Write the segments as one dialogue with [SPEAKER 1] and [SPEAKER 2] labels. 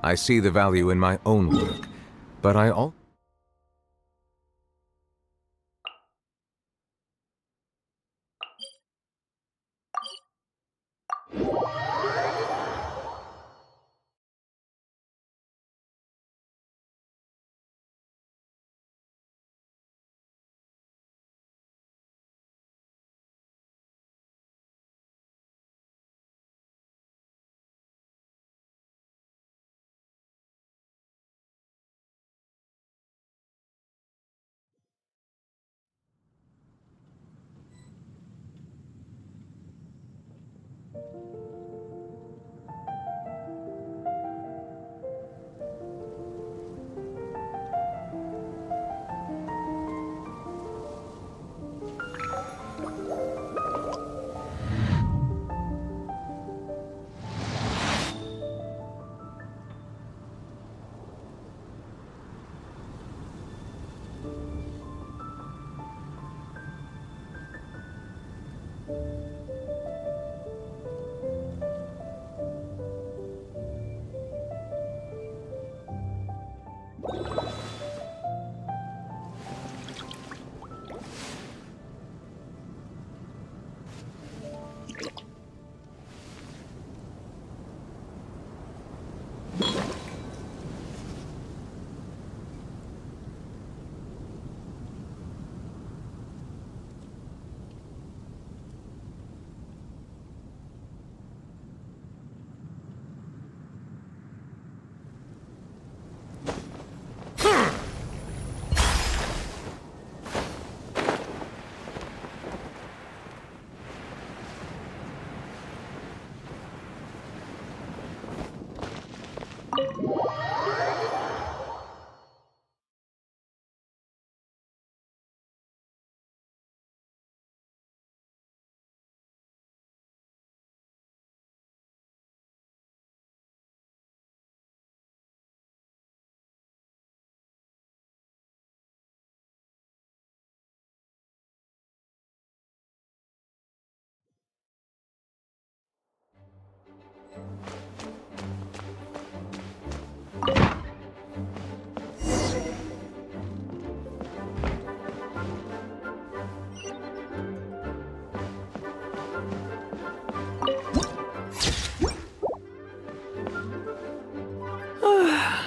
[SPEAKER 1] I see the value in my own work, but I also...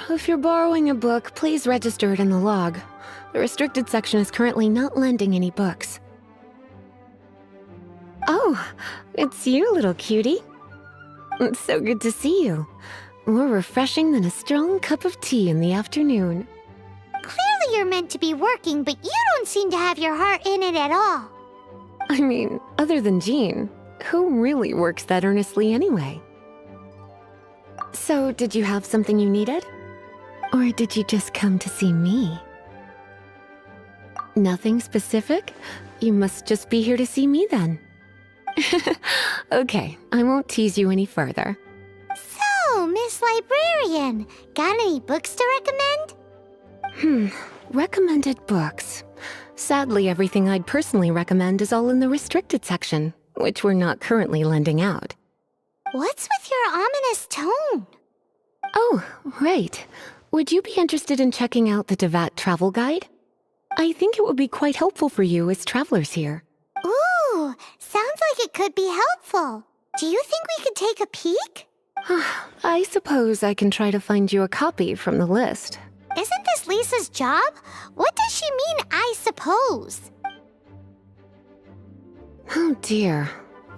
[SPEAKER 2] If you're borrowing a book, please register it in the log. The restricted section is currently not lending any books. Oh, it's you, little cutie. It's so good to see you. More refreshing than a strong cup of tea in the afternoon.
[SPEAKER 3] Clearly you're meant to be working, but you don't seem to have your heart in it at all.
[SPEAKER 2] I mean, other than Jean, who really works that earnestly anyway? So, did you have something you needed? Or did you just come to see me? Nothing specific? You must just be here to see me then. Okay, I won't tease you any further.
[SPEAKER 3] So, Miss Librarian, got any books to recommend?
[SPEAKER 2] Recommended books. Sadly, everything I'd personally recommend is all in the restricted section, which we're not currently lending out.
[SPEAKER 3] What's with your ominous tone?
[SPEAKER 2] Oh, right. Would you be interested in checking out the Tevat travel guide? I think it would be quite helpful for you as travelers here.
[SPEAKER 3] Ooh, sounds like it could be helpful. Do you think we could take a peek?
[SPEAKER 2] I suppose I can try to find you a copy from the list.
[SPEAKER 3] Isn't this Lisa's job? What does she mean, I suppose?
[SPEAKER 2] Oh dear,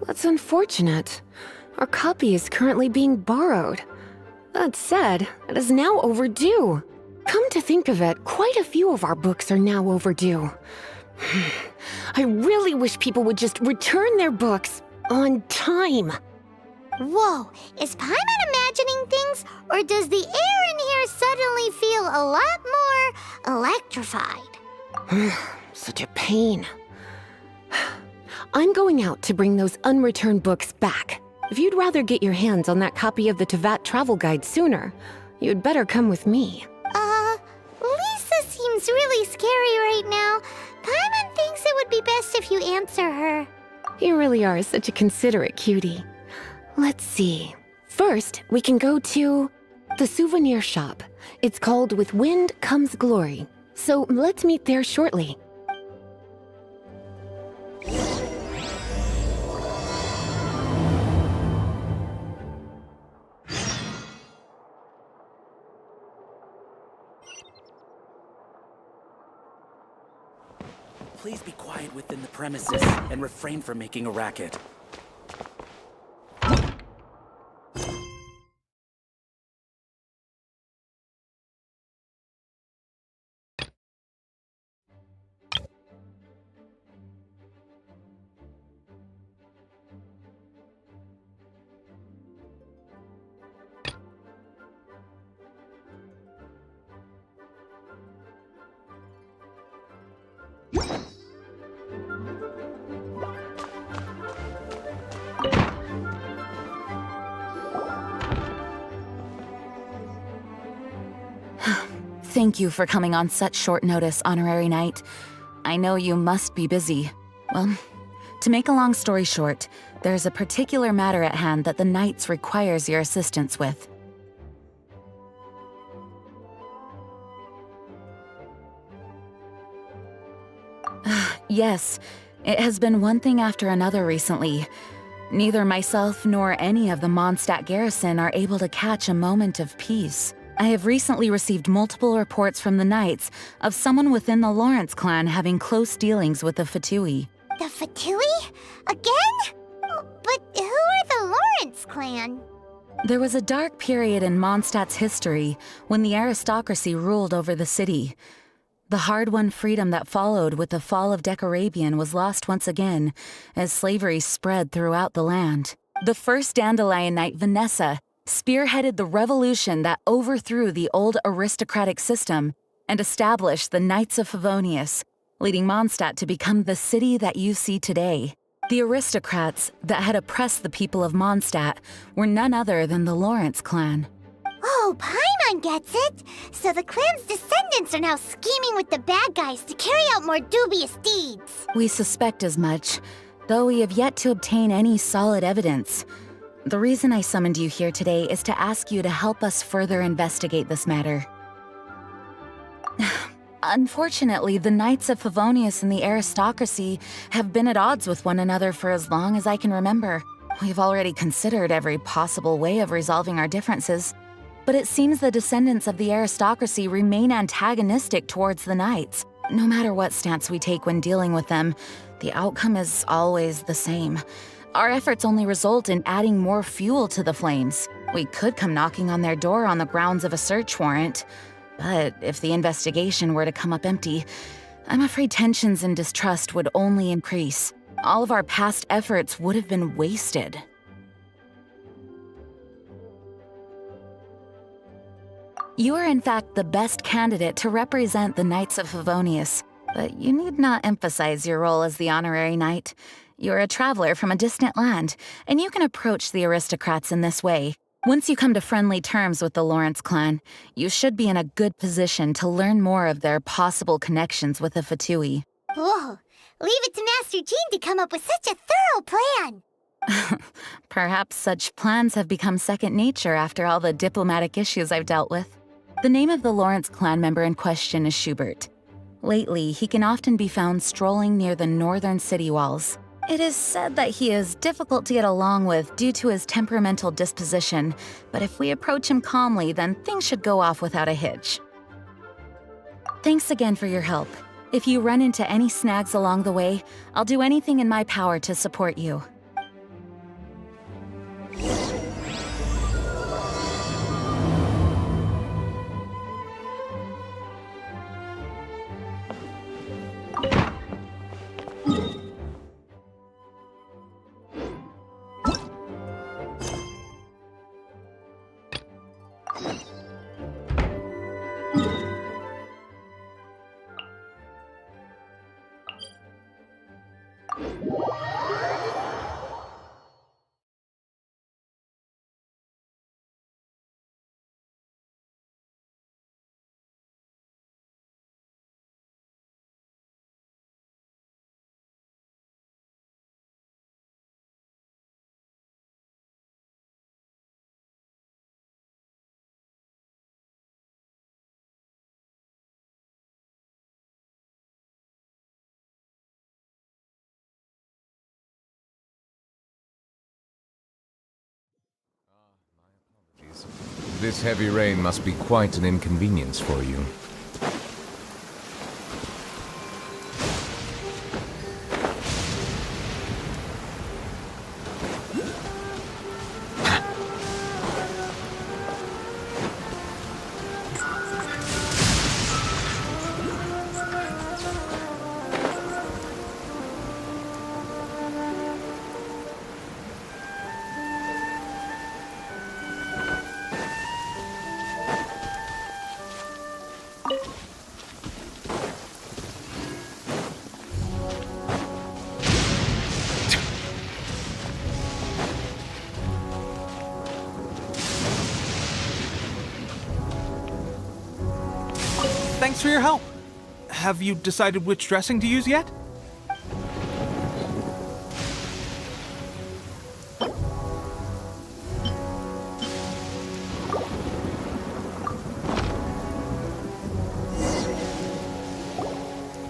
[SPEAKER 2] that's unfortunate. Our copy is currently being borrowed. That said, it is now overdue. Come to think of it, quite a few of our books are now overdue. I really wish people would just return their books on time.
[SPEAKER 3] Whoa, is Paimon imagining things, or does the air in here suddenly feel a lot more electrified?
[SPEAKER 2] Such a pain. I'm going out to bring those unreturned books back. If you'd rather get your hands on that copy of the Tevat travel guide sooner, you'd better come with me.
[SPEAKER 3] Lisa seems really scary right now. Paimon thinks it would be best if you answer her.
[SPEAKER 2] You really are such a considerate cutie. Let's see. First, we can go to the souvenir shop. It's called With Wind Comes Glory. So let's meet there shortly.
[SPEAKER 4] Please be quiet within the premises and refrain from making a racket.
[SPEAKER 5] Thank you for coming on such short notice, Honorary Knight. I know you must be busy. Well, to make a long story short, there's a particular matter at hand that the Knights requires your assistance with. Yes, it has been one thing after another recently. Neither myself nor any of the Mondstadt garrison are able to catch a moment of peace. I have recently received multiple reports from the Knights of someone within the Lawrence clan having close dealings with the Fatui.
[SPEAKER 3] The Fatui? Again? But who are the Lawrence clan?
[SPEAKER 5] There was a dark period in Mondstadt's history when the aristocracy ruled over the city. The hard-won freedom that followed with the fall of Decarabian was lost once again as slavery spread throughout the land. The first Dandelion Knight, Vanessa, spearheaded the revolution that overthrew the old aristocratic system and established the Knights of Favonius, leading Mondstadt to become the city that you see today. The aristocrats that had oppressed the people of Mondstadt were none other than the Lawrence clan.
[SPEAKER 3] Oh, Paimon gets it! So the clan's descendants are now scheming with the bad guys to carry out more dubious deeds.
[SPEAKER 5] We suspect as much, though we have yet to obtain any solid evidence. The reason I summoned you here today is to ask you to help us further investigate this matter. Unfortunately, the Knights of Favonius and the aristocracy have been at odds with one another for as long as I can remember. We've already considered every possible way of resolving our differences, but it seems the descendants of the aristocracy remain antagonistic towards the Knights. No matter what stance we take when dealing with them, the outcome is always the same. Our efforts only result in adding more fuel to the flames. We could come knocking on their door on the grounds of a search warrant, but if the investigation were to come up empty, I'm afraid tensions and distrust would only increase. All of our past efforts would have been wasted. You are in fact the best candidate to represent the Knights of Favonius, but you need not emphasize your role as the honorary knight. You're a traveler from a distant land, and you can approach the aristocrats in this way. Once you come to friendly terms with the Lawrence clan, you should be in a good position to learn more of their possible connections with the Fatui.
[SPEAKER 3] Whoa, leave it to Master Jean to come up with such a thorough plan!
[SPEAKER 5] Perhaps such plans have become second nature after all the diplomatic issues I've dealt with. The name of the Lawrence clan member in question is Schubert. Lately, he can often be found strolling near the northern city walls. It is said that he is difficult to get along with due to his temperamental disposition, but if we approach him calmly, then things should go off without a hitch. Thanks again for your help. If you run into any snags along the way, I'll do anything in my power to support you.
[SPEAKER 1] This heavy rain must be quite an inconvenience for you.
[SPEAKER 6] Thanks for your help. Have you decided which dressing to use yet?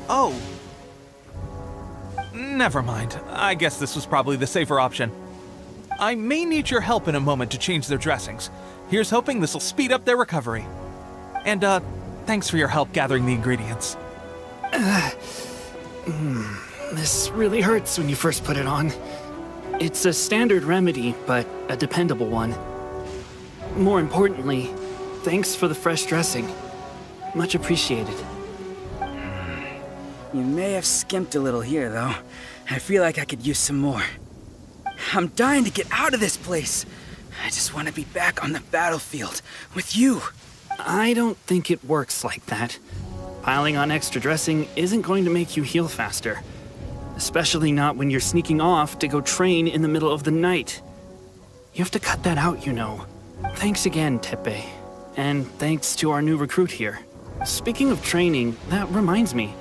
[SPEAKER 6] Oh. Never mind. I guess this was probably the safer option. I may need your help in a moment to change their dressings. Here's hoping this'll speed up their recovery. And, thanks for your help gathering the ingredients.
[SPEAKER 7] This really hurts when you first put it on. It's a standard remedy, but a dependable one. More importantly, thanks for the fresh dressing. Much appreciated.
[SPEAKER 8] You may have skimped a little here, though. I feel like I could use some more. I'm dying to get out of this place. I just want to be back on the battlefield with you.
[SPEAKER 7] I don't think it works like that. Piling on extra dressing isn't going to make you heal faster. Especially not when you're sneaking off to go train in the middle of the night. You have to cut that out, you know. Thanks again, Tepe. And thanks to our new recruit here. Speaking of training, that reminds me.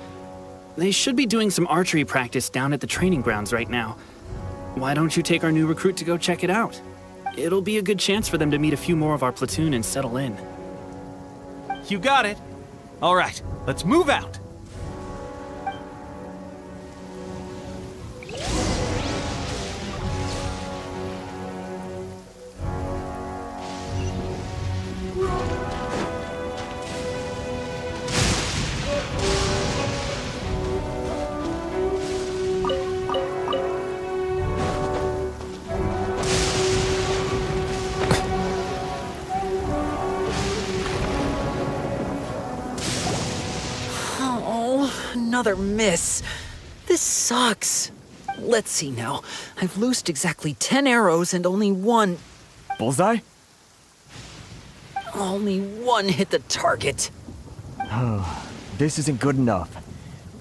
[SPEAKER 7] They should be doing some archery practice down at the training grounds right now. Why don't you take our new recruit to go check it out? It'll be a good chance for them to meet a few more of our platoon and settle in.
[SPEAKER 6] You got it. All right, let's move out.
[SPEAKER 9] Another miss. This sucks. Let's see now. I've loosed exactly 10 arrows and only one...
[SPEAKER 10] Bullseye?
[SPEAKER 9] Only one hit the target.
[SPEAKER 10] This isn't good enough.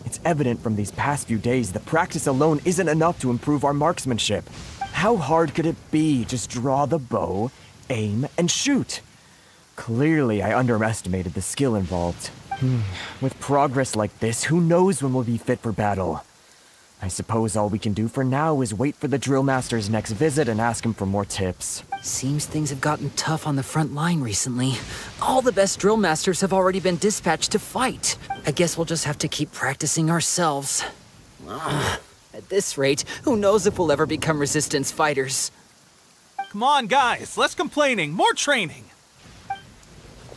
[SPEAKER 10] It's evident from these past few days that practice alone isn't enough to improve our marksmanship. How hard could it be? Just draw the bow, aim, and shoot. Clearly, I underestimated the skill involved. With progress like this, who knows when we'll be fit for battle? I suppose all we can do for now is wait for the drill master's next visit and ask him for more tips.
[SPEAKER 9] Seems things have gotten tough on the front line recently. All the best drill masters have already been dispatched to fight. I guess we'll just have to keep practicing ourselves. At this rate, who knows if we'll ever become resistance fighters.
[SPEAKER 6] Come on, guys, less complaining, more training.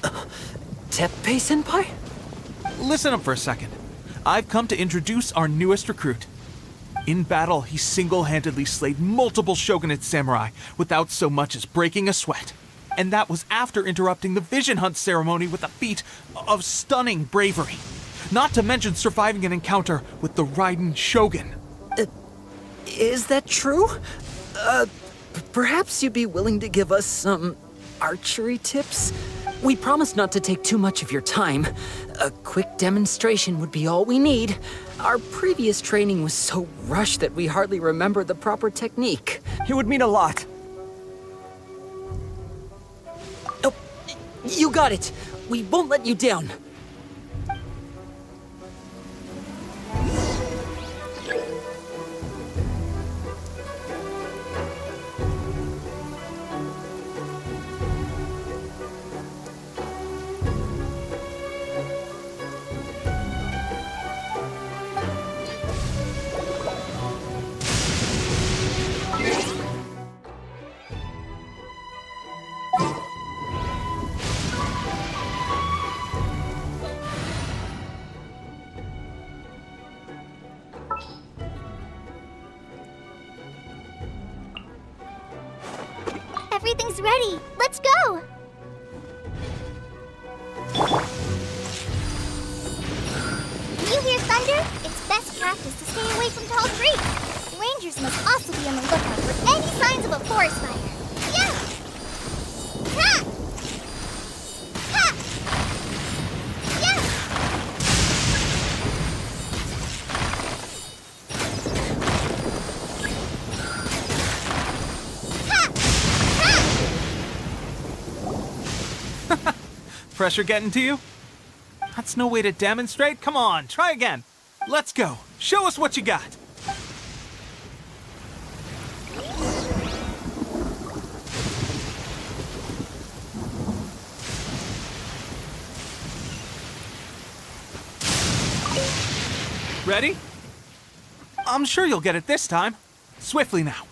[SPEAKER 9] Teppei-senpai?
[SPEAKER 6] Listen up for a second. I've come to introduce our newest recruit. In battle, he single-handedly slayed multiple shogunate samurai without so much as breaking a sweat. And that was after interrupting the vision hunt ceremony with a feat of stunning bravery. Not to mention surviving an encounter with the Raiden Shogun.
[SPEAKER 9] Is that true? Perhaps you'd be willing to give us some archery tips? We promise not to take too much of your time. A quick demonstration would be all we need. Our previous training was so rushed that we hardly remember the proper technique.
[SPEAKER 10] It would mean a lot.
[SPEAKER 9] Oh, you got it. We won't let you down.
[SPEAKER 3] Everything's ready. Let's go. You hear thunder? It's best practice to stay away from tall trees. Rangers must also be on the lookout for any signs of a forest fire. Yeah! Ha! Ha! Yeah! Ha! Ha!
[SPEAKER 6] Pressure getting to you? That's no way to demonstrate. Come on, try again. Let's go. Show us what you got. Ready? I'm sure you'll get it this time. Swiftly now.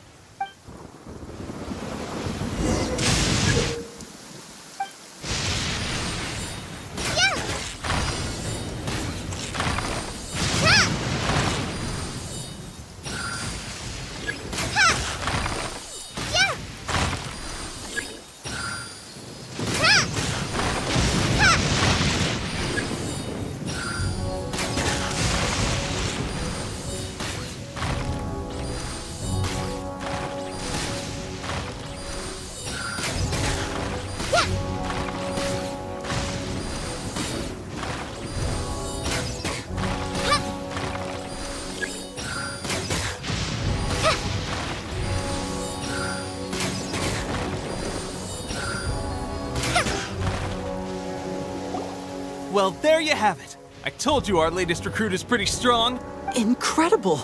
[SPEAKER 6] Well, there you have it. I told you our latest recruit is pretty strong.
[SPEAKER 9] Incredible!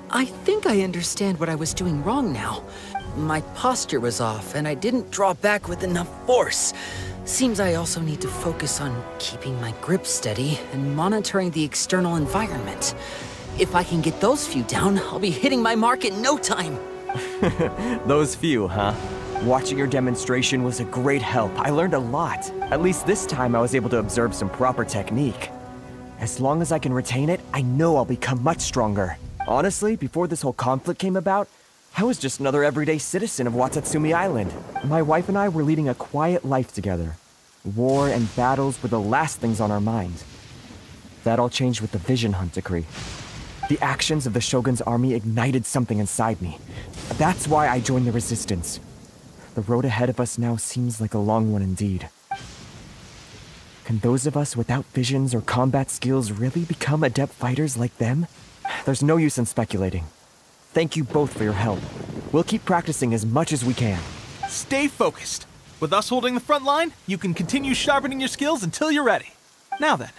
[SPEAKER 9] I think I understand what I was doing wrong now. My posture was off, and I didn't draw back with enough force. Seems I also need to focus on keeping my grip steady and monitoring the external environment. If I can get those few down, I'll be hitting my mark in no time.
[SPEAKER 10] Those few, huh? Watching your demonstration was a great help. I learned a lot. At least this time I was able to observe some proper technique. As long as I can retain it, I know I'll become much stronger. Honestly, before this whole conflict came about, I was just another everyday citizen of Watatsumi Island. My wife and I were leading a quiet life together. War and battles were the last things on our mind. That all changed with the Vision Hunt decree. The actions of the Shogun's army ignited something inside me. That's why I joined the resistance. The road ahead of us now seems like a long one indeed. Can those of us without visions or combat skills really become adept fighters like them? There's no use in speculating. Thank you both for your help. We'll keep practicing as much as we can.
[SPEAKER 6] Stay focused. With us holding the front line, you can continue sharpening your skills until you're ready. Now then,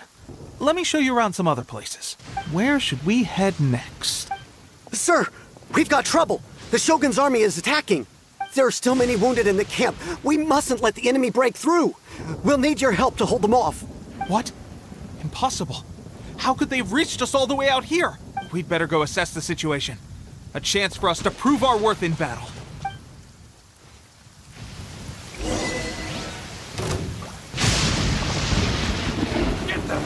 [SPEAKER 6] let me show you around some other places. Where should we head next?
[SPEAKER 11] Sir, we've got trouble. The Shogun's army is attacking. There are still many wounded in the camp. We mustn't let the enemy break through. We'll need your help to hold them off.
[SPEAKER 6] What? Impossible. How could they have reached us all the way out here? We'd better go assess the situation. A chance for us to prove our worth in battle.
[SPEAKER 3] Get them!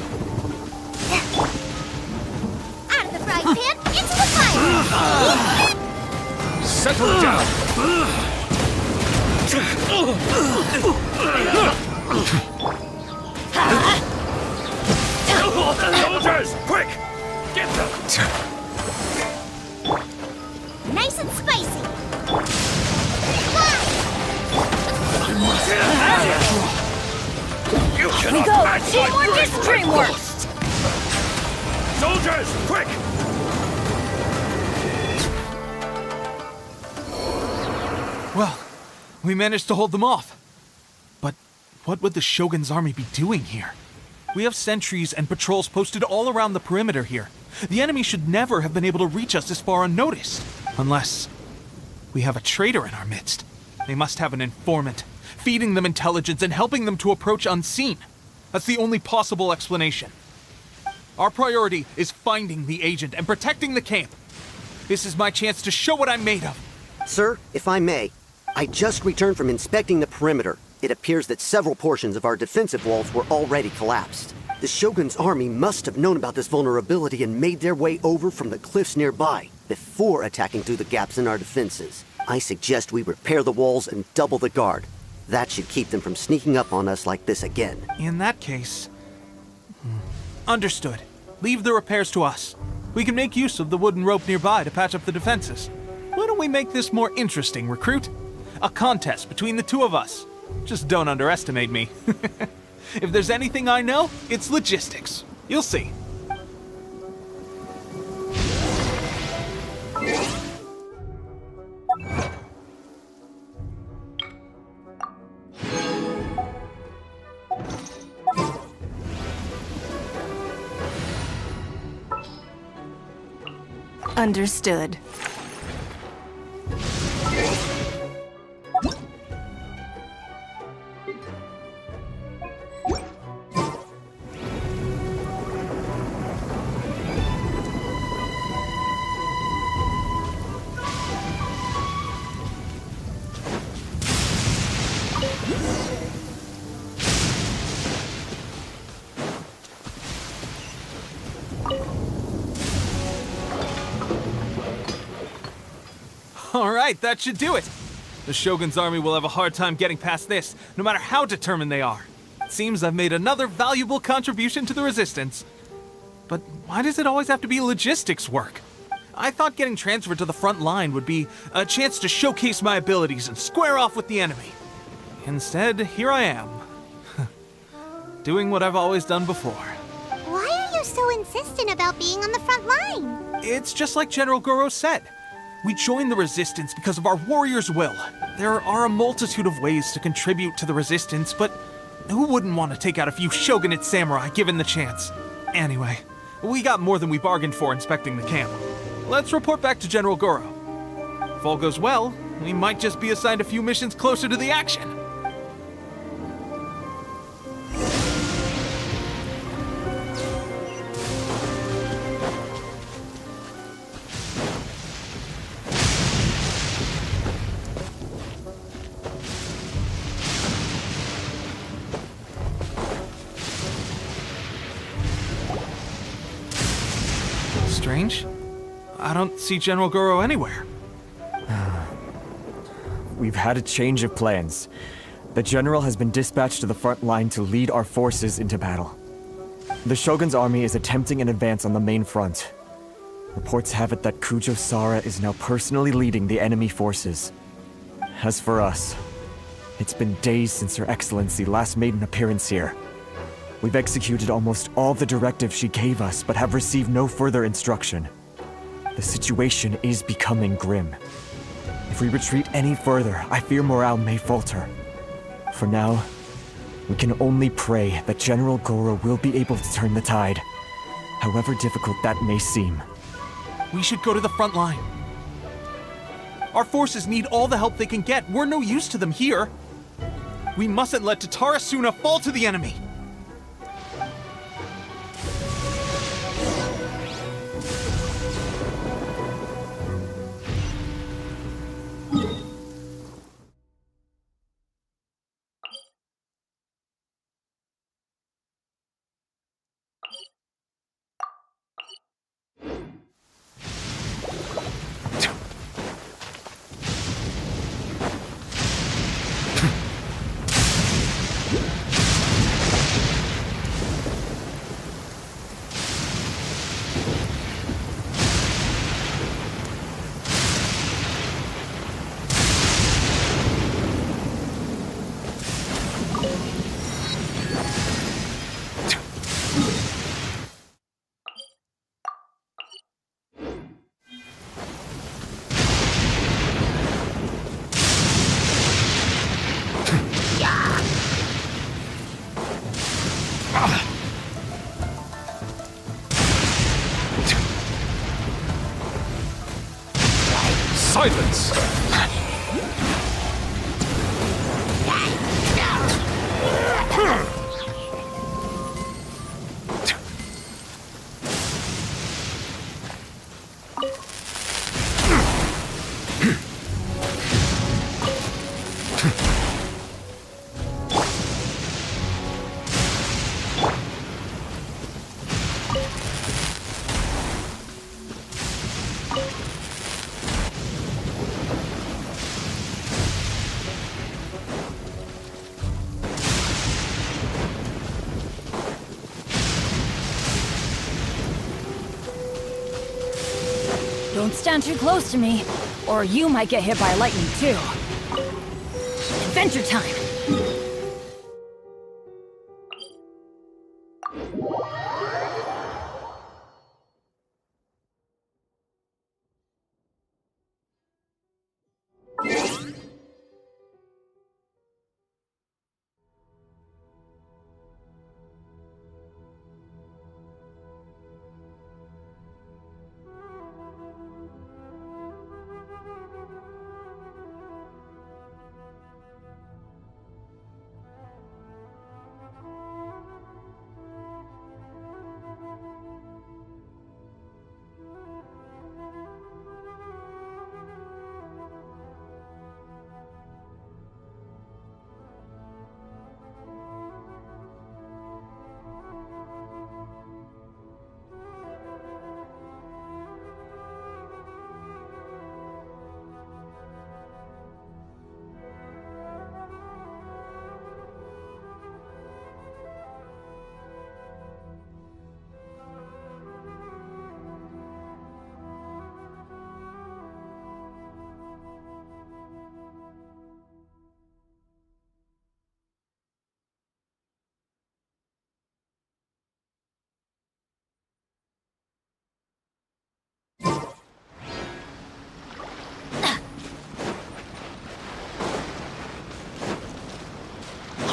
[SPEAKER 3] Out of the frying pan, into the fire!
[SPEAKER 1] Settle down!
[SPEAKER 3] Soldiers, quick! Get them! Nice and spicy!
[SPEAKER 1] You cannot match my strength! Soldiers, quick!
[SPEAKER 6] Well, we managed to hold them off. But what would the Shogun's army be doing here? We have sentries and patrols posted all around the perimeter here. The enemy should never have been able to reach us this far unnoticed. Unless we have a traitor in our midst. They must have an informant, feeding them intelligence and helping them to approach unseen. That's the only possible explanation. Our priority is finding the agent and protecting the camp. This is my chance to show what I'm made of.
[SPEAKER 11] Sir, if I may, I just returned from inspecting the perimeter. It appears that several portions of our defensive walls were already collapsed. The Shogun's army must have known about this vulnerability and made their way over from the cliffs nearby before attacking through the gaps in our defenses. I suggest we repair the walls and double the guard. That should keep them from sneaking up on us like this again.
[SPEAKER 6] In that case... Understood. Leave the repairs to us. We can make use of the wooden rope nearby to patch up the defenses. Why don't we make this more interesting, recruit? A contest between the two of us. Just don't underestimate me. If there's anything I know, it's logistics. You'll see.
[SPEAKER 12] Understood.
[SPEAKER 6] Alright, that should do it. The Shogun's army will have a hard time getting past this, no matter how determined they are. It seems I've made another valuable contribution to the resistance. But why does it always have to be logistics work? I thought getting transferred to the front line would be a chance to showcase my abilities and square off with the enemy. Instead, here I am. Doing what I've always done before.
[SPEAKER 3] Why are you so insistent about being on the front line?
[SPEAKER 6] It's just like General Goro said. We joined the resistance because of our warrior's will. There are a multitude of ways to contribute to the resistance, but who wouldn't want to take out a few shogunate samurai given the chance? Anyway, we got more than we bargained for inspecting the camp. Let's report back to General Goro. If all goes well, we might just be assigned a few missions closer to the action. Strange. I don't see General Goro anywhere.
[SPEAKER 10] We've had a change of plans. The general has been dispatched to the front line to lead our forces into battle. The Shogun's army is attempting an advance on the main front. Reports have it that Kujo Sara is now personally leading the enemy forces. As for us, it's been days since Her Excellency last made an appearance here. We've executed almost all the directives she gave us, but have received no further instruction. The situation is becoming grim. If we retreat any further, I fear morale may falter. For now, we can only pray that General Goro will be able to turn the tide, however difficult that may seem.
[SPEAKER 6] We should go to the front line. Our forces need all the help they can get. We're no use to them here. We mustn't let Tatarasuna fall to the enemy.
[SPEAKER 1] Silence!
[SPEAKER 12] Don't stand too close to me, or you might get hit by lightning too. Adventure time!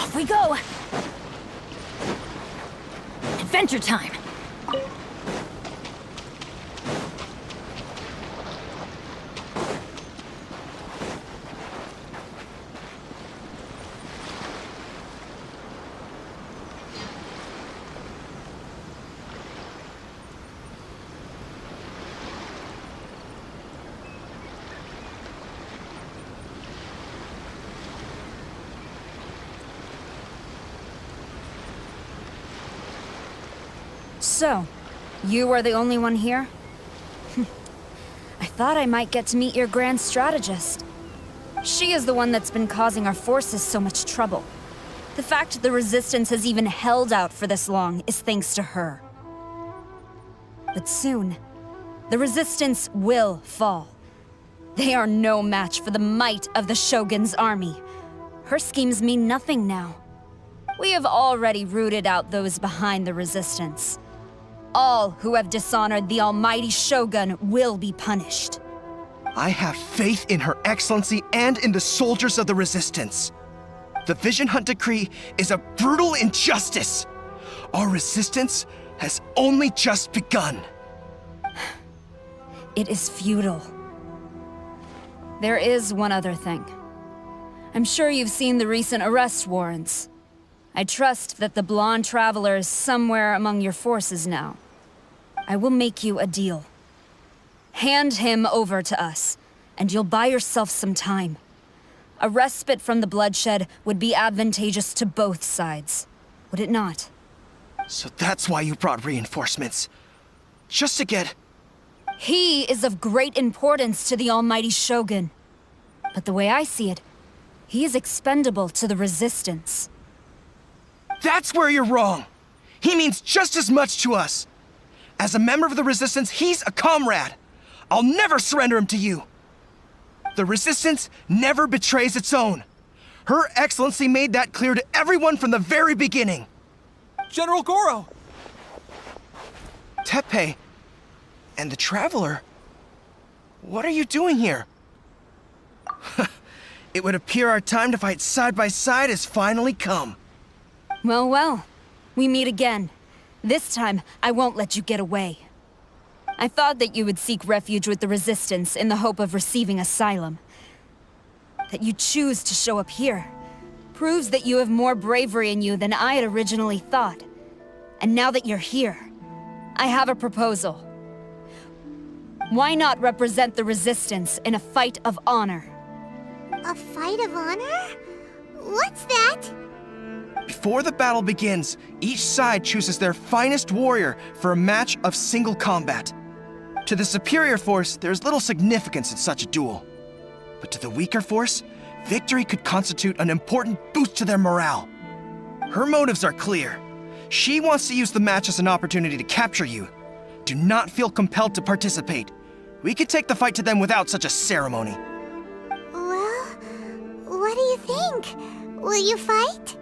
[SPEAKER 12] Off we go! Adventure time! So, you are the only one here? I thought I might get to meet your grand strategist. She is the one that's been causing our forces so much trouble. The fact the Resistance has even held out for this long is thanks to her. But soon, the Resistance will fall. They are no match for the might of the Shogun's army. Her schemes mean nothing now. We have already rooted out those behind the Resistance. All who have dishonored the almighty Shogun will be punished.
[SPEAKER 13] I have faith in Her Excellency and in the soldiers of the Resistance. The Vision Hunt Decree is a brutal injustice. Our resistance has only just begun.
[SPEAKER 12] It is futile. There is one other thing. I'm sure you've seen the recent arrest warrants. I trust that the blonde traveler is somewhere among your forces now. I will make you a deal. Hand him over to us, and you'll buy yourself some time. A respite from the bloodshed would be advantageous to both sides, would it not?
[SPEAKER 13] So that's why you brought reinforcements. Just to get...
[SPEAKER 12] He is of great importance to the almighty Shogun. But the way I see it, he is expendable to the Resistance.
[SPEAKER 13] That's where you're wrong. He means just as much to us. As a member of the Resistance, he's a comrade. I'll never surrender him to you. The Resistance never betrays its own. Her Excellency made that clear to everyone from the very beginning.
[SPEAKER 6] General Goro!
[SPEAKER 13] Teppei and the Traveler? What are you doing here? It would appear our time to fight side by side has finally come.
[SPEAKER 12] Well, well. We meet again. This time, I won't let you get away. I thought that you would seek refuge with the Resistance in the hope of receiving asylum. That you choose to show up here proves that you have more bravery in you than I had originally thought. And now that you're here, I have a proposal. Why not represent the Resistance in a fight of honor?
[SPEAKER 3] A fight of honor? What's that?
[SPEAKER 13] Before the battle begins, each side chooses their finest warrior for a match of single combat. To the superior force, there's little significance in such a duel. But to the weaker force, victory could constitute an important boost to their morale. Her motives are clear. She wants to use the match as an opportunity to capture you. Do not feel compelled to participate. We could take the fight to them without such a ceremony.
[SPEAKER 3] Well, what do you think? Will you fight?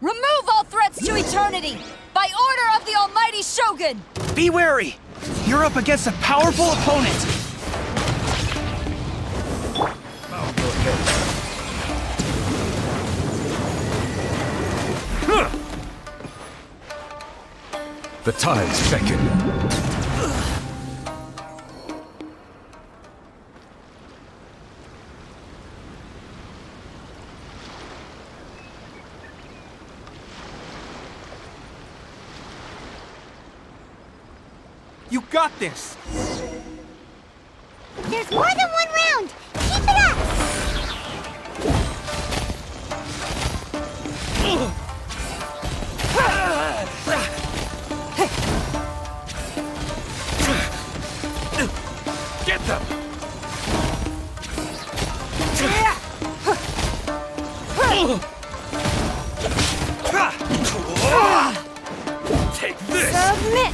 [SPEAKER 12] Remove all threats to eternity! By order of the Almighty Shogun!
[SPEAKER 13] Be wary! You're up against a powerful opponent!
[SPEAKER 1] The tides beckon.
[SPEAKER 6] You got this!
[SPEAKER 3] There's more than one round! Keep it up!
[SPEAKER 1] Get them! Take this!
[SPEAKER 12] Submit!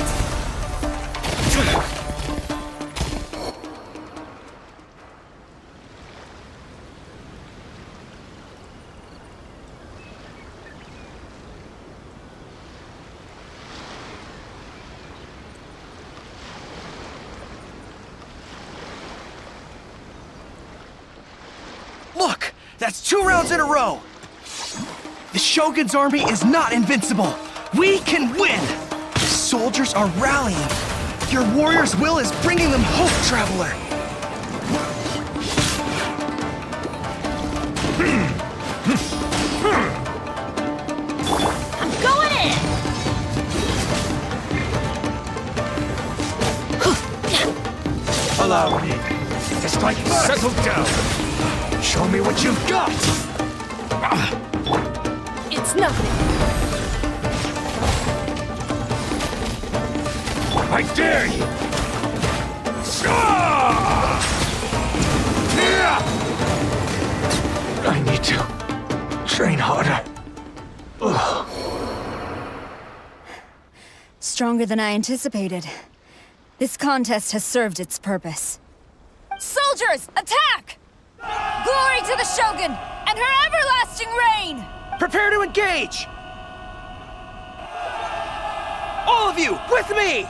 [SPEAKER 13] Look! That's 2 rounds in a row! The Shogun's army is not invincible! We can win! The soldiers are rallying! Your warrior's will is bringing them hope, Traveler!
[SPEAKER 12] I'm going in!
[SPEAKER 1] Allow me to strike. Settle down. Show me what you've got.
[SPEAKER 12] It's nothing.
[SPEAKER 1] I dare you. I need to train harder.
[SPEAKER 12] Stronger than I anticipated. This contest has served its purpose. Soldiers, attack! Glory to the Shogun and her everlasting reign!
[SPEAKER 13] Prepare to engage! All of you, with me!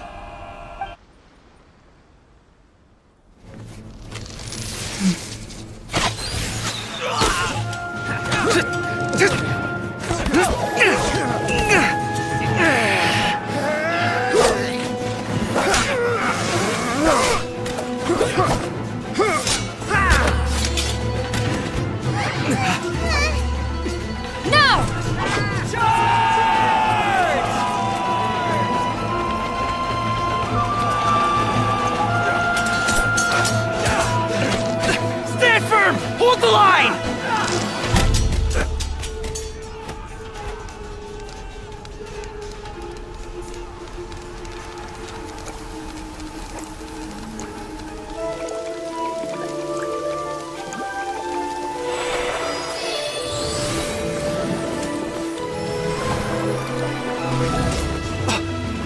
[SPEAKER 13] Hold the line!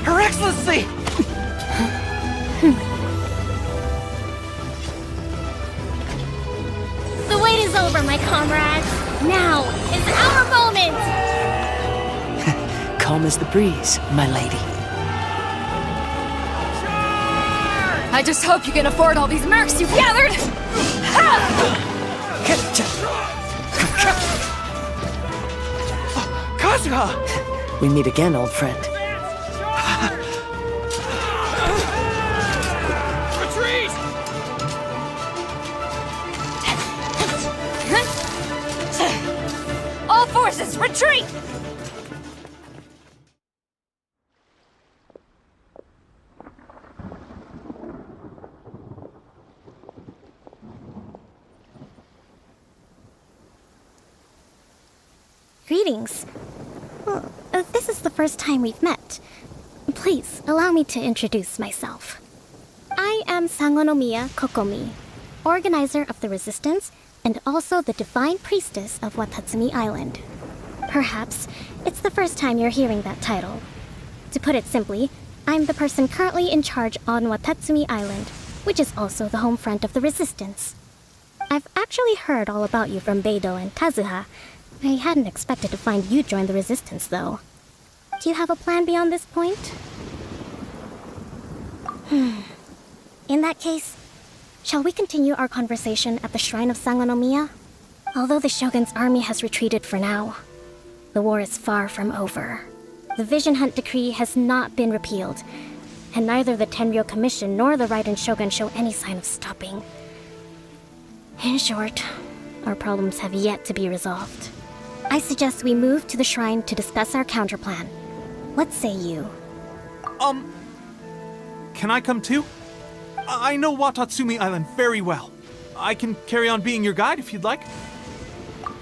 [SPEAKER 13] Her Excellency!
[SPEAKER 3] The wait is over, my comrades. Now is our moment!
[SPEAKER 9] Calm as the breeze, my lady.
[SPEAKER 12] I just hope you can afford all these mercs you've gathered!
[SPEAKER 13] Kazuha!
[SPEAKER 9] We meet again, old friend.
[SPEAKER 13] Retreat!
[SPEAKER 12] All forces, retreat!
[SPEAKER 3] Greetings. Well, this is the first time we've met. Please, allow me to introduce myself. I am Sangonomiya Kokomi, organizer of the Resistance and also the Divine Priestess of Watatsumi Island. Perhaps it's the first time you're hearing that title. To put it simply, I'm the person currently in charge on Watatsumi Island, which is also the home front of the Resistance. I've actually heard all about you from Beidou and Kazuha. I hadn't expected to find you join the Resistance, though. Do you have a plan beyond this point? In that case, shall we continue our conversation at the Shrine of Sangonomiya? Although the Shogun's army has retreated for now, the war is far from over. The Vision Hunt Decree has not been repealed, and neither the Tenryo Commission nor the Raiden Shogun show any sign of stopping. In short, our problems have yet to be resolved. I suggest we move to the shrine to discuss our counterplan. What say you?
[SPEAKER 6] Can I come too? I know Watatsumi Island very well. I can carry on being your guide if you'd like.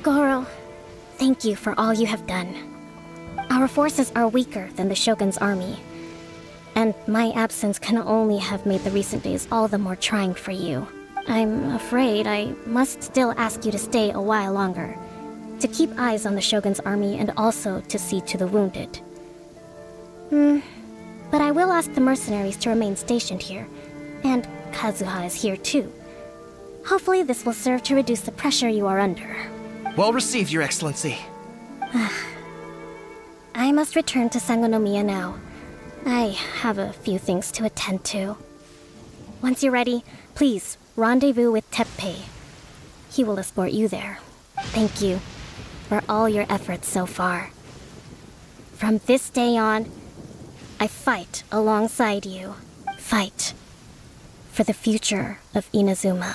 [SPEAKER 3] Goro, thank you for all you have done. Our forces are weaker than the Shogun's army, and my absence can only have made the recent days all the more trying for you. I'm afraid I must still ask you to stay a while longer, to keep eyes on the Shogun's army and also to see to the wounded. But I will ask the mercenaries to remain stationed here, and Kazuha is here too. Hopefully this will serve to reduce the pressure you are under.
[SPEAKER 13] Well received, Your Excellency.
[SPEAKER 3] I must return to Sangonomiya now. I have a few things to attend to. Once you're ready, please rendezvous with Teppei. He will escort you there. Thank you for all your efforts so far. From this day on, I fight alongside you. Fight for the future of Inazuma.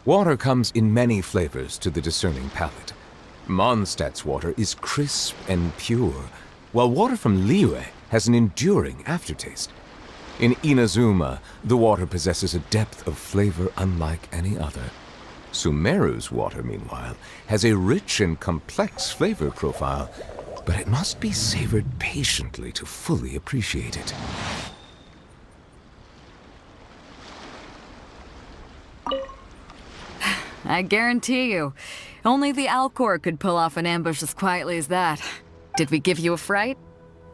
[SPEAKER 14] Water comes in many flavors to the discerning palate. Mondstadt's water is crisp and pure, while water from Liyue has an enduring aftertaste. In Inazuma, the water possesses a depth of flavor unlike any other. Sumeru's water, meanwhile, has a rich and complex flavor profile, but it must be savored patiently to fully appreciate it.
[SPEAKER 15] I guarantee you, only the Alcor could pull off an ambush as quietly as that. Did we give you a fright?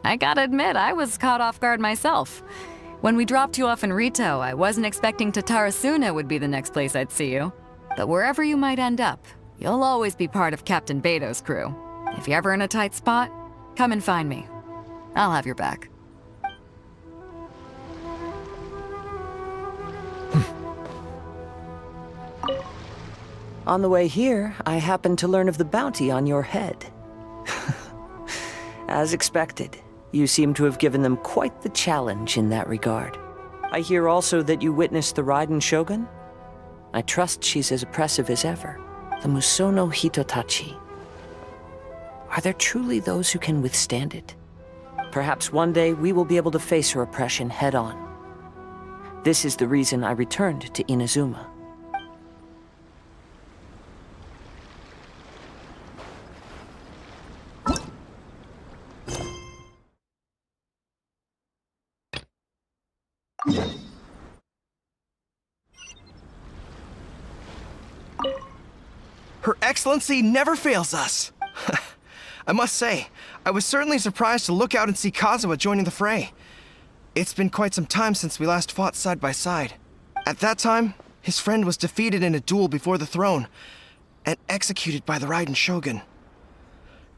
[SPEAKER 15] I gotta admit, I was caught off guard myself. When we dropped you off in Rito, I wasn't expecting Tatarasuna would be the next place I'd see you. But wherever you might end up, you'll always be part of Captain Beidou's crew. If you're ever in a tight spot, come and find me. I'll have your back.
[SPEAKER 9] On the way here, I happened to learn of the bounty on your head. As expected, you seem to have given them quite the challenge in that regard. I hear also that you witnessed the Raiden Shogun? I trust she's as oppressive as ever. The Musono Hitotachi. Are there truly those who can withstand it? Perhaps one day we will be able to face her oppression head-on. This is the reason I returned to Inazuma.
[SPEAKER 13] Her Excellency never fails us. I must say, I was certainly surprised to look out and see Kazuha joining the fray. It's been quite some time since we last fought side by side. At that time, his friend was defeated in a duel before the throne and executed by the Raiden Shogun.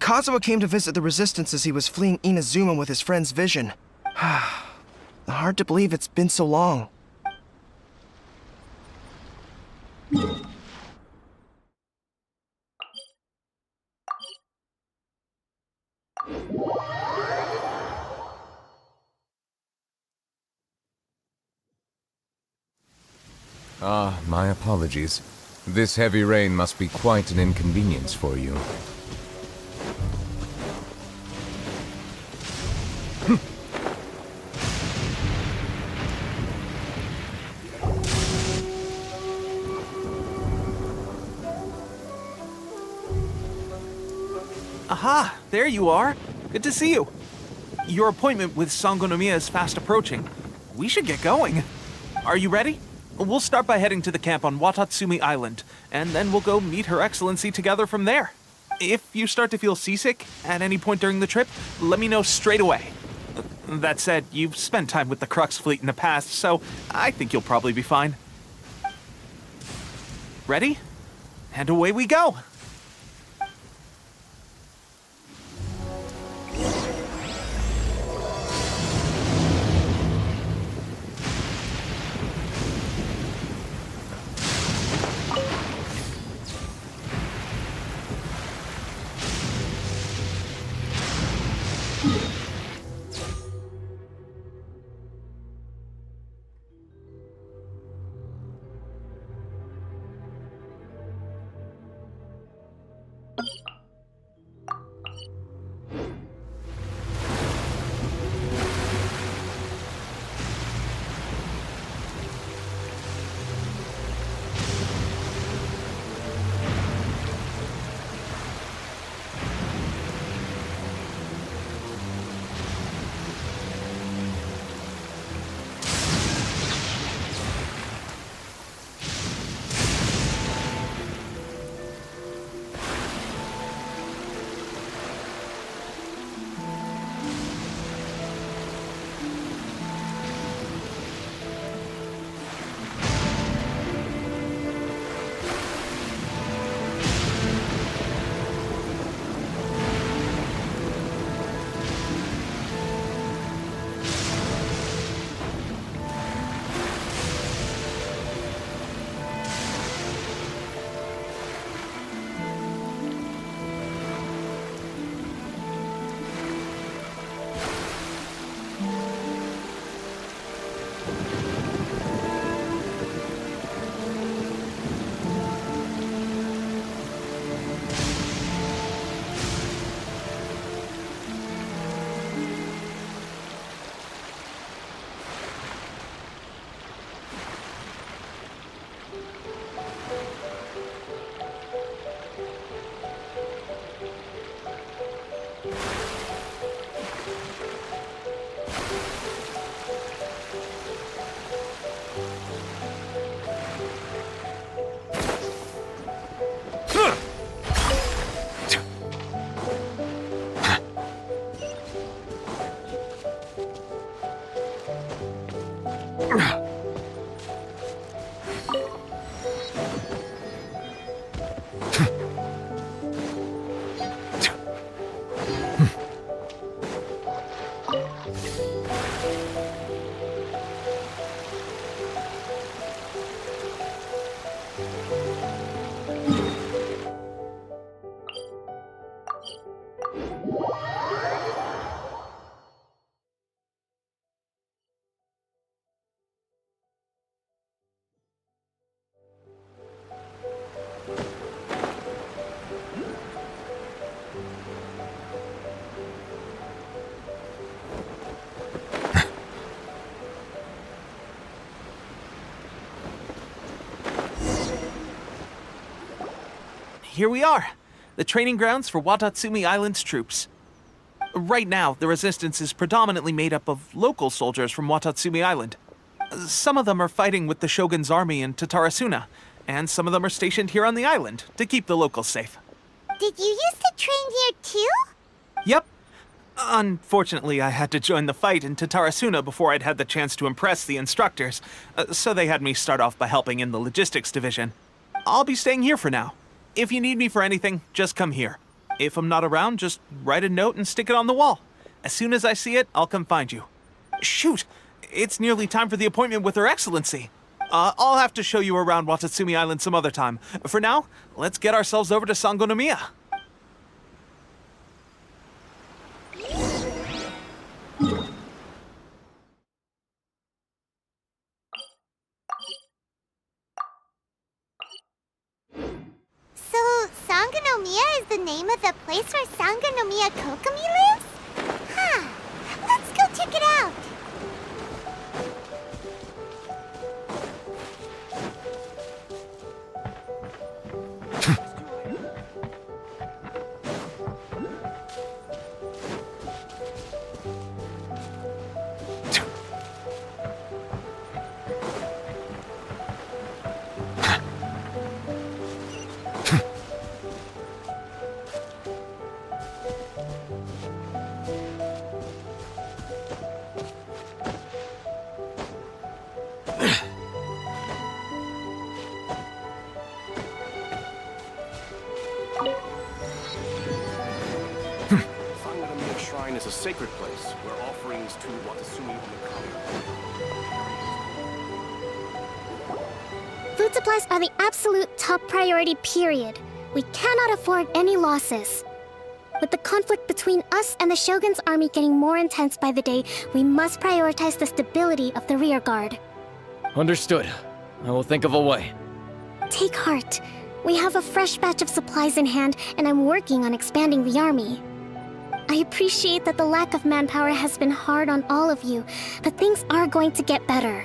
[SPEAKER 13] Kazuha came to visit the Resistance as he was fleeing Inazuma with his friend's vision. Hard to believe it's been so long.
[SPEAKER 14] Ah, my apologies. This heavy rain must be quite an inconvenience for you.
[SPEAKER 6] Aha! There you are! Good to see you! Your appointment with Sangonomiya is fast approaching. We should get going. Are you ready? We'll start by heading to the camp on Watatsumi Island, and then we'll go meet Her Excellency together from there. If you start to feel seasick at any point during the trip, let me know straight away. That said, you've spent time with the Crux fleet in the past, so I think you'll probably be fine. Ready? And away we go! Here we are, the training grounds for Watatsumi Island's troops. Right now, the resistance is predominantly made up of local soldiers from Watatsumi Island. Some of them are fighting with the Shogun's army in Tatarasuna, and some of them are stationed here on the island to keep the locals safe.
[SPEAKER 3] Did you used to train here too?
[SPEAKER 6] Yep. Unfortunately, I had to join the fight in Tatarasuna before I'd had the chance to impress the instructors, so they had me start off by helping in the logistics division. I'll be staying here for now. If you need me for anything, just come here. If I'm not around, just write a note and stick it on the wall. As soon as I see it, I'll come find you. Shoot! It's nearly time for the appointment with Her Excellency. I'll have to show you around Watatsumi Island some other time. For now, let's get ourselves over to Sangonomiya.
[SPEAKER 3] the name of the place where Sanga no Miyakokumi lives? Huh. Let's go check it out.
[SPEAKER 16] Sanganomiya Shrine is a sacred place where offerings to Watasumi Omikami.
[SPEAKER 3] Food supplies are the absolute top priority, period. We cannot afford any losses. With the conflict between us and the Shogun's army getting more intense by the day, we must prioritize the stability of the rear guard.
[SPEAKER 17] Understood. I will think of a way.
[SPEAKER 3] Take heart. We have a fresh batch of supplies in hand, and I'm working on expanding the army. I appreciate that the lack of manpower has been hard on all of you, but things are going to get better.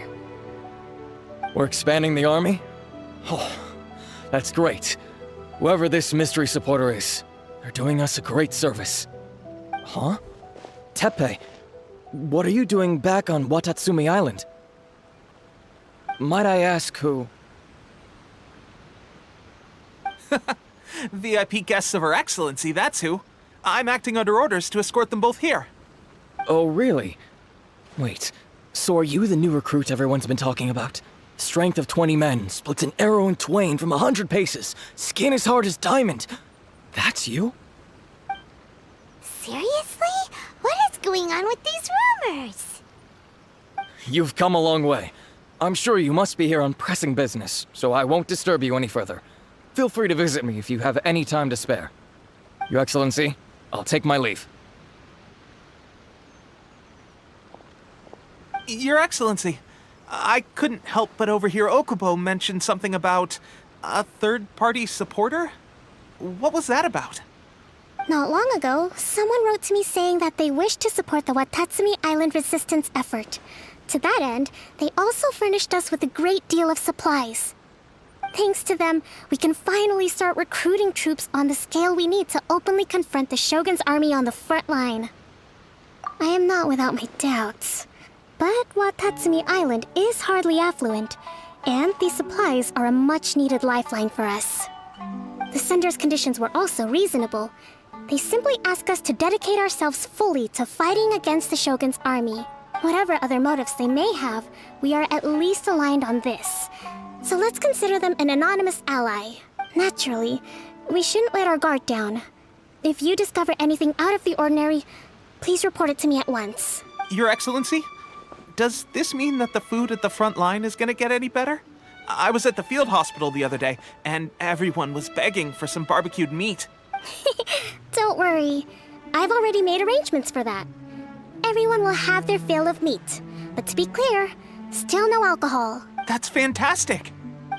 [SPEAKER 17] We're expanding the army? Oh, that's great. Whoever this mystery supporter is, they're doing us a great service. Huh? Teppei, what are you doing back on Watatsumi Island? Might I ask who?
[SPEAKER 6] VIP guests of Her Excellency, that's who. I'm acting under orders to escort them both here.
[SPEAKER 17] Oh, really? Wait, so are you the new recruit everyone's been talking about? Strength of 20 men, splits an arrow in twain from 100 paces, skin as hard as diamond. That's you?
[SPEAKER 3] Seriously? What is going on with these rumors?
[SPEAKER 17] You've come a long way. I'm sure you must be here on pressing business, so I won't disturb you any further. Feel free to visit me if you have any time to spare. Your Excellency, I'll take my leave.
[SPEAKER 6] Your Excellency, I couldn't help but overhear Okubo mention something about a third-party supporter? What was that about?
[SPEAKER 3] Not long ago, someone wrote to me saying that they wish to support the Watatsumi Island resistance effort. To that end, they also furnished us with a great deal of supplies. Thanks to them, we can finally start recruiting troops on the scale we need to openly confront the Shogun's army on the front line. I am not without my doubts, but Watatsumi Island is hardly affluent, and these supplies are a much-needed lifeline for us. The sender's conditions were also reasonable. They simply ask us to dedicate ourselves fully to fighting against the Shogun's army. Whatever other motives they may have, we are at least aligned on this. So let's consider them an anonymous ally. Naturally, we shouldn't let our guard down. If you discover anything out of the ordinary, please report it to me at once.
[SPEAKER 6] Your Excellency, does this mean that the food at the front line is gonna get any better? I was at the field hospital the other day, and everyone was begging for some barbecued meat.
[SPEAKER 3] Don't worry. I've already made arrangements for that. Everyone will have their fill of meat. But to be clear, still no alcohol.
[SPEAKER 6] That's fantastic.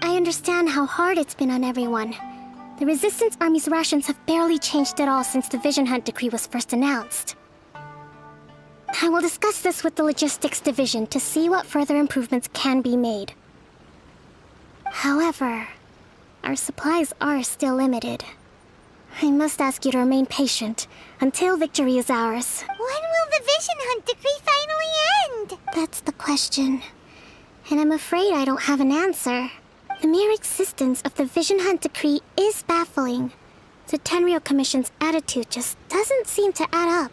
[SPEAKER 3] I understand how hard it's been on everyone. The Resistance Army's rations have barely changed at all since the Vision Hunt decree was first announced. I will discuss this with the Logistics Division to see what further improvements can be made. However, our supplies are still limited. I must ask you to remain patient until victory is ours. When will the Vision Hunt decree finally end? That's the question. And I'm afraid I don't have an answer. The mere existence of the Vision Hunt decree is baffling. The Tenryou Commission's attitude just doesn't seem to add up,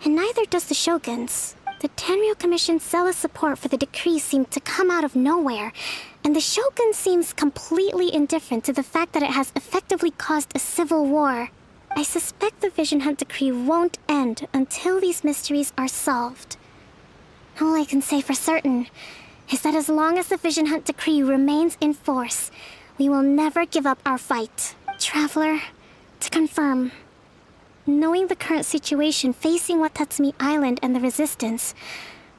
[SPEAKER 3] and neither does the Shogun's. The Tenryou Commission's zealous support for the decree seemed to come out of nowhere, and the Shogun seems completely indifferent to the fact that it has effectively caused a civil war. I suspect the Vision Hunt decree won't end until these mysteries are solved. All I can say for certain is that as long as the Vision Hunt decree remains in force, we will never give up our fight. Traveler, to confirm, knowing the current situation facing Watatsumi Island and the Resistance,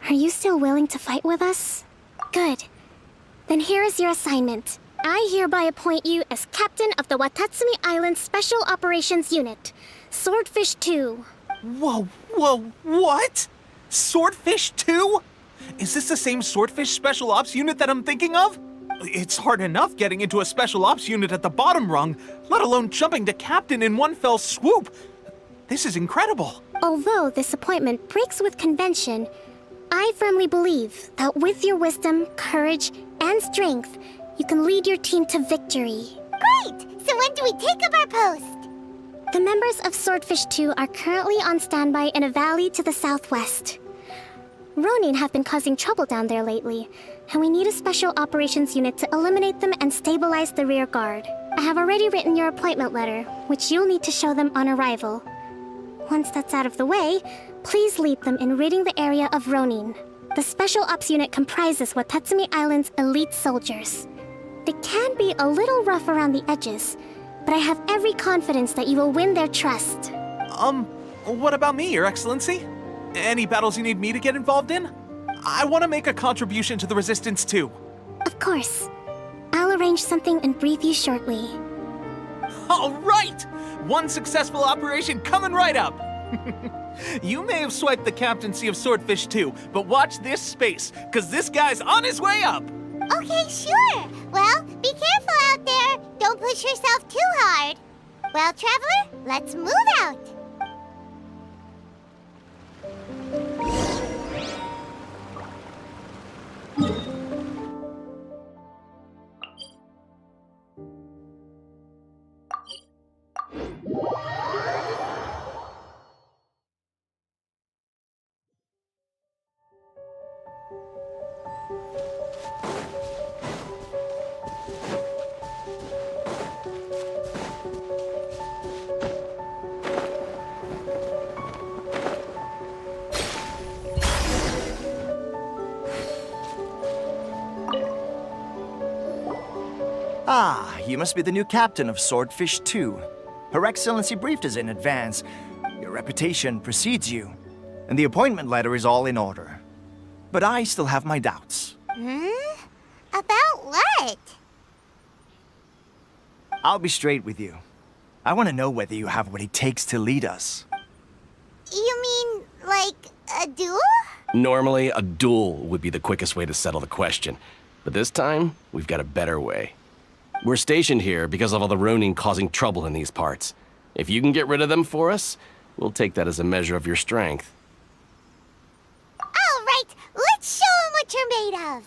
[SPEAKER 3] are you still willing to fight with us? Good. Then here is your assignment. I hereby appoint you as captain of the Watatsumi Island Special Operations Unit, Swordfish 2.
[SPEAKER 6] Whoa, what? Swordfish 2? Is this the same Swordfish Special Ops unit that I'm thinking of? It's hard enough getting into a Special Ops unit at the bottom rung, let alone jumping to captain in one fell swoop. This is incredible.
[SPEAKER 3] Although this appointment breaks with convention, I firmly believe that with your wisdom, courage, and strength, you can lead your team to victory.
[SPEAKER 18] Great! So when do we take up our post?
[SPEAKER 3] The members of Swordfish 2 are currently on standby in a valley to the southwest. Ronin have been causing trouble down there lately, and we need a special operations unit to eliminate them and stabilize the rear guard. I have already written your appointment letter, which you'll need to show them on arrival. Once that's out of the way, please lead them in ridding the area of Ronin. The Special Ops unit comprises Watatsumi Island's elite soldiers. They can be a little rough around the edges, but I have every confidence that you will win their trust.
[SPEAKER 6] What about me, Your Excellency? Any battles you need me to get involved in? I want to make a contribution to the Resistance too.
[SPEAKER 3] Of course. I'll arrange something and brief you shortly.
[SPEAKER 6] All right! One successful operation coming right up! You may have swiped the captaincy of Swordfish 2, but watch this space, because this guy's on his way up!
[SPEAKER 18] Okay, sure. Well, be careful out there. Don't push yourself too hard. Well, Traveler, let's move out.
[SPEAKER 19] Ah, you must be the new captain of Swordfish 2. Her Excellency briefed us in advance. Your reputation precedes you, and the appointment letter is all in order. But I still have my doubts.
[SPEAKER 18] About what?
[SPEAKER 19] I'll be straight with you. I want to know whether you have what it takes to lead us.
[SPEAKER 18] You mean, like, a duel?
[SPEAKER 16] Normally, a duel would be the quickest way to settle the question. But this time, we've got a better way. We're stationed here because of all the Ronin causing trouble in these parts. If you can get rid of them for us, we'll take that as a measure of your strength.
[SPEAKER 18] All right, let's show them what you're made of.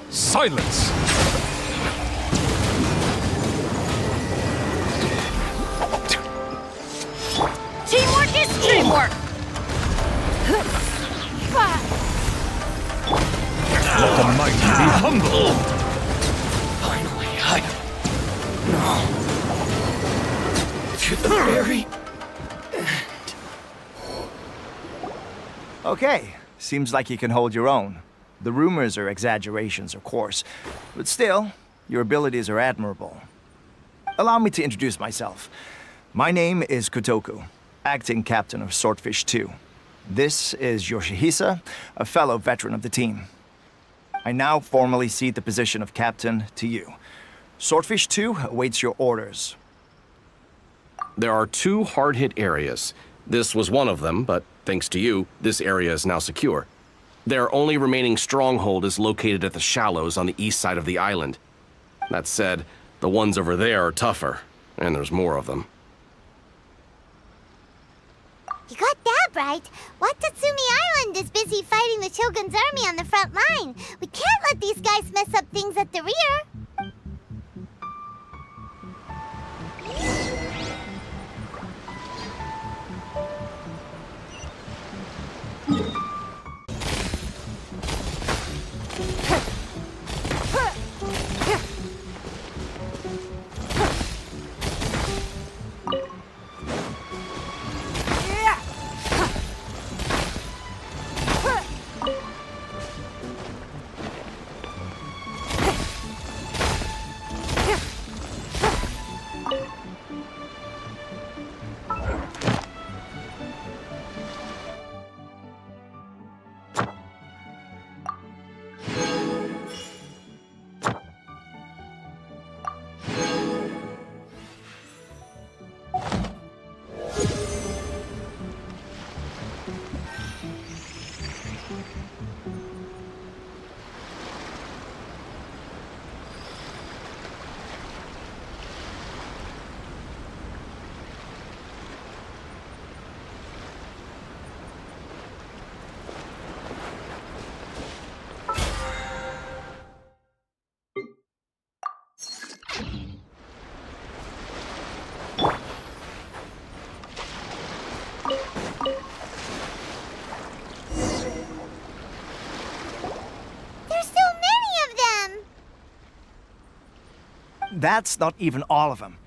[SPEAKER 1] Silence!
[SPEAKER 18] Teamwork is teamwork!
[SPEAKER 1] Let the mighty be humble!
[SPEAKER 17] Finally, to the very
[SPEAKER 19] Okay, seems like you can hold your own. The rumors are exaggerations, of course, but still, your abilities are admirable. Allow me to introduce myself. My name is Kotoku, acting captain of Swordfish 2. This is Yoshihisa, a fellow veteran of the team. I now formally cede the position of captain to you. Swordfish 2 awaits your orders.
[SPEAKER 16] There are 2 hard-hit areas. This was one of them, but thanks to you, this area is now secure. Their only remaining stronghold is located at the shallows on the east side of the island. That said, the ones over there are tougher, and there's more of them.
[SPEAKER 18] You got that, right. Watatsumi Island is busy fighting the Shogun's army on the front line. We can't let these guys mess up things at the rear.
[SPEAKER 19] That's not even all of them.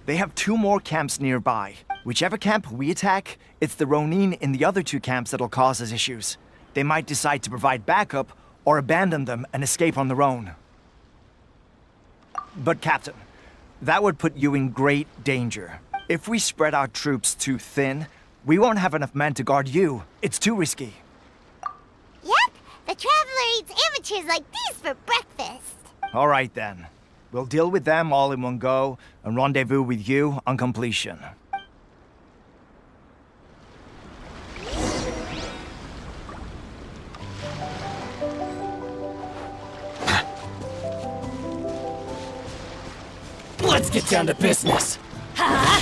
[SPEAKER 19] They have 2 more camps nearby. Whichever camp we attack, it's the Ronin in the other 2 camps that'll cause us issues. They might decide to provide backup or abandon them and escape on their own. But Captain, that would put you in great danger. If we spread our troops too thin, we won't have enough men to guard you. It's too risky.
[SPEAKER 18] Yep, the Traveler eats amateurs like these for breakfast.
[SPEAKER 19] All right then. We'll deal with them all in one go and rendezvous with you on completion.
[SPEAKER 17] Let's get down to business.
[SPEAKER 18] Ha!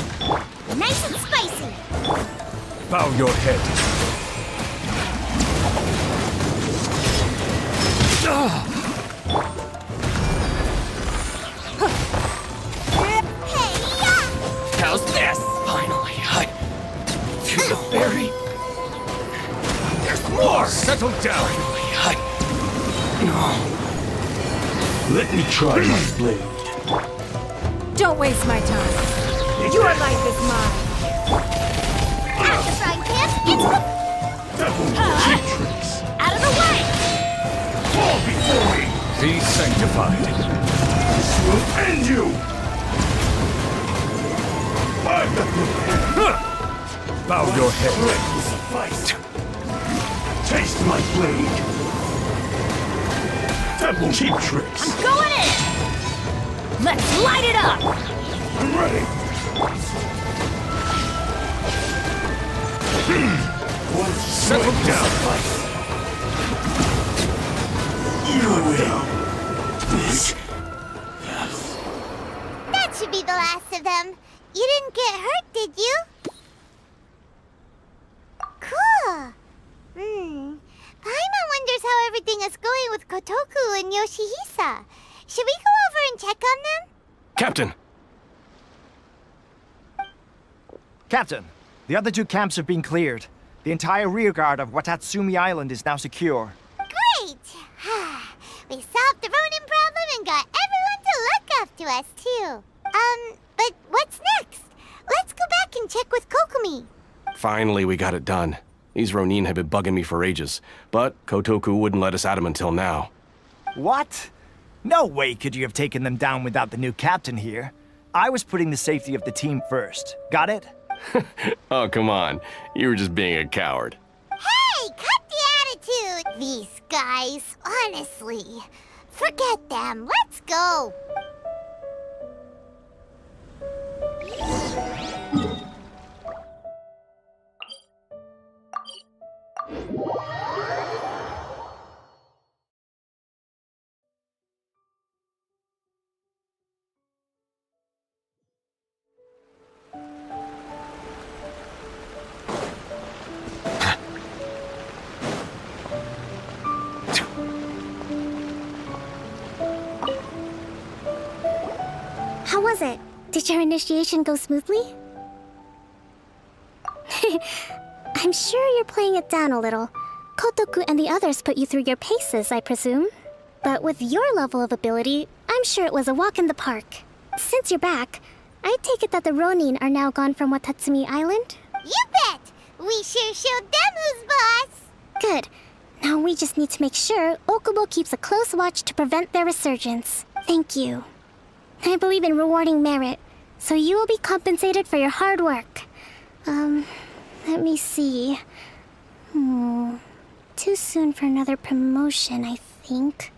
[SPEAKER 18] Nice and spicy.
[SPEAKER 1] Bow your head.
[SPEAKER 17] How's this? Finally, to the ferry.
[SPEAKER 1] There's more! Settle down! Let me try my blade.
[SPEAKER 12] Don't waste my time. Your life is mine.
[SPEAKER 18] Out the frying pan, into the...
[SPEAKER 1] Double cheap tricks!
[SPEAKER 18] Out of the way!
[SPEAKER 1] Fall before me! Be sanctified. This will end you! Bow your head. Let will suffice. Taste my blade. Double cheap tricks.
[SPEAKER 12] I'm going in! Let's light it up!
[SPEAKER 1] I'm ready. Settle down. You will.
[SPEAKER 18] That should be the last of them. You didn't get hurt, did you? Cool. Paimon wonders how everything is going with Kotoku and Yoshihisa. Should we go over and check on them?
[SPEAKER 16] Captain!
[SPEAKER 19] Captain, the other 2 camps have been cleared. The entire rearguard of Watatsumi Island is now secure.
[SPEAKER 18] Great! We solved the Ronin problem and got everyone to look up to us, too. But what's next? Let's go back and check with Kokumi.
[SPEAKER 16] Finally, we got it done. These Ronin had been bugging me for ages, but Kotoku wouldn't let us at him until now.
[SPEAKER 19] What? No way could you have taken them down without the new captain here. I was putting the safety of the team first. Got it?
[SPEAKER 16] Oh, come on. You were just being a coward.
[SPEAKER 18] Hey, cut the attitude! These guys, honestly. Forget them. Let's go.
[SPEAKER 3] Did your initiation go smoothly? I'm sure you're playing it down a little. Kotoku and the others put you through your paces, I presume. But with your level of ability, I'm sure it was a walk in the park. Since you're back, I take it that the Ronin are now gone from Watatsumi Island?
[SPEAKER 18] You bet! We sure showed them who's boss!
[SPEAKER 3] Good. Now we just need to make sure Okubo keeps a close watch to prevent their resurgence. Thank you. I believe in rewarding merit, so you will be compensated for your hard work. Let me see. Too soon for another promotion, I think.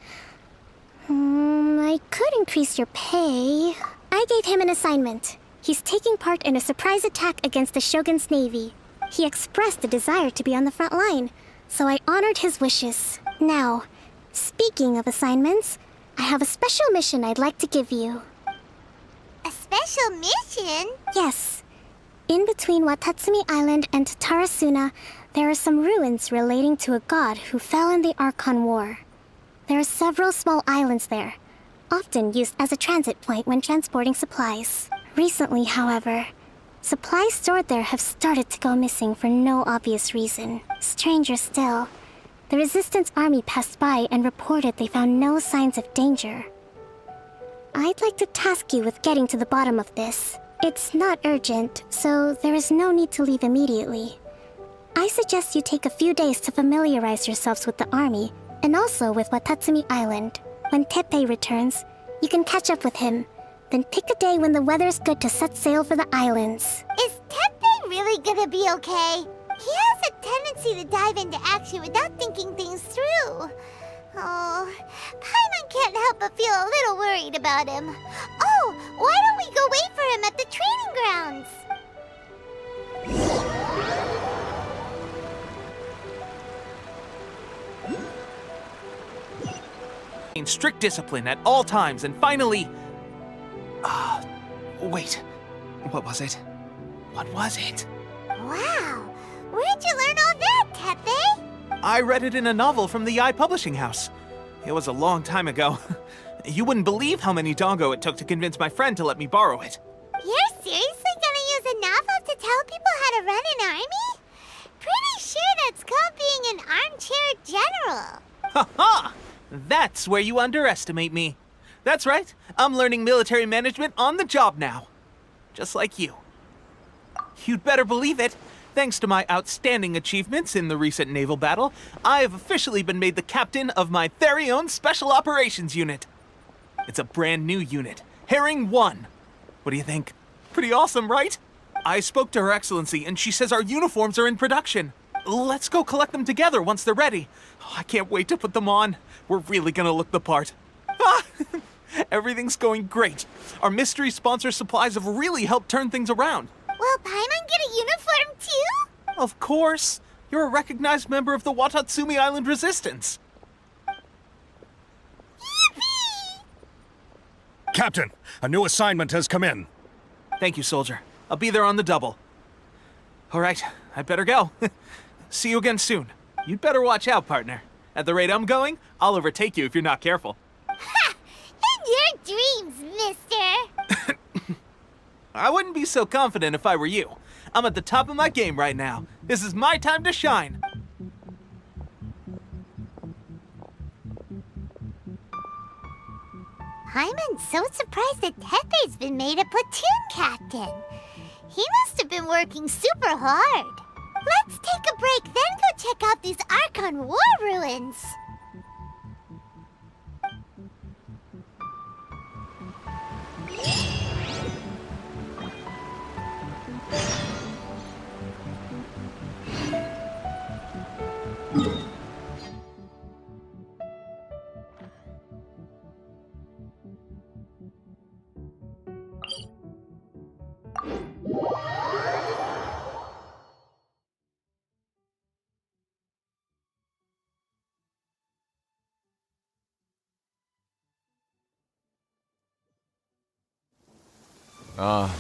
[SPEAKER 3] I could increase your pay. I gave him an assignment. He's taking part in a surprise attack against the Shogun's navy. He expressed a desire to be on the front line, so I honored his wishes. Now, speaking of assignments, I have a special mission I'd like to give you.
[SPEAKER 18] A special mission?
[SPEAKER 3] Yes. In between Watatsumi Island and Tarasuna, there are some ruins relating to a god who fell in the Archon War. There are several small islands there, often used as a transit point when transporting supplies. Recently, however, supplies stored there have started to go missing for no obvious reason. Stranger still, the Resistance army passed by and reported they found no signs of danger. I'd like to task you with getting to the bottom of this. It's not urgent, so there is no need to leave immediately. I suggest you take a few days to familiarize yourselves with the army, and also with Watatsumi Island. When Teppei returns, you can catch up with him. Then pick a day when the weather's good to set sail for the islands.
[SPEAKER 18] Is Teppei really gonna be okay? He has a tendency to dive into action without thinking things through. Oh, Paimon can't help but feel a little worried about him. Oh, why don't we go wait for him at the training grounds?
[SPEAKER 6] In strict discipline at all times, and finally... wait. What was it? What was it?
[SPEAKER 18] Wow, where'd you learn all that, Teppei?
[SPEAKER 6] I read it in a novel from the I Publishing House. It was a long time ago. You wouldn't believe how many dongo it took to convince my friend to let me borrow it.
[SPEAKER 18] You're seriously gonna use a novel to tell people how to run an army? Pretty sure that's called being an armchair general.
[SPEAKER 6] Ha ha! That's where you underestimate me. That's right, I'm learning military management on the job now. Just like you. You'd better believe it. Thanks to my outstanding achievements in the recent naval battle, I have officially been made the captain of my very own Special Operations Unit. It's a brand new unit, Herring 1. What do you think? Pretty awesome, right? I spoke to Her Excellency, and she says our uniforms are in production. Let's go collect them together once they're ready. Oh, I can't wait to put them on. We're really gonna look the part. Everything's going great. Our mystery sponsor supplies have really helped turn things around.
[SPEAKER 18] Will Paimon get a uniform too?
[SPEAKER 6] Of course. You're a recognized member of the Watatsumi Island Resistance.
[SPEAKER 18] Yippee!
[SPEAKER 1] Captain, a new assignment has come in.
[SPEAKER 6] Thank you, soldier. I'll be there on the double. All right, I better go. See you again soon. You'd better watch out, partner. At the rate I'm going, I'll overtake you if you're not careful.
[SPEAKER 18] Ha! In your dreams, mister!
[SPEAKER 6] I wouldn't be so confident if I were you. I'm at the top of my game right now. This is my time to shine.
[SPEAKER 18] Paimon's so surprised that Teppei's been made a platoon captain. He must have been working super hard. Let's take a break, then go check out these Archon War ruins.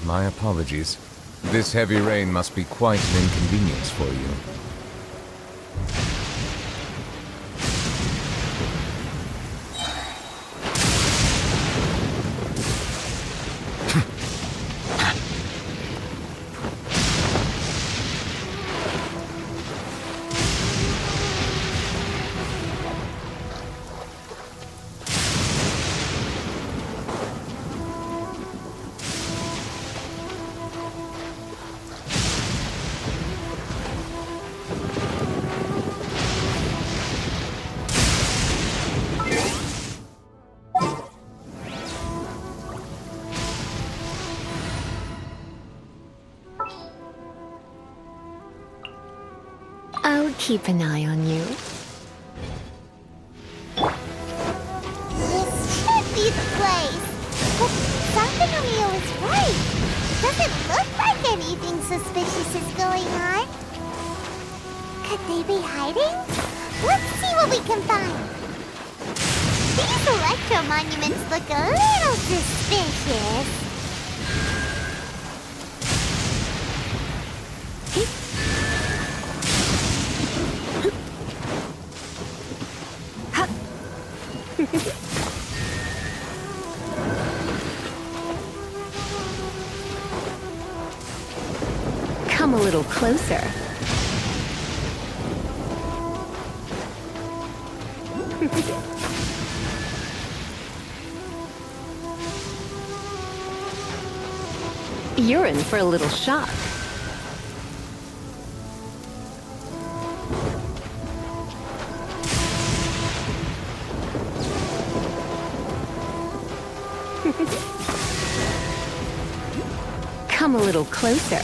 [SPEAKER 14] My apologies. This heavy rain must be quite an inconvenience for you.
[SPEAKER 2] keep an eye on you.
[SPEAKER 18] This should be the place. But Sangonomio is right. Doesn't look like anything suspicious is going on. Could they be hiding? Let's see what we can find. These electro monuments look a little suspicious.
[SPEAKER 2] Come a little closer. You're in for a little shock. Come a little closer.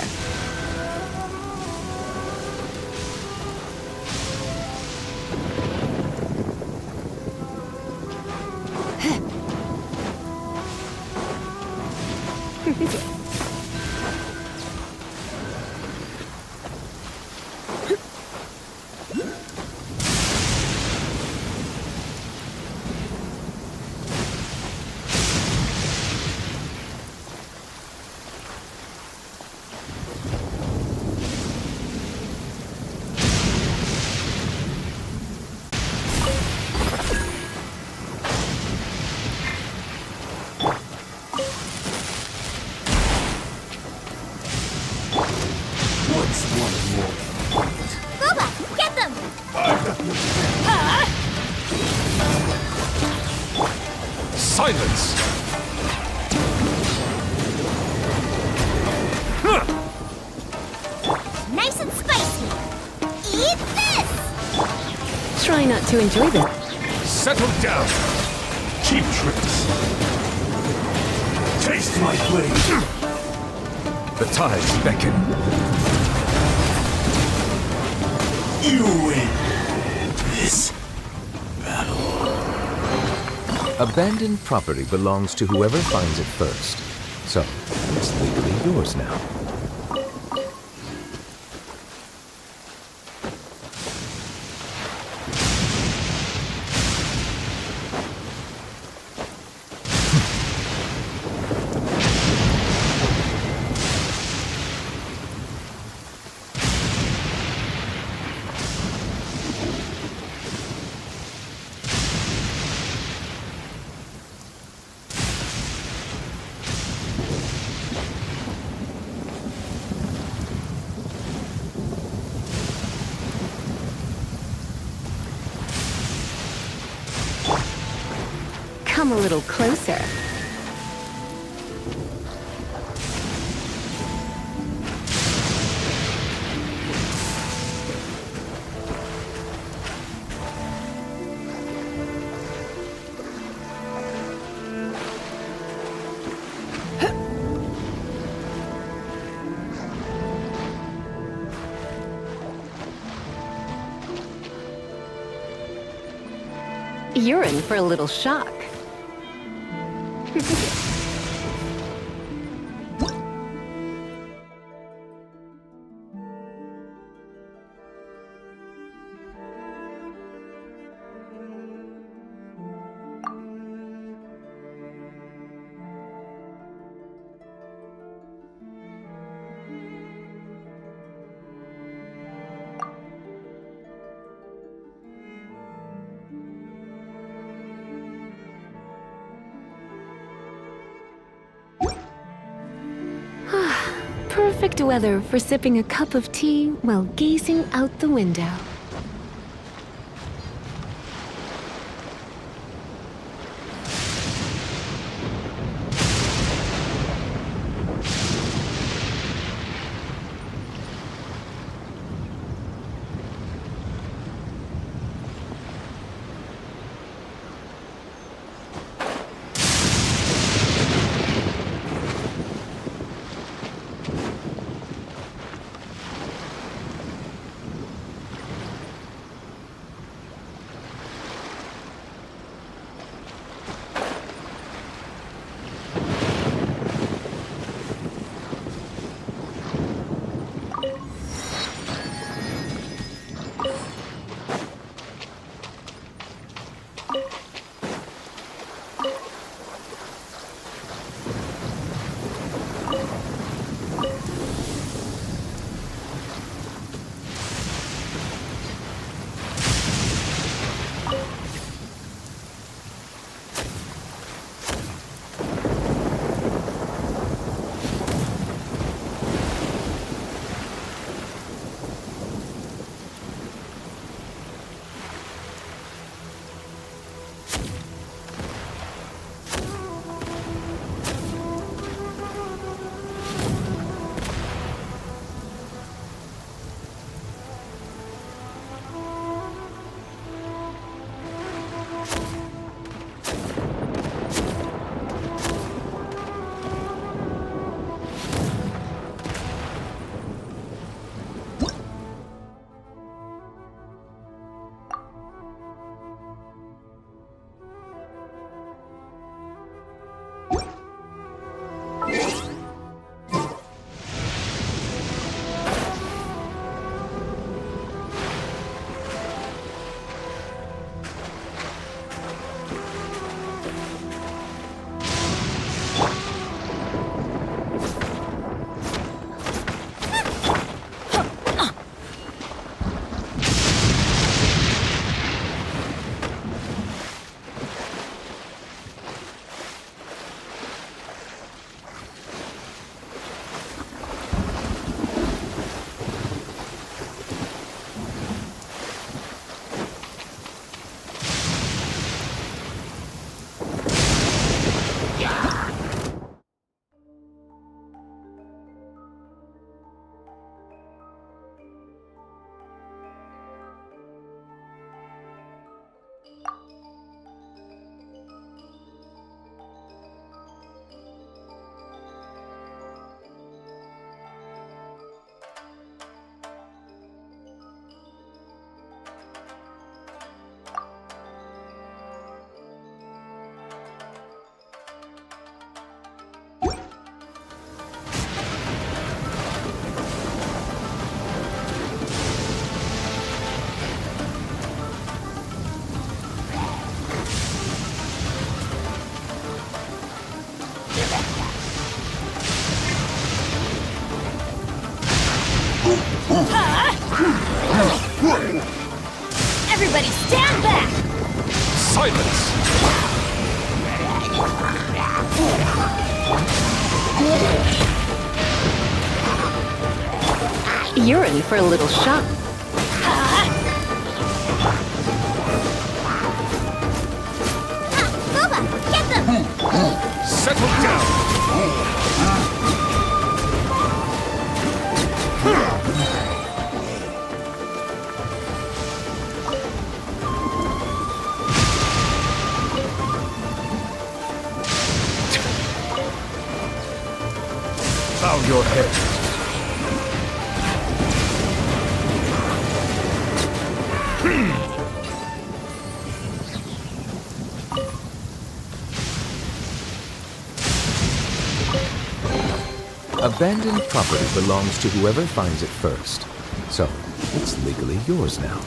[SPEAKER 1] Silence!
[SPEAKER 18] Nice and spicy. Eat this!
[SPEAKER 2] Try not to enjoy this.
[SPEAKER 1] Settle down! Cheap tricks! Taste my blade! The tides beckon. You win this battle.
[SPEAKER 14] Abandoned property belongs to whoever finds it first. So, it's legally yours now.
[SPEAKER 2] Come a little closer. You're in for a little shock. Perfect weather for sipping a cup of tea while gazing out the window.
[SPEAKER 12] Everybody stand back!
[SPEAKER 1] Silence!
[SPEAKER 2] You're in for a little shock.
[SPEAKER 3] Boba, get them!
[SPEAKER 1] Settle down! Bow your head.
[SPEAKER 14] Abandoned property belongs to whoever finds it first. So, it's legally yours now.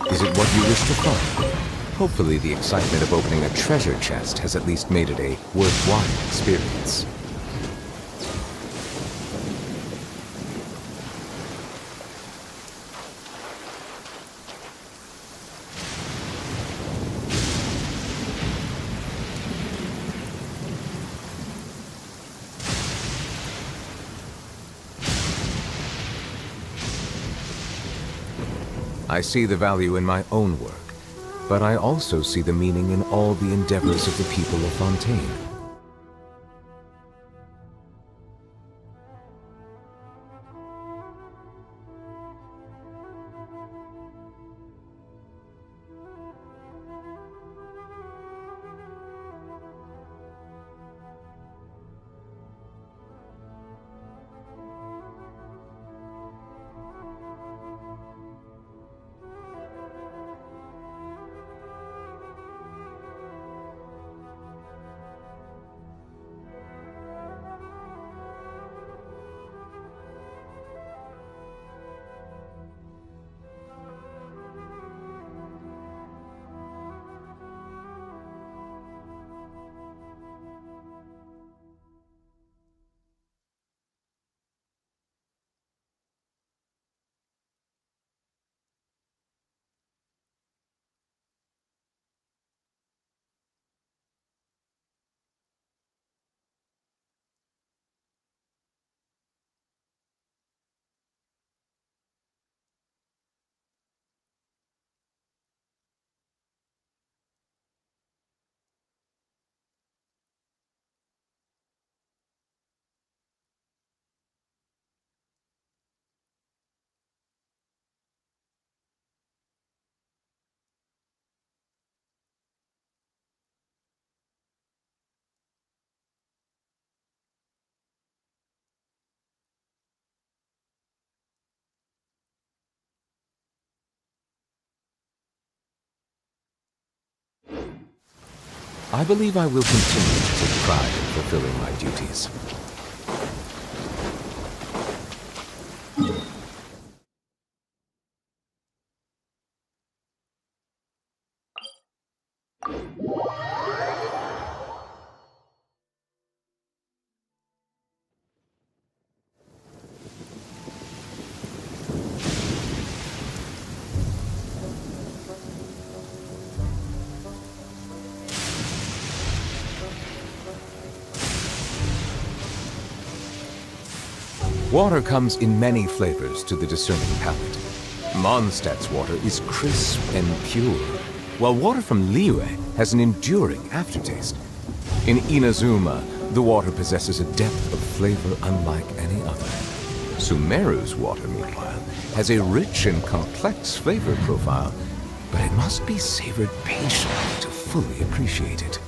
[SPEAKER 14] Is it what you wish to find? Hopefully the excitement of opening a treasure chest has at least made it a worthwhile experience. I see the value in my own work, but I also see the meaning in all the endeavors of the people of Fontaine. I believe I will continue to take pride in fulfilling my duties. Water comes in many flavors to the discerning palate. Mondstadt's water is crisp and pure, while water from Liyue has an enduring aftertaste. In Inazuma, the water possesses a depth of flavor unlike any other. Sumeru's water, meanwhile, has a rich and complex flavor profile, but it must be savored patiently to fully appreciate it.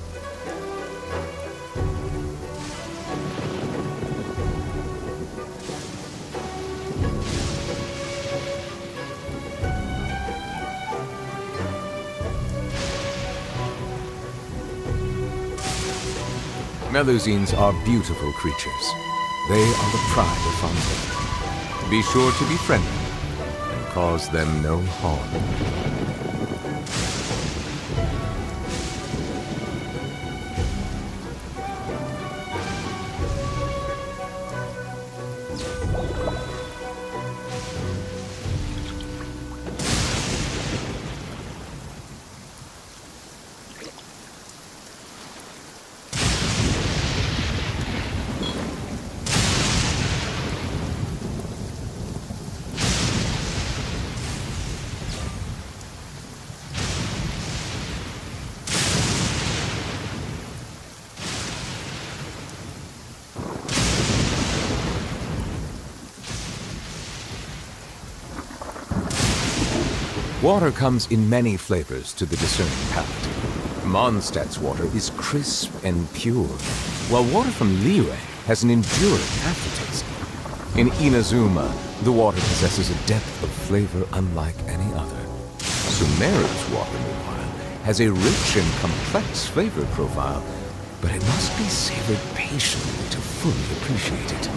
[SPEAKER 14] Melusines are beautiful creatures. They are the pride of Fontaine. Be sure to be friendly and cause them no harm. Water comes in many flavors to the discerning palate. Mondstadt's water is crisp and pure, while water from Liyue has an enduring aftertaste. In Inazuma, the water possesses a depth of flavor unlike any other. Sumeru's water, meanwhile, has a rich and complex flavor profile, but it must be savored patiently to fully appreciate it.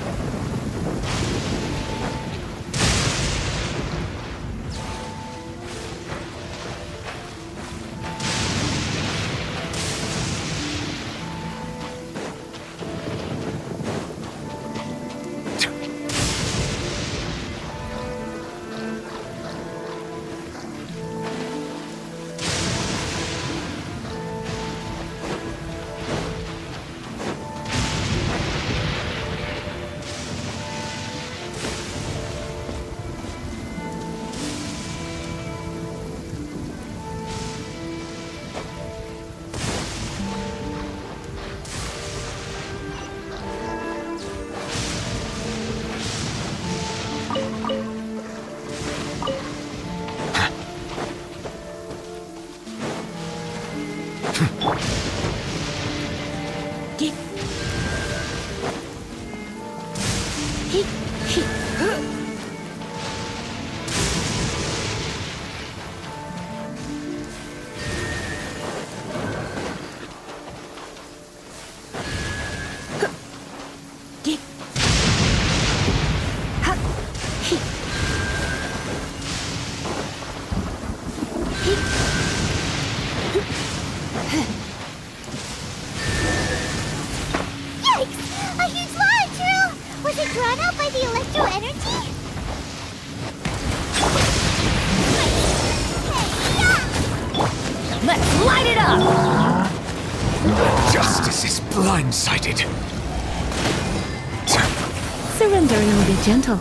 [SPEAKER 2] Surrendering will be gentle.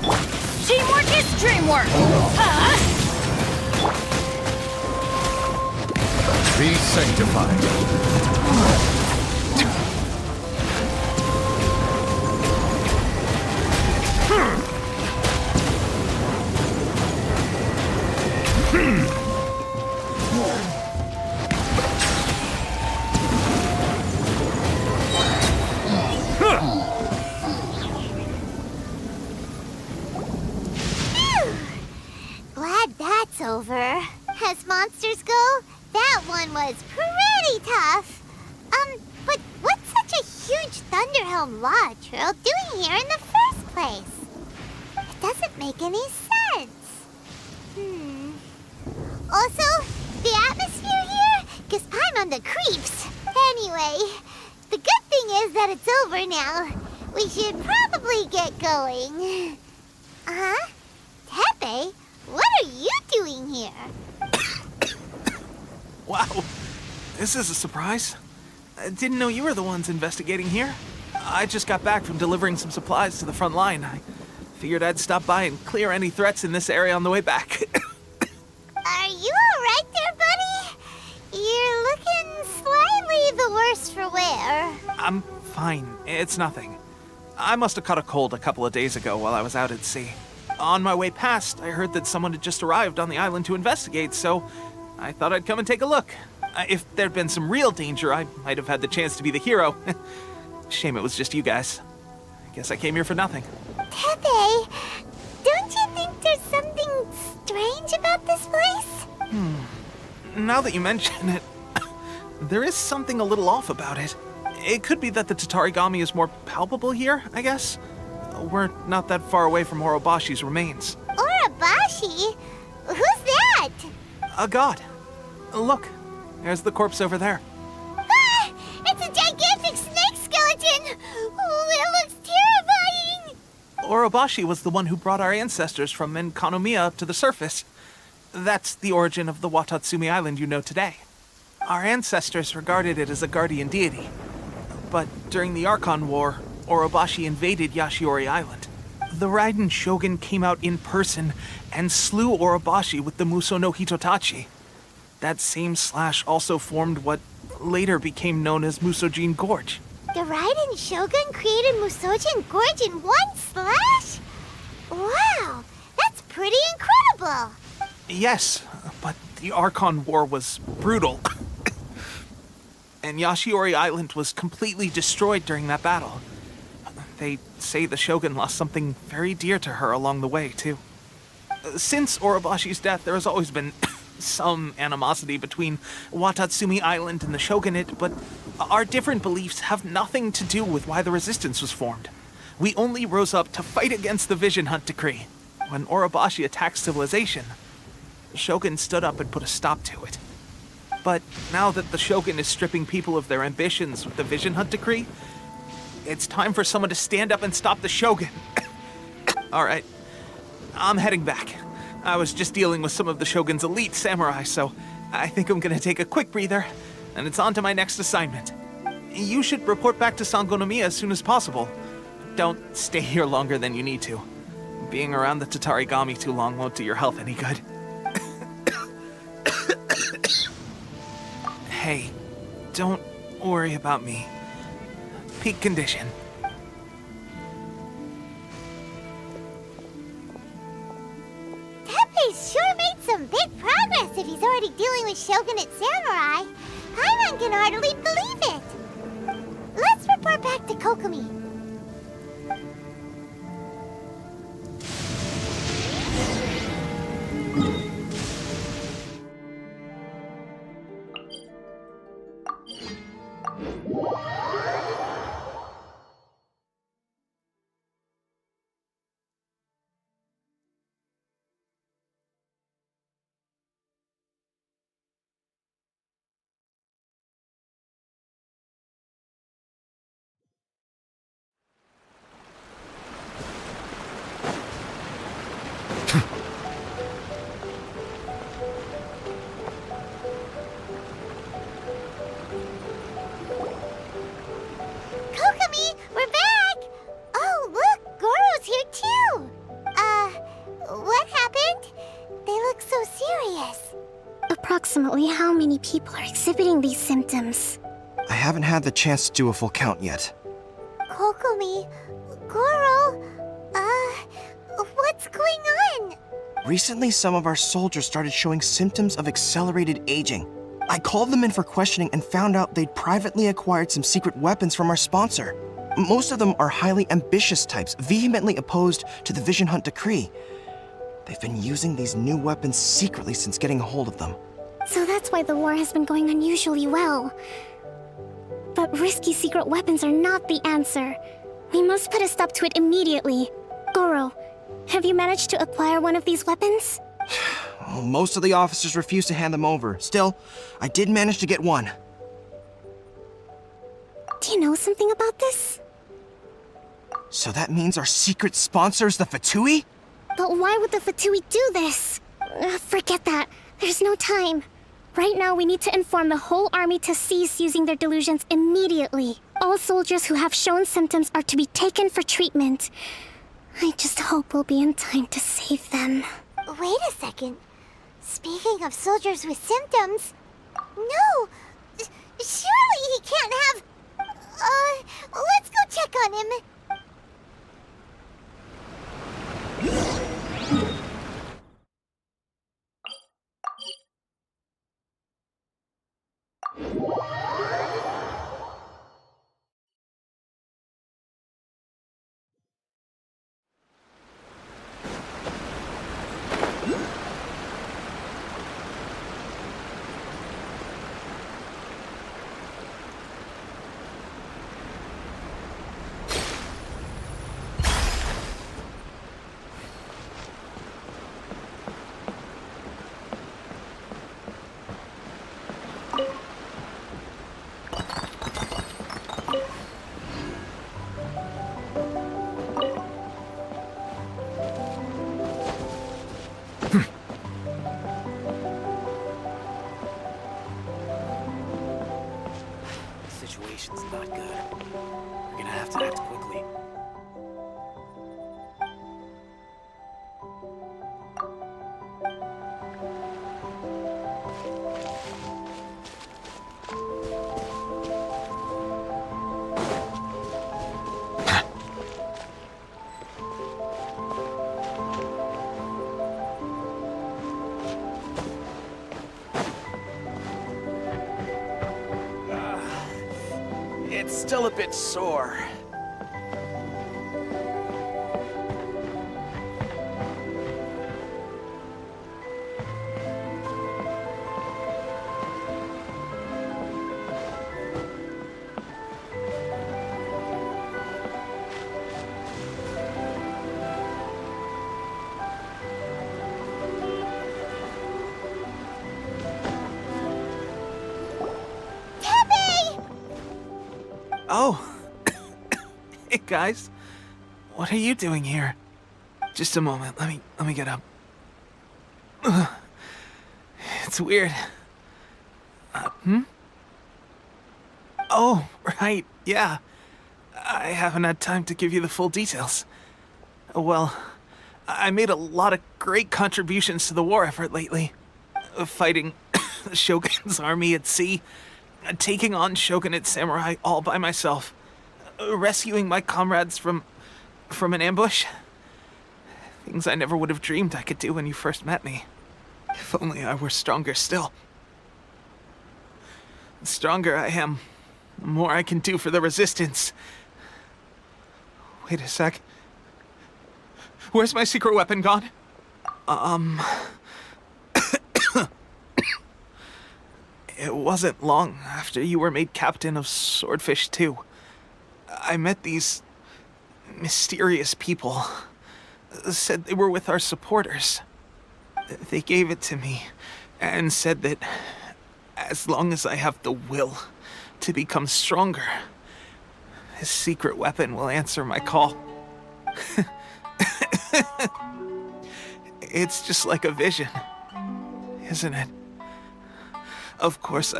[SPEAKER 12] Teamwork is dreamwork!
[SPEAKER 1] Be sanctified.
[SPEAKER 18] Glad that's over. As monsters go, that one was pretty tough. Underhelm Lodge are all doing here in the first place? It doesn't make any sense. Also, the atmosphere here gives Paimon the creeps. Anyway, the good thing is that it's over now. We should probably get going. Tepe, what are you doing here?
[SPEAKER 6] Wow, this is a surprise. I didn't know you were the ones investigating here. I just got back from delivering some supplies to the front line. I figured I'd stop by and clear any threats in this area on the way back.
[SPEAKER 18] Are you alright there, buddy? You're looking slightly the worse for wear.
[SPEAKER 6] I'm fine. It's nothing. I must have caught a cold a couple of days ago while I was out at sea. On my way past, I heard that someone had just arrived on the island to investigate, so I thought I'd come and take a look. If there'd been some real danger, I might have had the chance to be the hero. Shame it was just you guys. I guess I came here for nothing.
[SPEAKER 18] Tepe, don't you think there's something strange about this place?
[SPEAKER 6] Now that you mention it, there is something a little off about it. It could be that the Tatarigami is more palpable here, I guess. We're not that far away from Orobashi's remains.
[SPEAKER 18] Orobashi? Who's that?
[SPEAKER 6] A god. Look, there's the corpse over there.
[SPEAKER 18] Ah! It's a gigantic snake skeleton! Oh, it looks terrifying!
[SPEAKER 6] Orobashi was the one who brought our ancestors from Enkanomiya up to the surface. That's the origin of the Watatsumi Island you know today. Our ancestors regarded it as a guardian deity. But during the Archon War, Orobashi invaded Yashiori Island. The Raiden Shogun came out in person and slew Orobashi with the Muso no Hitotachi. That same slash also formed what later became known as Musojin Gorge.
[SPEAKER 18] The Raiden Shogun created Musojin Gorge in one slash? Wow, that's pretty incredible!
[SPEAKER 6] Yes, but the Archon War was brutal. And Yashiori Island was completely destroyed during that battle. They say the Shogun lost something very dear to her along the way, too. Since Orobashi's death, there has always been some animosity between Watatsumi Island and the Shogunate, but our different beliefs have nothing to do with why the resistance was formed. We only rose up to fight against the Vision Hunt Decree. When Orobashi attacked civilization, the Shogun stood up and put a stop to it. But now that the Shogun is stripping people of their ambitions with the Vision Hunt Decree, it's time for someone to stand up and stop the Shogun. All right, I'm heading back. I was just dealing with some of the Shogun's elite samurai, so I think I'm gonna take a quick breather, and it's on to my next assignment. You should report back to Sangonomiya as soon as possible. Don't stay here longer than you need to. Being around the Tatarigami too long won't do your health any good. Hey, don't worry about me. Peak condition.
[SPEAKER 18] Tepe's sure made some big progress if he's already dealing with Shogunate samurai. Paimon can hardly believe it. Let's report back to Kokomi. Kokomi, we're back! Oh, look, Goro's here too! What happened? They look so serious.
[SPEAKER 20] Approximately how many people are exhibiting these symptoms?
[SPEAKER 13] I haven't had the chance to do a full count yet.
[SPEAKER 18] Kokomi, Goro, what's going on?
[SPEAKER 13] Recently, some of our soldiers started showing symptoms of accelerated aging. I called them in for questioning and found out they'd privately acquired some secret weapons from our sponsor. Most of them are highly ambitious types, vehemently opposed to the Vision Hunt Decree. They've been using these new weapons secretly since getting a hold of them.
[SPEAKER 20] So that's why the war has been going unusually well. But risky secret weapons are not the answer. We must put a stop to it immediately. Goro, have you managed to acquire one of these weapons?
[SPEAKER 13] Well, most of the officers refuse to hand them over. Still, I did manage to get one.
[SPEAKER 20] Do you know something about this?
[SPEAKER 13] So that means our secret sponsor is the Fatui?
[SPEAKER 20] But why would the Fatui do this? Forget that. There's no time. Right now, we need to inform the whole army to cease using their delusions immediately. All soldiers who have shown symptoms are to be taken for treatment. I just hope we'll be in time to save them.
[SPEAKER 18] Wait a second. Speaking of soldiers with symptoms... No! Surely he can't have... let's go check on him.
[SPEAKER 4] Situation's not good. We're gonna have to act quickly. It's still a bit sore.
[SPEAKER 6] Oh. Hey guys. What are you doing here? Just a moment. Let me get up. Ugh. It's weird. Oh, right. Yeah. I haven't had time to give you the full details. Well, I made a lot of great contributions to the war effort lately. Fighting the Shogun's army at sea, taking on shogunate samurai all by myself, rescuing my comrades from an ambush. Things I never would have dreamed I could do when you first met me. If only I were stronger still. The stronger I am, the more I can do for the resistance. Wait a sec. Where's my secret weapon gone? It wasn't long after you were made captain of Swordfish 2. I met these mysterious people. Said they were with our supporters. They gave it to me and said that as long as I have the will to become stronger, his secret weapon will answer my call. It's just like a vision, isn't it? Of course,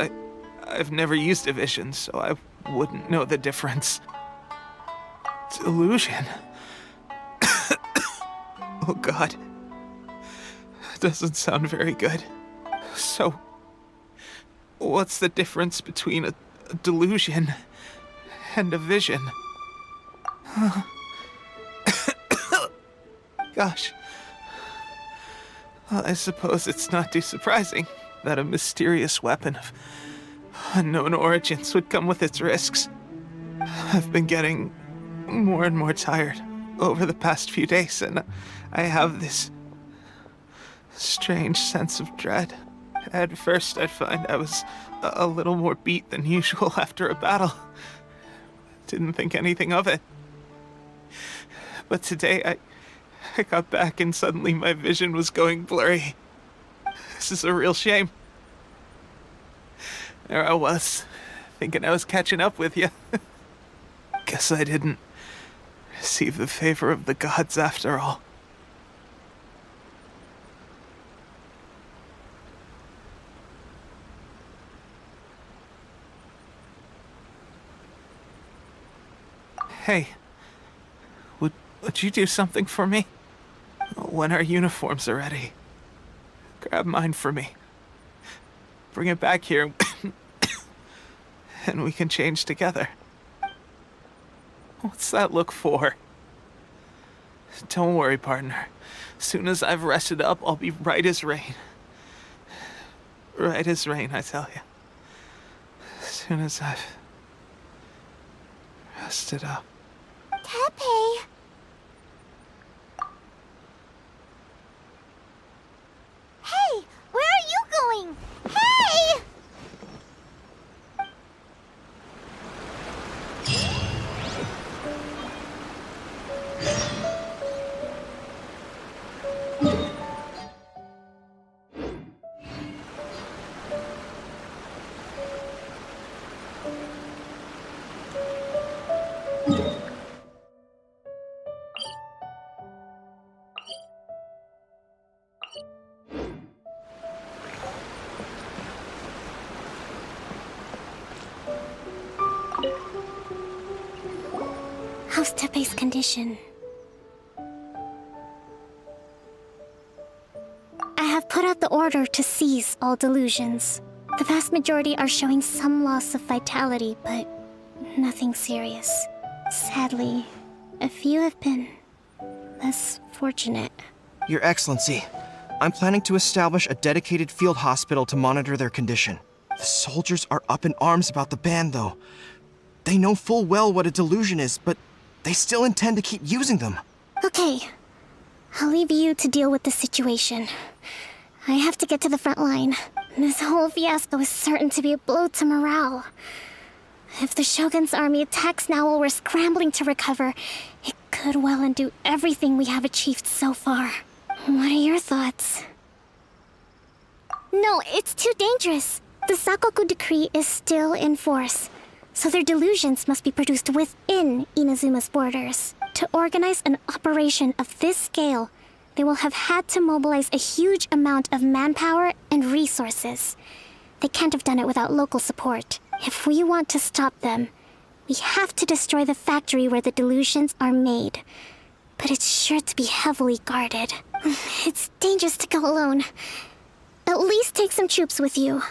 [SPEAKER 6] I've never used a vision, so I wouldn't know the difference. Delusion? Oh God. Doesn't sound very good. So, what's the difference between a delusion and a vision? Gosh. Well, I suppose it's not too surprising that a mysterious weapon of unknown origins would come with its risks. I've been getting more and more tired over the past few days, and I have this strange sense of dread. At first, I'd find I was a little more beat than usual after a battle. Didn't think anything of it. But today, I got back and suddenly my vision was going blurry. This is a real shame. There I was, thinking I was catching up with you. Guess I didn't receive the favor of the gods after all. Hey, would you do something for me? When our uniforms are ready, grab mine for me. Bring it back here, and we can change together. What's that look for? Don't worry, partner. As soon as I've rested up, I'll be right as rain. Right as rain, I tell you. As soon as I've rested up.
[SPEAKER 18] Tepe! Hey! Where are you going? Hey!
[SPEAKER 20] How's Tepe's condition? I have put out the order to seize all delusions. The vast majority are showing some loss of vitality, but nothing serious. Sadly, a few have been less fortunate.
[SPEAKER 13] Your Excellency, I'm planning to establish a dedicated field hospital to monitor their condition. The soldiers are up in arms about the ban, though. They know full well what a delusion is, but they still intend to keep using them.
[SPEAKER 20] Okay, I'll leave you to deal with the situation. I have to get to the front line. This whole fiasco is certain to be a blow to morale. If the Shogun's army attacks now while we're scrambling to recover, it could well undo everything we have achieved so far. What are your thoughts? No, it's too dangerous. The Sakoku decree is still in force, so their delusions must be produced within Inazuma's borders. To organize an operation of this scale, they will have had to mobilize a huge amount of manpower and resources. They can't have done it without local support. If we want to stop them, we have to destroy the factory where the delusions are made. But it's sure to be heavily guarded. It's dangerous to go alone. At least take some troops with you.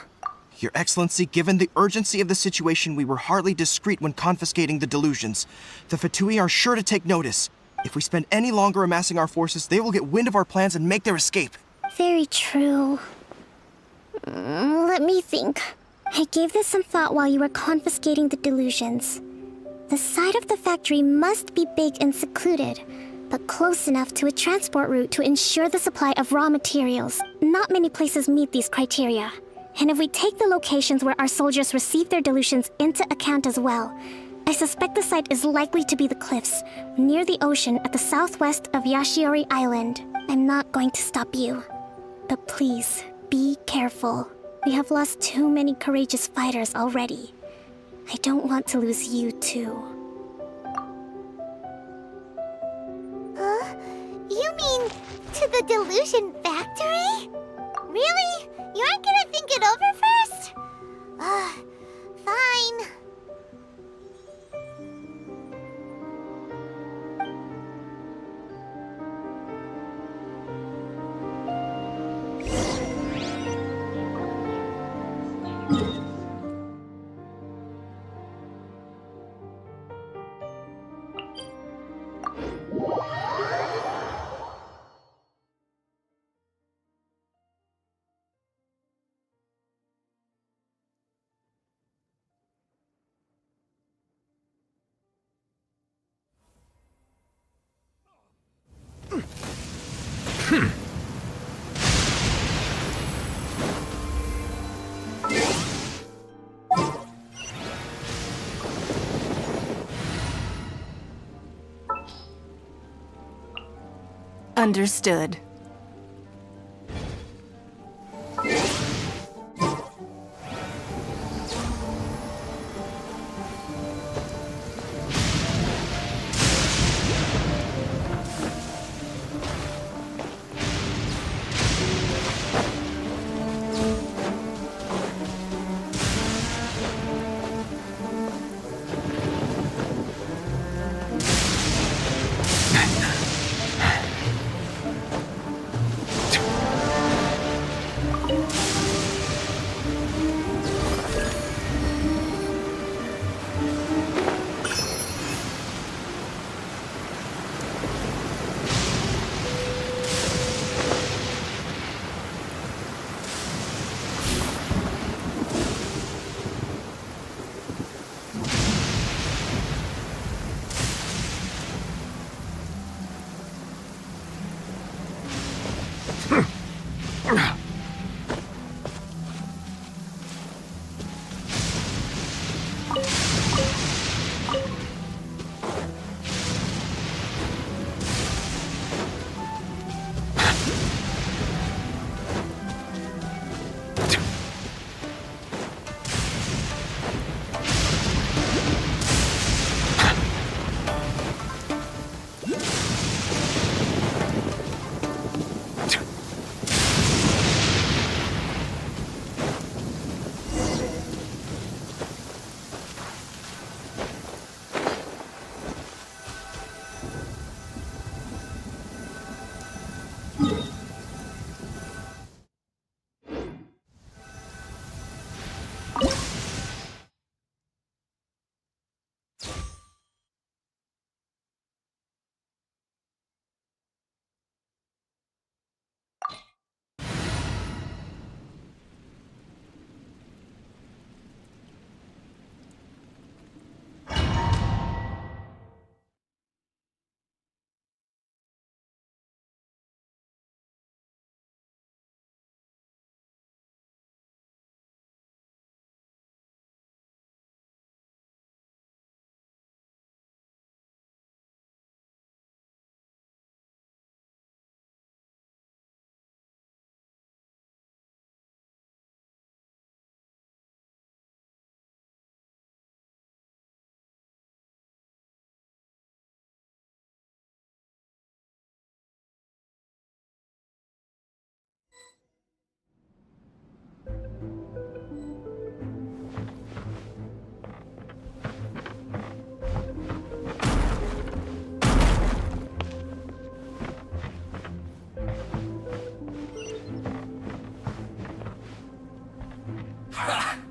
[SPEAKER 13] Your Excellency, given the urgency of the situation, we were hardly discreet when confiscating the delusions. The Fatui are sure to take notice. If we spend any longer amassing our forces, they will get wind of our plans and make their escape.
[SPEAKER 20] Very true. Let me think. I gave this some thought while you were confiscating the delusions. The side of the factory must be big and secluded, but close enough to a transport route to ensure the supply of raw materials. Not many places meet these criteria. And if we take the locations where our soldiers receive their delusions into account as well, I suspect the site is likely to be the cliffs, near the ocean at the southwest of Yashiori Island. I'm not going to stop you. But please, be careful. We have lost too many courageous fighters already. I don't want to lose you too.
[SPEAKER 18] You mean to the delusion factory? Really? You aren't gonna think it over first? Fine.
[SPEAKER 21] Understood.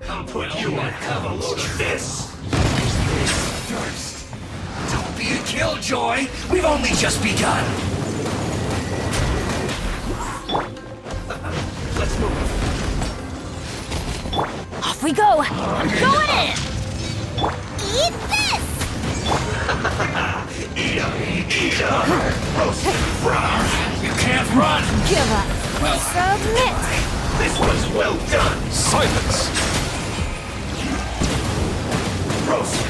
[SPEAKER 1] I'll put you on have a load of this. First, don't be a killjoy. We've only just begun. Let's move.
[SPEAKER 12] Off we go! Going in!
[SPEAKER 3] Eat this!
[SPEAKER 1] Eat up! Roasted frog! You can't run!
[SPEAKER 12] Give up!
[SPEAKER 1] Well,
[SPEAKER 12] Submit!
[SPEAKER 1] this was well done! Silence! Roasted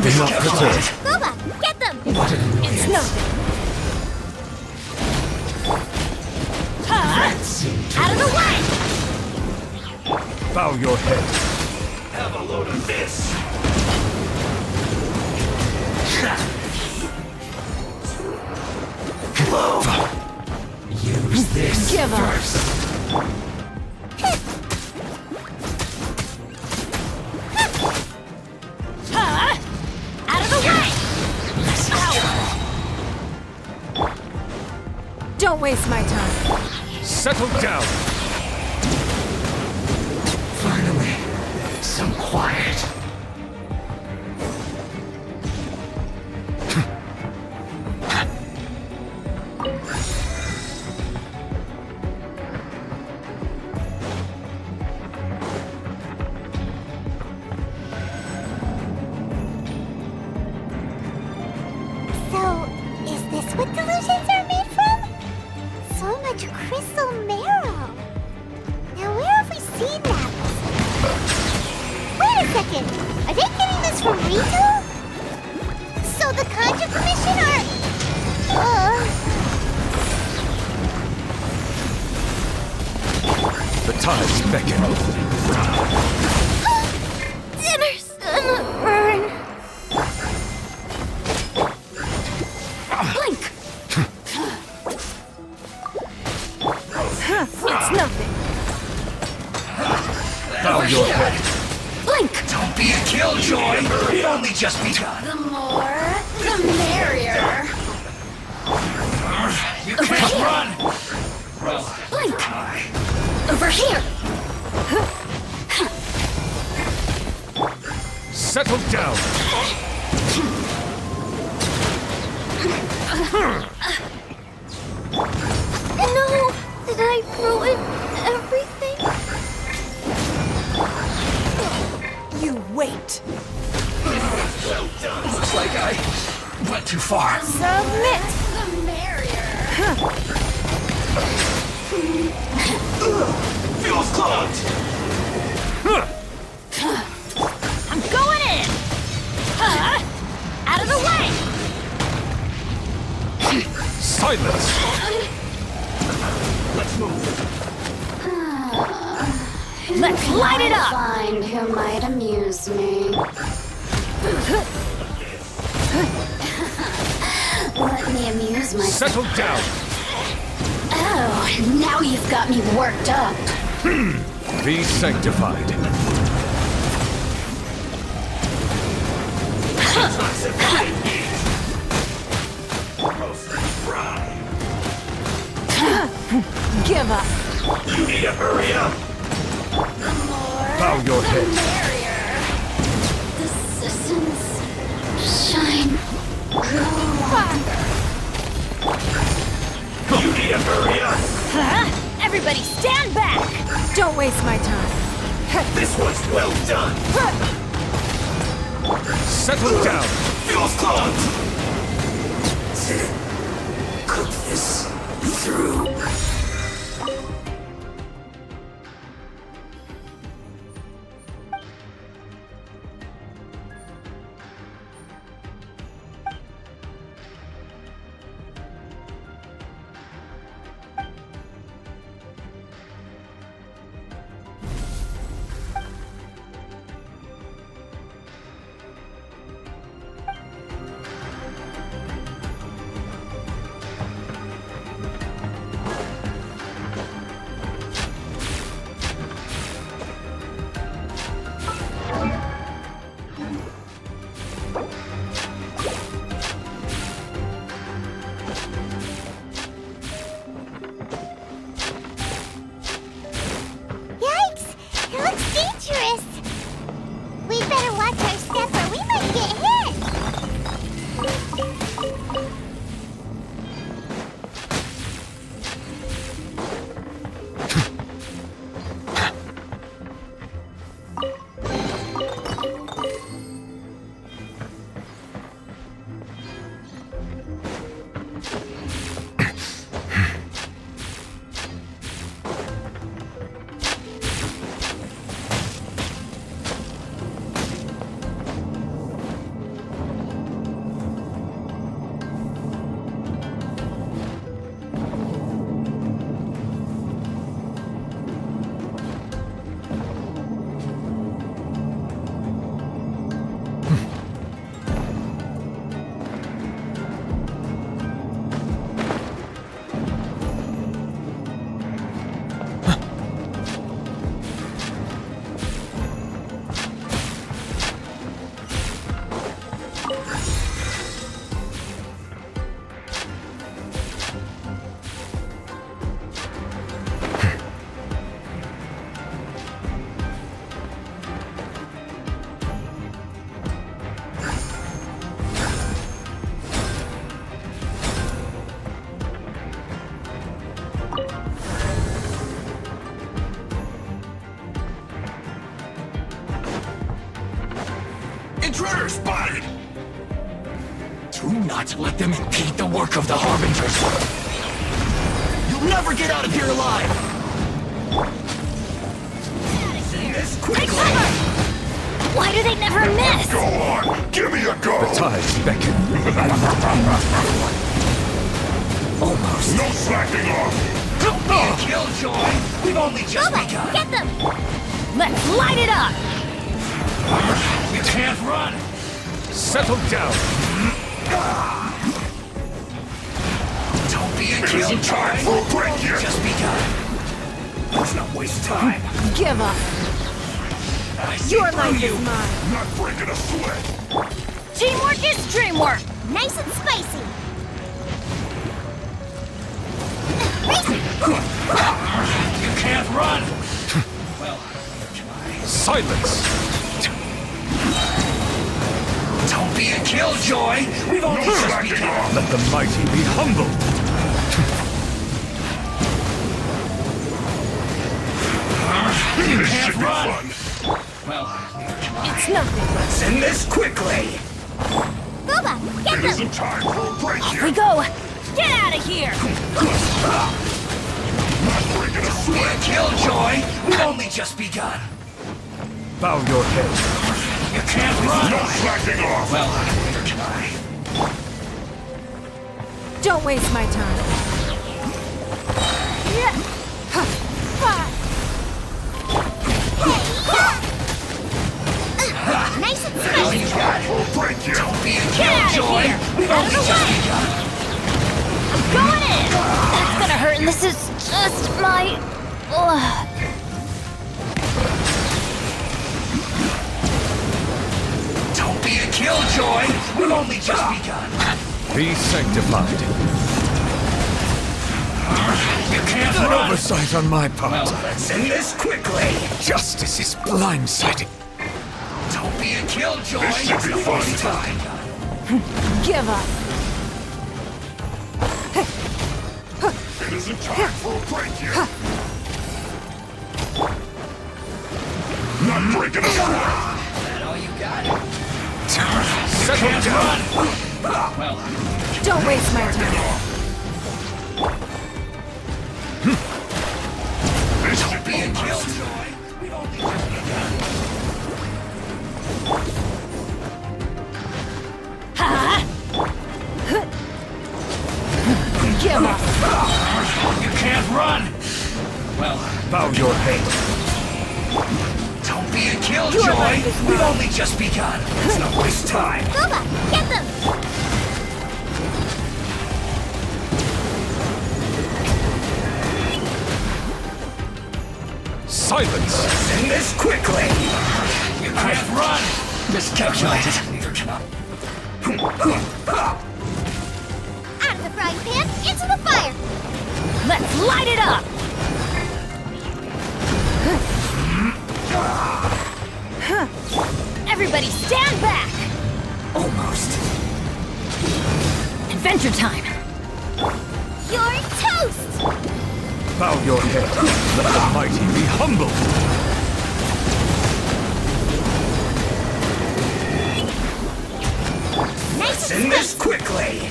[SPEAKER 14] Do not return.
[SPEAKER 3] Boba, get them!
[SPEAKER 12] It's nothing! Out of the way!
[SPEAKER 1] Bow your head. Have a load of this. Use this
[SPEAKER 12] Give up. Out of the way! Don't waste my time.
[SPEAKER 1] Settle down. Finally, some quiet.
[SPEAKER 3] So, is this what delusions are made from? So much crystal marrow. Now where have we seen that? Wait a second. Are they getting this from Rito? So the Conjure Commission are...
[SPEAKER 14] tides beckon.
[SPEAKER 20] Dinner's gonna burn.
[SPEAKER 12] Blink! It's nothing.
[SPEAKER 14] Bow your head.
[SPEAKER 12] Blink!
[SPEAKER 1] Don't be a killjoy. We've only just begun.
[SPEAKER 12] The more, the merrier.
[SPEAKER 1] You can't run.
[SPEAKER 12] Blink! Over here!
[SPEAKER 14] Settle down.
[SPEAKER 20] No! Did I ruin everything?
[SPEAKER 2] You wait.
[SPEAKER 1] Looks like I went too far.
[SPEAKER 20] Submit!
[SPEAKER 12] The merrier.
[SPEAKER 1] Feels clogged.
[SPEAKER 12] I'm going in! Out of the way!
[SPEAKER 14] Silence.
[SPEAKER 1] Let's move.
[SPEAKER 12] Let's light it up!
[SPEAKER 21] Find who might amuse me. Let me amuse myself.
[SPEAKER 14] Settle down.
[SPEAKER 21] Oh, now you've got me worked up.
[SPEAKER 14] Be sanctified.
[SPEAKER 2] Give up.
[SPEAKER 1] You need to hurry up.
[SPEAKER 14] Bow your head.
[SPEAKER 21] The systems shine.
[SPEAKER 1] You need to hurry up.
[SPEAKER 12] Everybody stand back!
[SPEAKER 2] Don't waste my time.
[SPEAKER 1] This one's well done.
[SPEAKER 14] Settle down.
[SPEAKER 1] Feels clogged. Cook this through.
[SPEAKER 18] Yikes! It looks dangerous. We'd better watch our step or we might get hit.
[SPEAKER 1] Intruder spotted! Do not let them impede the work of the Harbingers. You'll never get out of here alive! See this quickly!
[SPEAKER 12] Why do they never miss?
[SPEAKER 1] Go on! Give me a go!
[SPEAKER 14] The tides beckon.
[SPEAKER 1] Almost. No slacking off! Don't be a killjoy! We've only just begun.
[SPEAKER 3] Get them!
[SPEAKER 12] Let's light it up!
[SPEAKER 1] You can't run.
[SPEAKER 14] Settle down.
[SPEAKER 1] Don't be a killjoy. We've only just begun. Let's not waste time.
[SPEAKER 12] Give up. Your life is mine.
[SPEAKER 1] Not breaking a sweat.
[SPEAKER 12] Teamwork is dreamwork.
[SPEAKER 3] Nice and spicy.
[SPEAKER 1] You can't run. Well,
[SPEAKER 14] Silence.
[SPEAKER 1] don't be a killjoy. We've only just begun.
[SPEAKER 14] Let the mighty be humbled.
[SPEAKER 1] You can't run. Well,
[SPEAKER 12] It's nothing.
[SPEAKER 1] let's end this quickly.
[SPEAKER 3] Boba, get them!
[SPEAKER 1] Time for a break
[SPEAKER 12] Off we go. Get out of here.
[SPEAKER 1] Don't be a killjoy. We've only just begun.
[SPEAKER 14] Bow your head.
[SPEAKER 1] You can't run. No slacking off. Well, neither can I.
[SPEAKER 12] Don't waste my time.
[SPEAKER 3] Nice and
[SPEAKER 1] All
[SPEAKER 3] spicy.
[SPEAKER 1] you got. Break you. Don't be a
[SPEAKER 12] Get out of
[SPEAKER 1] killjoy.
[SPEAKER 12] here.
[SPEAKER 1] We've only just begun.
[SPEAKER 12] Going in. That's gonna hurt, and this is just my...
[SPEAKER 1] Don't be a killjoy. We've only just begun.
[SPEAKER 14] Be sanctified.
[SPEAKER 1] You can't
[SPEAKER 14] An
[SPEAKER 1] run.
[SPEAKER 14] oversight on my part.
[SPEAKER 1] Well, let's end this quickly.
[SPEAKER 14] Justice is blindsided.
[SPEAKER 1] Don't be a killjoy. We've only just begun.
[SPEAKER 12] Give up.
[SPEAKER 1] It isn't time for a break yet. Not breaking a sweat. That all you got?
[SPEAKER 14] Settle down.
[SPEAKER 1] Well,
[SPEAKER 12] Don't waste my time.
[SPEAKER 1] this should be a killjoy. We've only just begun.
[SPEAKER 12] Give up.
[SPEAKER 1] You can't run. Well,
[SPEAKER 14] Bow your head.
[SPEAKER 1] don't be a killjoy. We've only just begun. Let's not waste time.
[SPEAKER 3] Boba, get them!
[SPEAKER 14] Silence.
[SPEAKER 1] Let's end this quickly. You can't run. Miscalculated. Neither can I.
[SPEAKER 3] Out of the frying pan, into the fire!
[SPEAKER 12] Let's light it up. Everybody stand back.
[SPEAKER 1] Almost.
[SPEAKER 12] Adventure time.
[SPEAKER 3] You're toast!
[SPEAKER 14] Bow your head. Let the mighty be humbled.
[SPEAKER 3] Nice
[SPEAKER 1] Let's
[SPEAKER 3] and
[SPEAKER 1] end this
[SPEAKER 3] spicy!
[SPEAKER 1] quickly.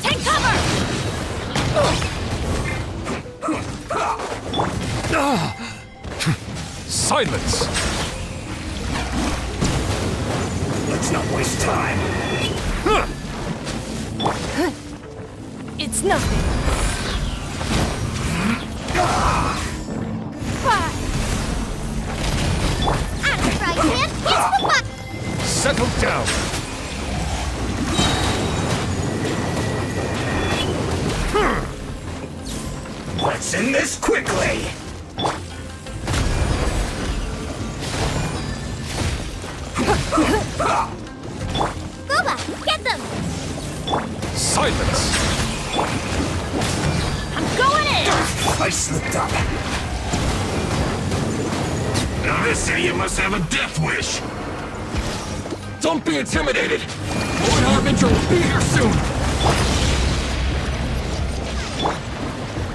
[SPEAKER 12] Take cover.
[SPEAKER 14] Silence.
[SPEAKER 1] Let's not waste time.
[SPEAKER 12] It's nothing.
[SPEAKER 3] Out of the frying pan, into the fire!
[SPEAKER 14] Settle down.
[SPEAKER 1] Let's end this quickly.
[SPEAKER 3] Boba, get them!
[SPEAKER 14] Silence.
[SPEAKER 12] I'm going in.
[SPEAKER 1] I slipped up. Now this idiot must have a death wish.
[SPEAKER 14] Don't be intimidated. Lord Harbinger will be here soon.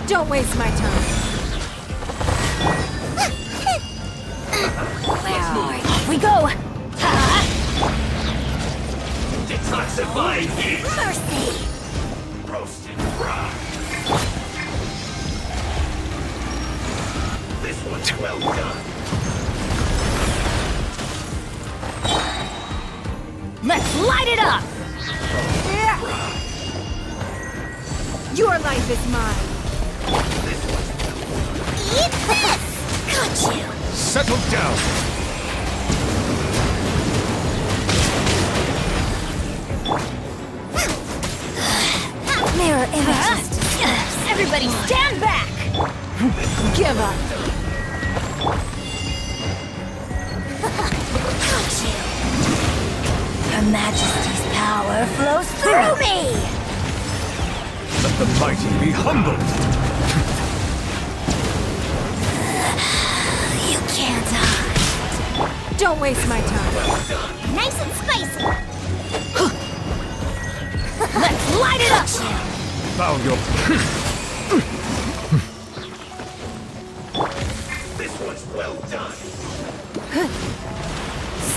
[SPEAKER 12] Don't waste my time. Off we go.
[SPEAKER 1] Detoxify heat.
[SPEAKER 3] Mercy!
[SPEAKER 1] Roasted raw. This one's well done.
[SPEAKER 12] Let's light it up. Your life is mine.
[SPEAKER 18] Eat this! Got you!
[SPEAKER 14] Settle down!
[SPEAKER 12] Mirror images. Everybody stand back! Give up.
[SPEAKER 18] Got you! Her Majesty's power flows through me!
[SPEAKER 14] Let the mighty be humbled!
[SPEAKER 18] You can't hide.
[SPEAKER 12] Don't waste my time.
[SPEAKER 18] Nice and spicy!
[SPEAKER 12] Let's light it up!
[SPEAKER 14] Bow your...
[SPEAKER 1] This was well done.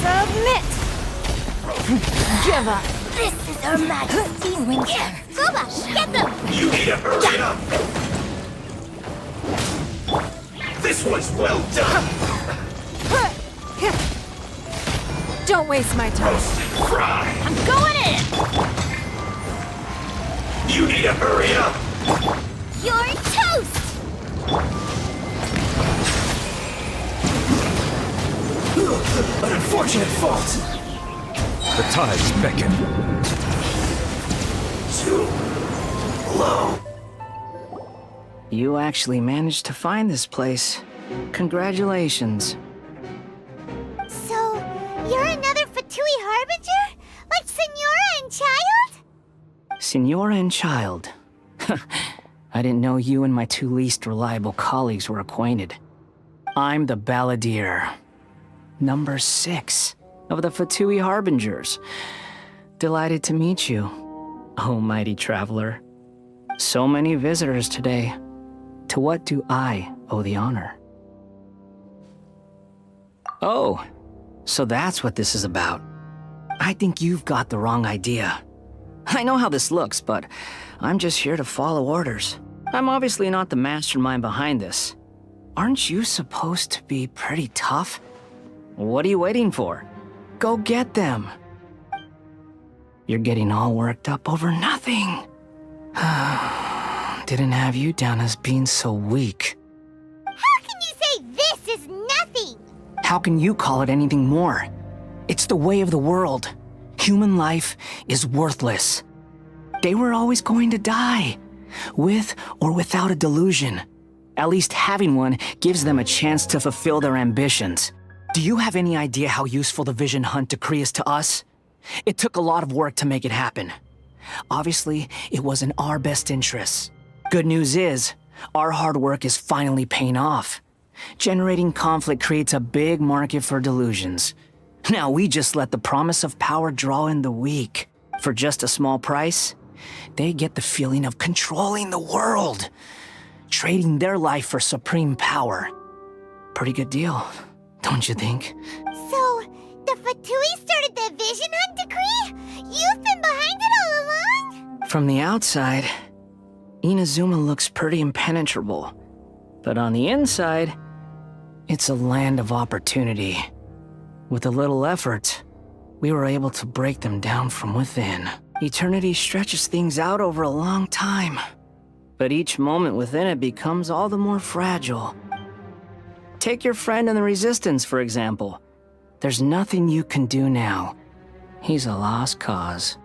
[SPEAKER 12] Submit! Give up.
[SPEAKER 18] This is Her Majesty's gift! Goba, get them!
[SPEAKER 1] You need to hurry up. This was well done.
[SPEAKER 12] Don't waste my time.
[SPEAKER 1] Roast and fry.
[SPEAKER 12] I'm going in!
[SPEAKER 1] You need to hurry up.
[SPEAKER 18] You're toast!
[SPEAKER 1] An unfortunate fault.
[SPEAKER 14] The tides beckon.
[SPEAKER 1] Too low.
[SPEAKER 8] You actually managed to find this place. Congratulations.
[SPEAKER 18] So, you're another Fatui Harbinger? Like Senora and Child?
[SPEAKER 8] Senora and Child. I didn't know you and my two least reliable colleagues were acquainted. I'm the Balladeer. Number 6 of the Fatui Harbingers. Delighted to meet you, oh mighty traveler. So many visitors today. To what do I owe the honor? Oh, so that's what this is about. I think you've got the wrong idea. I know how this looks, but I'm just here to follow orders. I'm obviously not the mastermind behind this. Aren't you supposed to be pretty tough? What are you waiting for? Go get them. You're getting all worked up over nothing. Didn't have you down as being so weak.
[SPEAKER 18] How can you say this is nothing?
[SPEAKER 8] How can you call it anything more? It's the way of the world. Human life is worthless. They were always going to die, with or without a delusion. At least having one gives them a chance to fulfill their ambitions. Do you have any idea how useful the Vision Hunt decree is to us? It took a lot of work to make it happen. Obviously, it was in our best interests. Good news is, our hard work is finally paying off. Generating conflict creates a big market for delusions. Now we just let the promise of power draw in the weak. For just a small price, they get the feeling of controlling the world. Trading their life for supreme power. Pretty good deal, don't you think?
[SPEAKER 18] So, the Fatui started the Vision Hunt decree? You've been behind it all along?
[SPEAKER 8] From the outside, Inazuma looks pretty impenetrable. But on the inside, it's a land of opportunity. With a little effort, we were able to break them down from within. Eternity stretches things out over a long time. But each moment within it becomes all the more fragile. Take your friend in the Resistance, for example. There's nothing you can do now. He's a lost cause.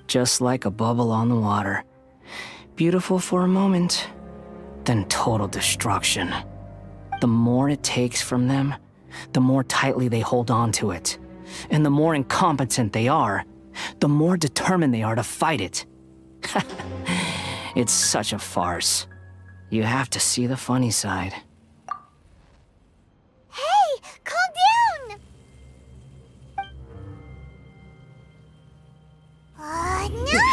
[SPEAKER 8] Just like a bubble on the water. Beautiful for a moment, then total destruction. The more it takes from them, the more tightly they hold on to it. And the more incompetent they are, the more determined they are to fight it. It's such a farce. You have to see the funny side.
[SPEAKER 18] Hey, calm down! No!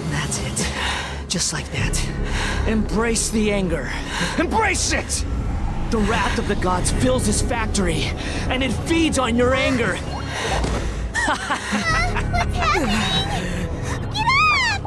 [SPEAKER 8] That's it. Just like that. Embrace the anger. Embrace it! The wrath of the gods fills this factory, and it feeds on your anger.
[SPEAKER 18] What's happening? Get up!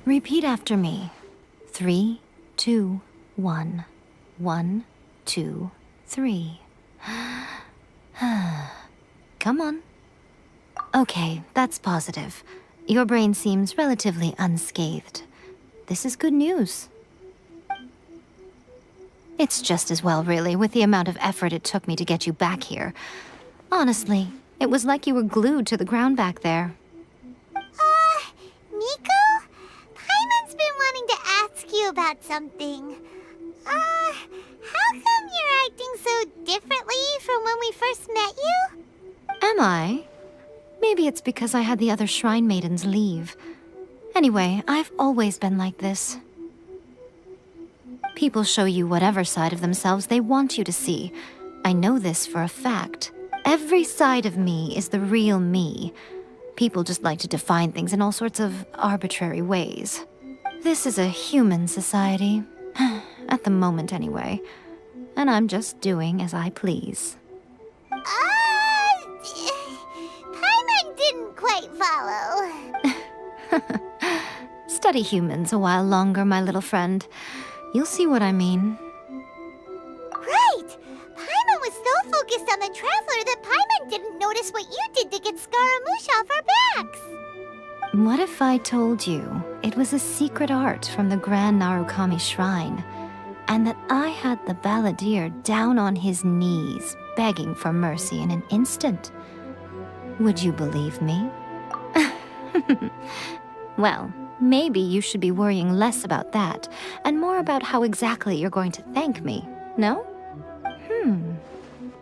[SPEAKER 5] Repeat after me. 3, 2, 1. 1, 2, 3. Come on. Okay, that's positive. Your brain seems relatively unscathed. This is good news. It's just as well, really, with the amount of effort it took me to get you back here. Honestly, it was like you were glued to the ground back there.
[SPEAKER 18] Miko? Paimon's been wanting to ask you about something. How come you're acting so differently from when we first met you?
[SPEAKER 5] Am I? Maybe it's because I had the other Shrine Maidens leave. Anyway, I've always been like this. People show you whatever side of themselves they want you to see. I know this for a fact. Every side of me is the real me. People just like to define things in all sorts of arbitrary ways. This is a human society. At the moment, anyway. And I'm just doing as I please.
[SPEAKER 18] Paimon didn't quite follow.
[SPEAKER 5] Study humans a while longer, my little friend. You'll see what I mean.
[SPEAKER 18] Right! Paimon was so focused on the Traveler that Paimon didn't notice what you did to get Scaramouche off our backs.
[SPEAKER 5] What if I told you it was a secret art from the Grand Narukami Shrine, and that I had the balladeer down on his knees, begging for mercy in an instant? Would you believe me? Well, maybe you should be worrying less about that, and more about how exactly you're going to thank me, no?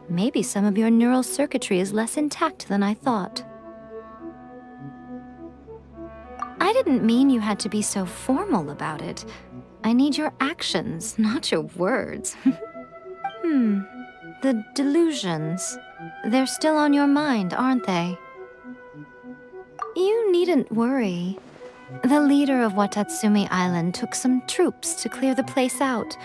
[SPEAKER 5] Maybe some of your neural circuitry is less intact than I thought. I didn't mean you had to be so formal about it. I need your actions, not your words. The delusions. They're still on your mind, aren't they? You needn't worry. The leader of Watatsumi Island took some troops to clear the place out.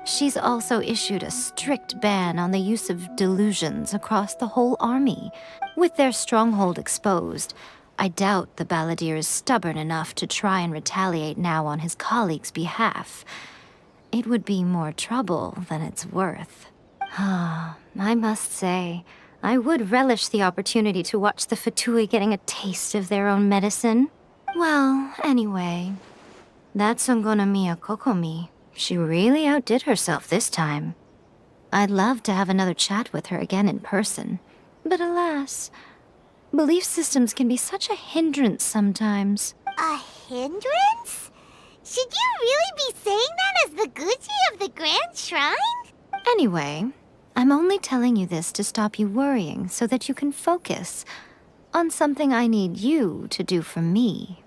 [SPEAKER 5] She's also issued a strict ban on the use of delusions across the whole army. With their stronghold exposed, I doubt the balladeer is stubborn enough to try and retaliate now on his colleague's behalf. It would be more trouble than it's worth. I must say, I would relish the opportunity to watch the Fatui getting a taste of their own medicine. Well, anyway, that Songonomiya Kokomi, she really outdid herself this time. I'd love to have another chat with her again in person, but alas, belief systems can be such a hindrance sometimes.
[SPEAKER 18] A hindrance? Should you really be saying that as the Gucci of the Grand Shrine?
[SPEAKER 5] Anyway, I'm only telling you this to stop you worrying so that you can focus on something I need you to do for me.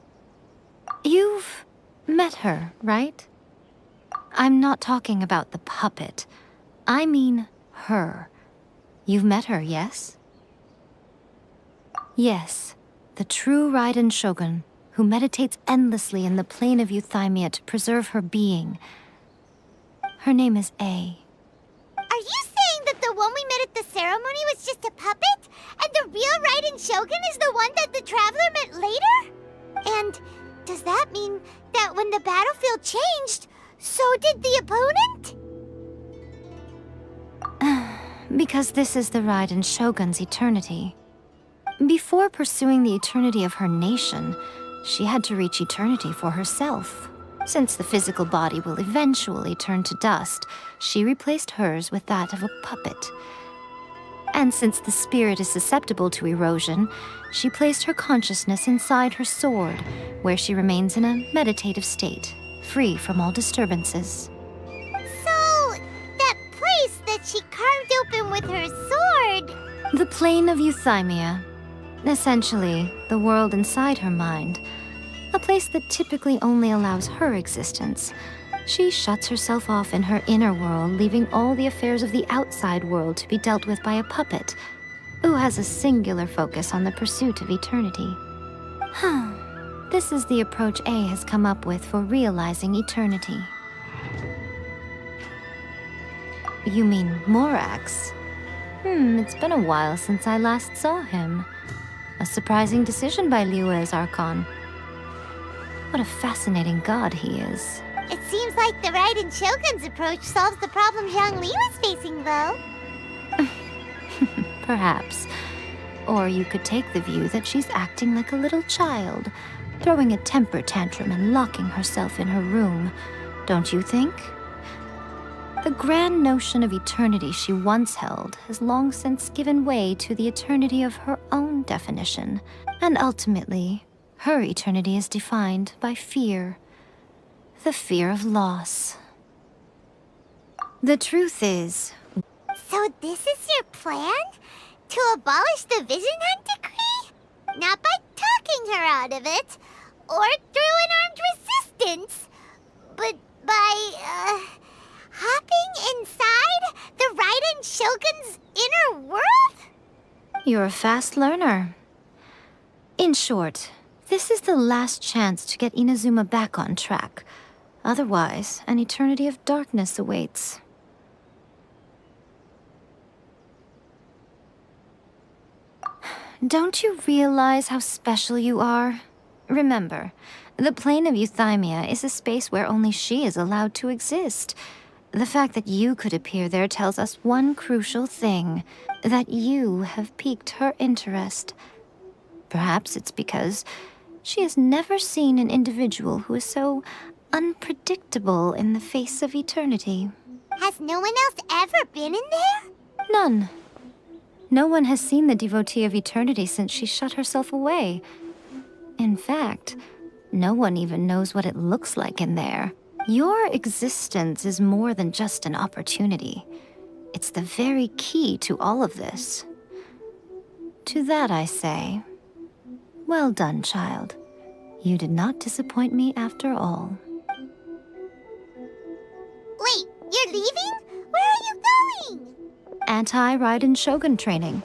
[SPEAKER 5] You've met her, right? I'm not talking about the puppet. I mean her. You've met her, yes? Yes, the true Raiden Shogun, who meditates endlessly in the plane of Euthymia to preserve her being. Her name is A.
[SPEAKER 18] Are you saying that the one we met at the ceremony was just a puppet? And the real Raiden Shogun is the one that the Traveler met later? And does that mean that when the battlefield changed, so did the opponent?
[SPEAKER 5] Because this is the Raiden Shogun's eternity. Before pursuing the eternity of her nation, she had to reach eternity for herself. Since the physical body will eventually turn to dust, she replaced hers with that of a puppet. And since the spirit is susceptible to erosion, she placed her consciousness inside her sword, where she remains in a meditative state, free from all disturbances.
[SPEAKER 18] So, that place that she carved open with her sword...
[SPEAKER 5] The plane of Euthymia. Essentially, the world inside her mind. A place that typically only allows her existence. She shuts herself off in her inner world, leaving all the affairs of the outside world to be dealt with by a puppet, who has a singular focus on the pursuit of eternity. This is the approach A has come up with for realizing eternity. You mean Morax? It's been a while since I last saw him. A surprising decision by Liyue's Archon. What a fascinating god he is.
[SPEAKER 18] It seems like the Raiden Shogun's approach solves the problem Zhang Li was facing, though.
[SPEAKER 5] Perhaps. Or you could take the view that she's acting like a little child, throwing a temper tantrum and locking herself in her room. Don't you think? The grand notion of eternity she once held has long since given way to the eternity of her own definition. And ultimately, her eternity is defined by fear. The fear of loss. The truth is...
[SPEAKER 18] So this is your plan? To abolish the Vision Hunt Decree? Not by talking her out of it, or through an armed resistance, but by, hopping inside the Raiden Shogun's inner world?
[SPEAKER 5] You're a fast learner. In short, this is the last chance to get Inazuma back on track. Otherwise, an eternity of darkness awaits. Don't you realize how special you are? Remember, the plane of Euthymia is a space where only she is allowed to exist. The fact that you could appear there tells us one crucial thing, that you have piqued her interest. Perhaps it's because she has never seen an individual who is so unpredictable in the face of eternity.
[SPEAKER 18] Has no one else ever been in there?
[SPEAKER 5] None. No one has seen the devotee of eternity since she shut herself away. In fact, no one even knows what it looks like in there. Your existence is more than just an opportunity. It's the very key to all of this. To that I say, well done, child. You did not disappoint me after all.
[SPEAKER 18] Wait, you're leaving? Where are you going?
[SPEAKER 5] Anti-Raiden Shogun training.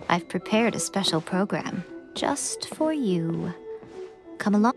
[SPEAKER 5] I've prepared a special program just for you. Come along.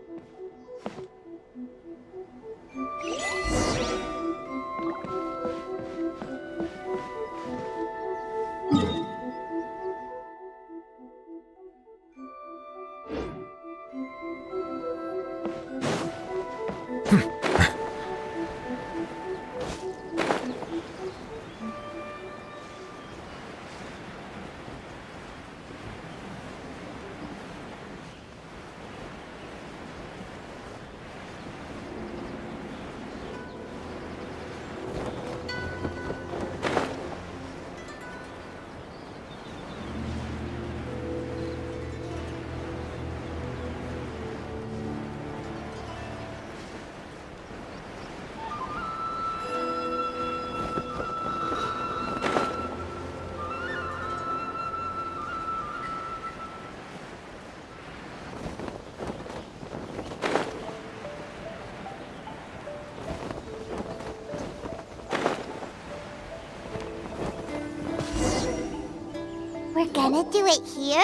[SPEAKER 18] We're gonna do it here?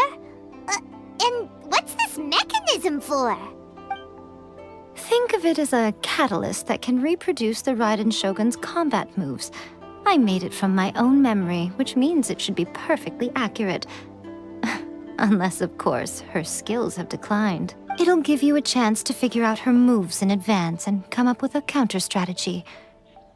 [SPEAKER 18] And what's this mechanism for?
[SPEAKER 5] Think of it as a catalyst that can reproduce the Raiden Shogun's combat moves. I made it from my own memory, which means it should be perfectly accurate. Unless, of course, her skills have declined. It'll give you a chance to figure out her moves in advance and come up with a counter-strategy.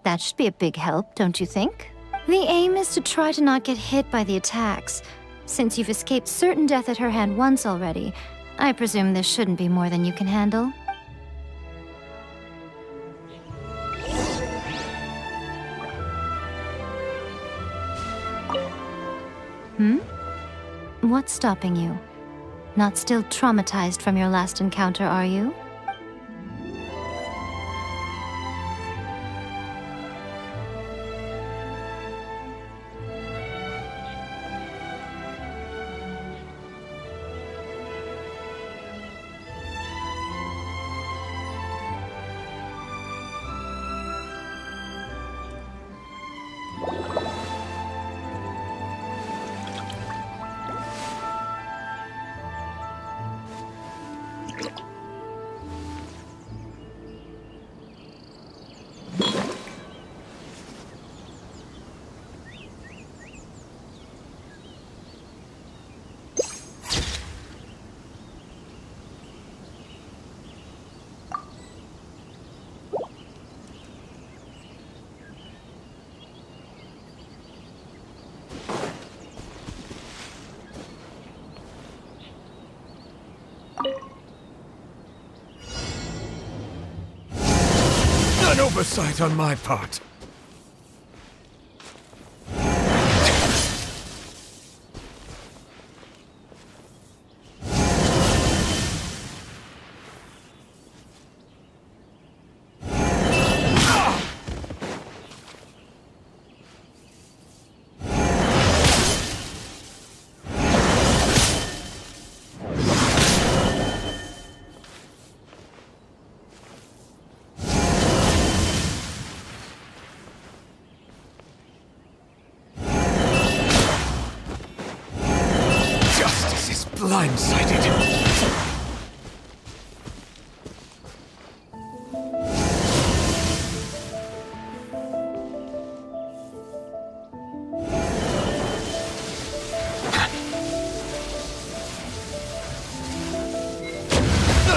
[SPEAKER 5] That should be a big help, don't you think? The aim is to try to not get hit by the attacks. Since you've escaped certain death at her hand once already, I presume this shouldn't be more than you can handle. What's stopping you? Not still traumatized from your last encounter, are you?
[SPEAKER 1] An oversight on my part. Blindsided.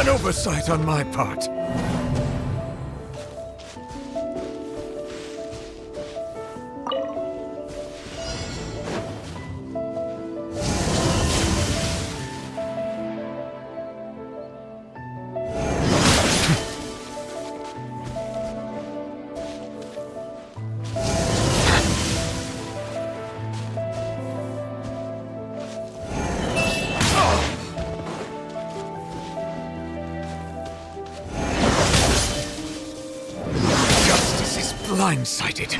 [SPEAKER 1] An oversight on my part. Blindsided.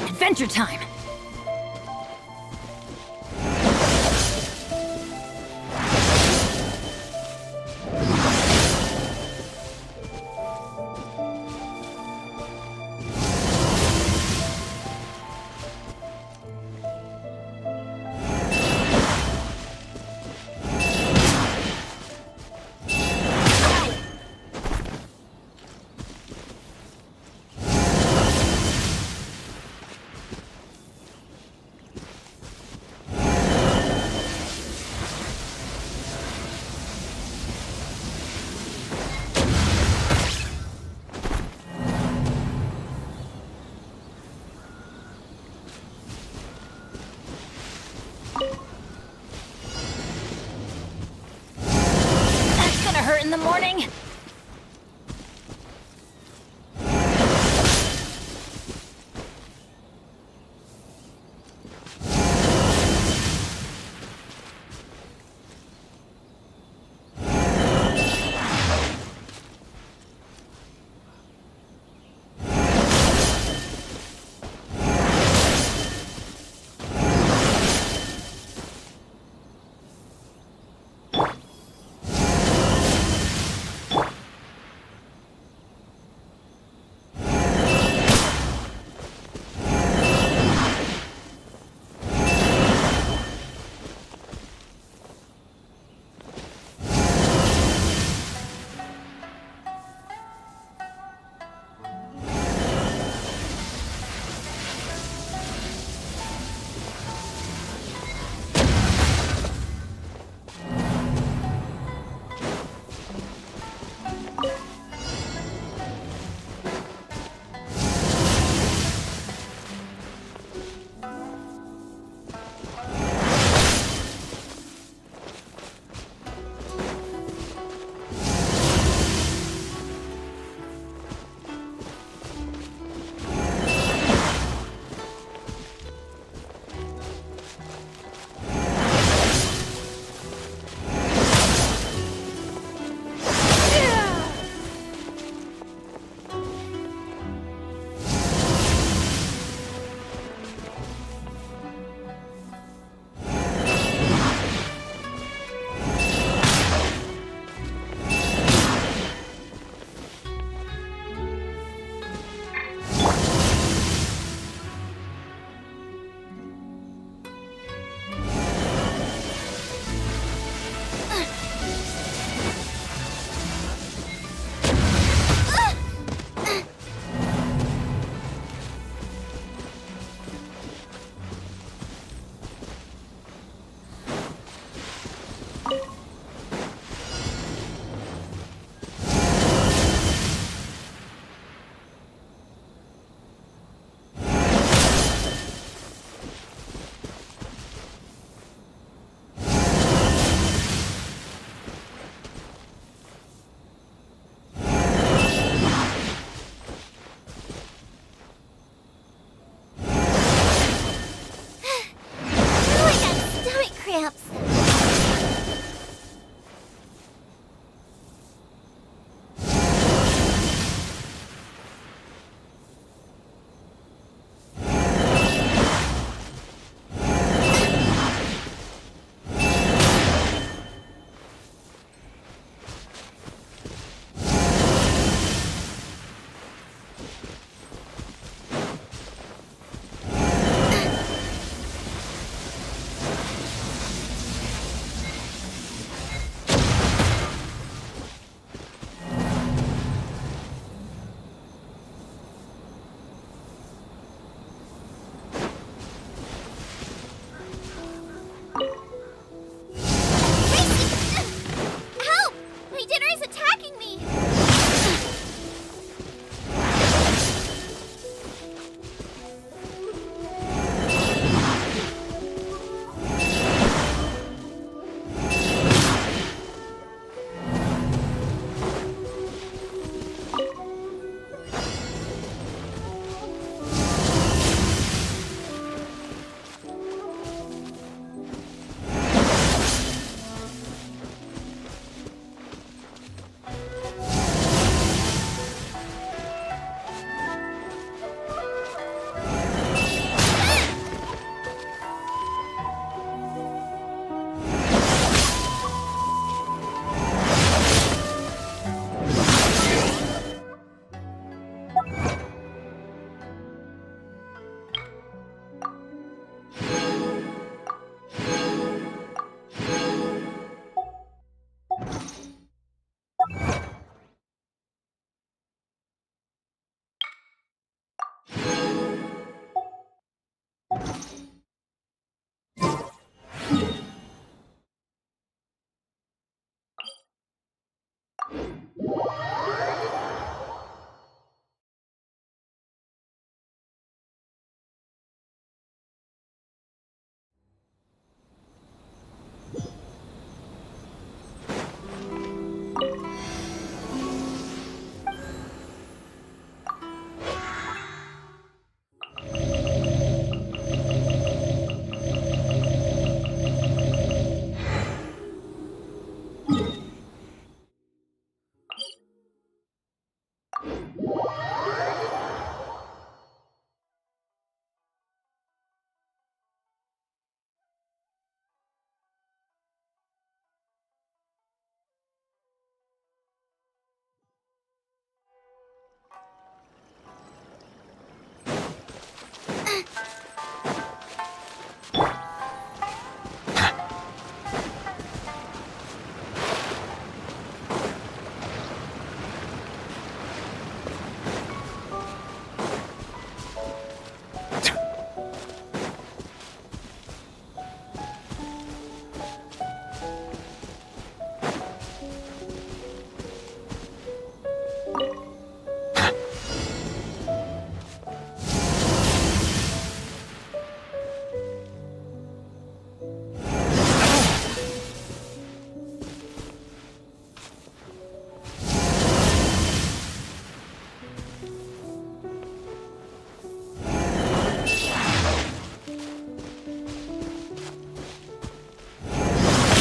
[SPEAKER 12] Adventure time!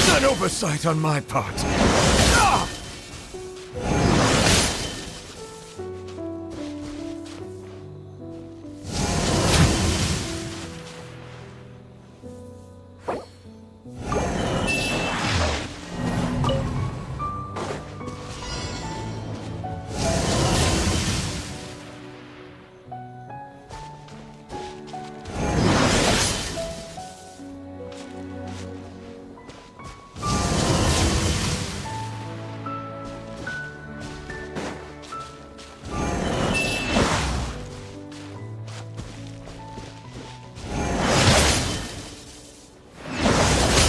[SPEAKER 1] An oversight on my part.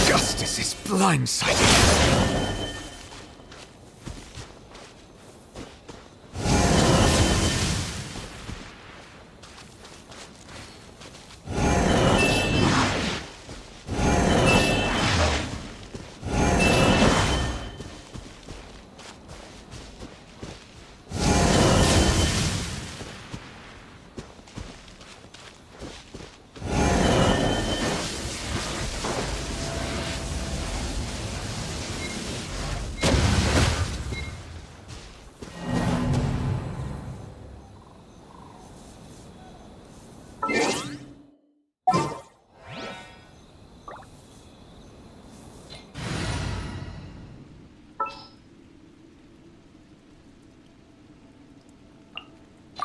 [SPEAKER 1] Justice is blindsided.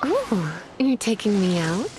[SPEAKER 2] Oh, you're taking me out?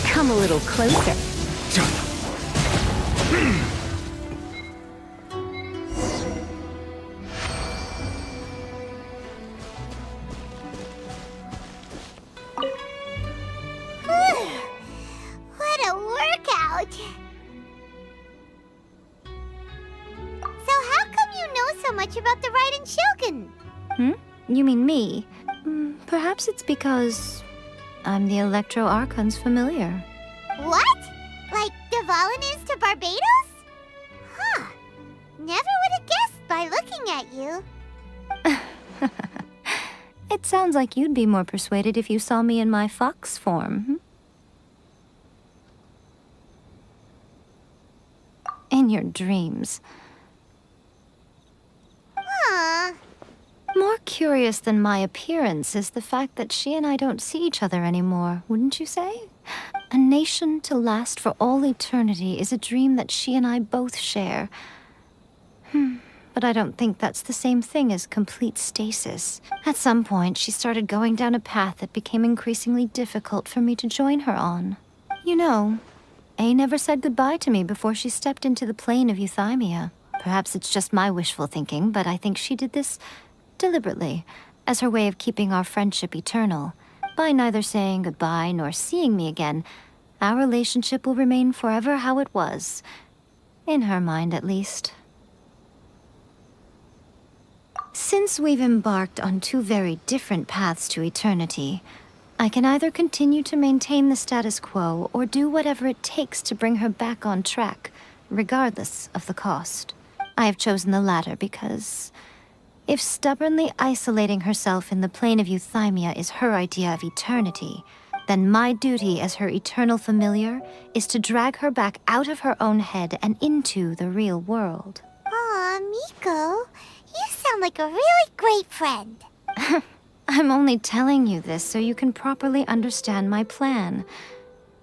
[SPEAKER 2] Come a little closer.
[SPEAKER 18] What a workout! So how come you know so much about the Raiden Shogun?
[SPEAKER 5] You mean me? Perhaps it's because I'm the Electro Archon's familiar.
[SPEAKER 18] What? Like Dvalin is to Barbados? Huh. Never would have guessed by looking at you.
[SPEAKER 5] It sounds like you'd be more persuaded if you saw me in my fox form. In your dreams.
[SPEAKER 18] Aww.
[SPEAKER 5] More curious than my appearance is the fact that she and I don't see each other anymore, wouldn't you say? A nation to last for all eternity is a dream that she and I both share. But I don't think that's the same thing as complete stasis. At some point, she started going down a path that became increasingly difficult for me to join her on. You know, A never said goodbye to me before she stepped into the plane of euthymia. Perhaps it's just my wishful thinking, but I think she did this deliberately, as her way of keeping our friendship eternal. By neither saying goodbye nor seeing me again, our relationship will remain forever how it was. In her mind, at least. Since we've embarked on two very different paths to eternity, I can either continue to maintain the status quo or do whatever it takes to bring her back on track, regardless of the cost. I have chosen the latter because if stubbornly isolating herself in the plane of euthymia is her idea of eternity, then my duty as her eternal familiar is to drag her back out of her own head and into the real world.
[SPEAKER 18] Aw, Miko, you sound like a really great friend.
[SPEAKER 5] I'm only telling you this so you can properly understand my plan.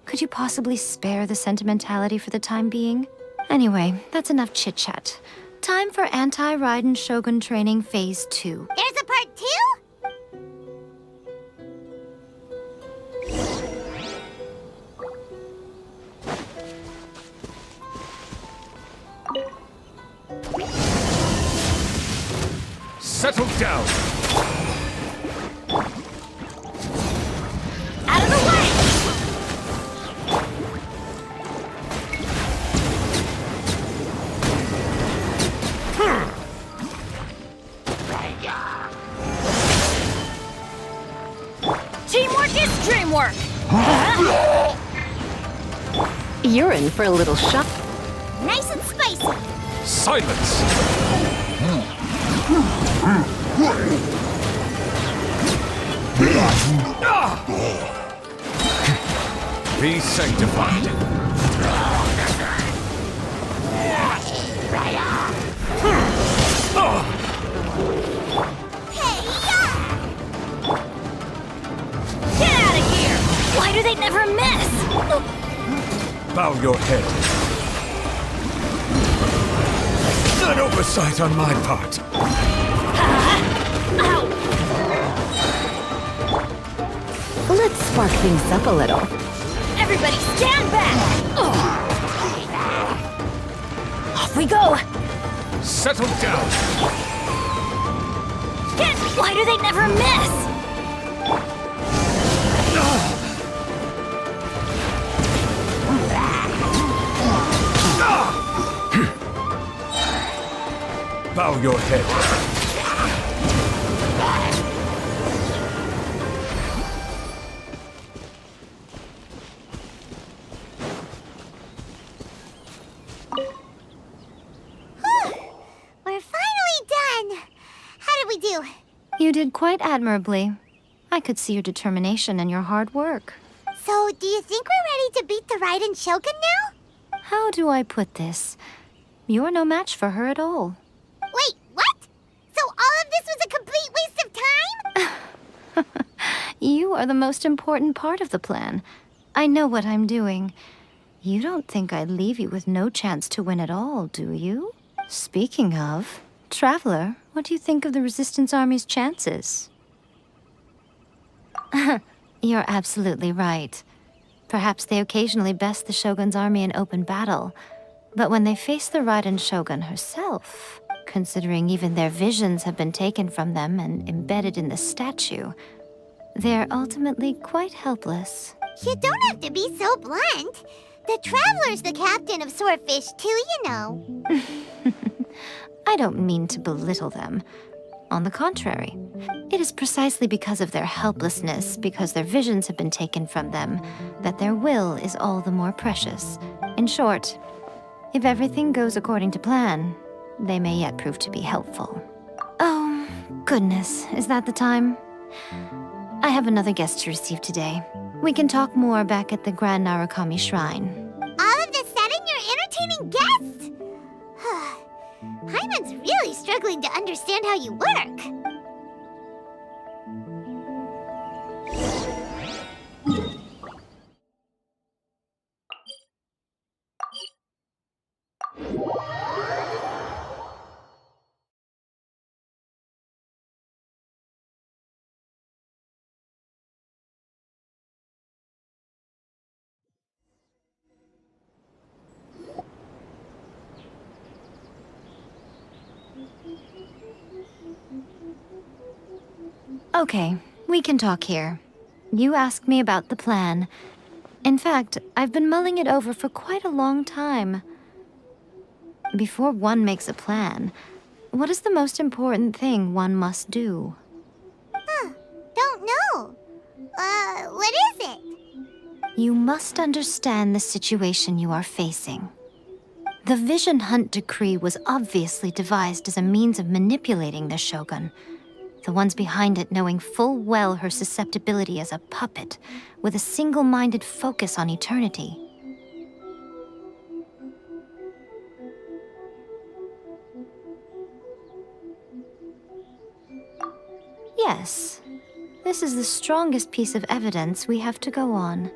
[SPEAKER 5] Could you possibly spare the sentimentality for the time being? Anyway, that's enough chit-chat. Time for Anti-Raiden Shogun Training Phase 2.
[SPEAKER 18] There's a part 2?
[SPEAKER 1] Settle down!
[SPEAKER 18] Out of the way!
[SPEAKER 12] Teamwork is dreamwork!
[SPEAKER 2] You're in for a little shock.
[SPEAKER 18] Nice and spicy!
[SPEAKER 1] Silence! Be sanctified.
[SPEAKER 12] Get out of here! Why do they never miss?
[SPEAKER 1] Bow your head. An oversight on my part.
[SPEAKER 2] Let's spark things up a little.
[SPEAKER 12] Everybody stand back! Off we go!
[SPEAKER 1] Settle down.
[SPEAKER 12] Why do they never miss?
[SPEAKER 1] Bow your head.
[SPEAKER 18] We're finally done! How did we do?
[SPEAKER 5] You did quite admirably. I could see your determination and your hard work.
[SPEAKER 18] So, do you think we're ready to beat the Raiden Shogun now?
[SPEAKER 5] How do I put this? You're no match for her at all.
[SPEAKER 18] Wait, what? So all of this was a complete waste of time?
[SPEAKER 5] You are the most important part of the plan. I know what I'm doing. You don't think I'd leave you with no chance to win at all, do you? Speaking of, Traveler, what do you think of the Resistance Army's chances? You're absolutely right. Perhaps they occasionally best the Shogun's army in open battle, but when they face the Raiden Shogun herself, considering even their visions have been taken from them and embedded in the statue, they're ultimately quite helpless.
[SPEAKER 18] You don't have to be so blunt. The Traveler's the captain of Swordfish too, you know.
[SPEAKER 5] I don't mean to belittle them. On the contrary, it is precisely because of their helplessness, because their visions have been taken from them, that their will is all the more precious. In short, if everything goes according to plan, they may yet prove to be helpful. Goodness, is that the time? I have another guest to receive today. We can talk more back at the Grand Narukami Shrine.
[SPEAKER 18] All of a sudden, you're entertaining guests? Paimon's really struggling to understand how you work.
[SPEAKER 5] Okay, we can talk here. You asked me about the plan. In fact, I've been mulling it over for quite a long time. Before one makes a plan, what is the most important thing one must do?
[SPEAKER 18] Don't know. What is it?
[SPEAKER 5] You must understand the situation you are facing. The Vision Hunt Decree was obviously devised as a means of manipulating the Shogun. The ones behind it knowing full well her susceptibility as a puppet, with a single-minded focus on eternity. Yes, this is the strongest piece of evidence we have to go on.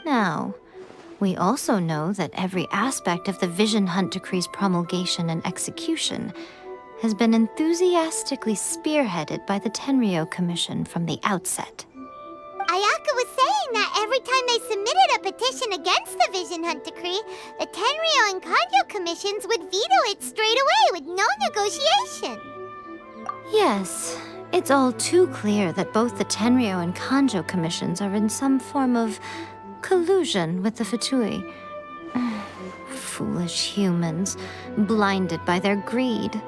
[SPEAKER 5] Now, we also know that every aspect of the Vision Hunt Decree's promulgation and execution has been enthusiastically spearheaded by the Tenryou Commission from the outset.
[SPEAKER 18] Ayaka was saying that every time they submitted a petition against the Vision Hunt Decree, the Tenryou and Kanjo commissions would veto it straight away with no negotiation.
[SPEAKER 5] Yes, it's all too clear that both the Tenryou and Kanjo commissions are in some form of collusion with the Fatui. Foolish humans, blinded by their greed.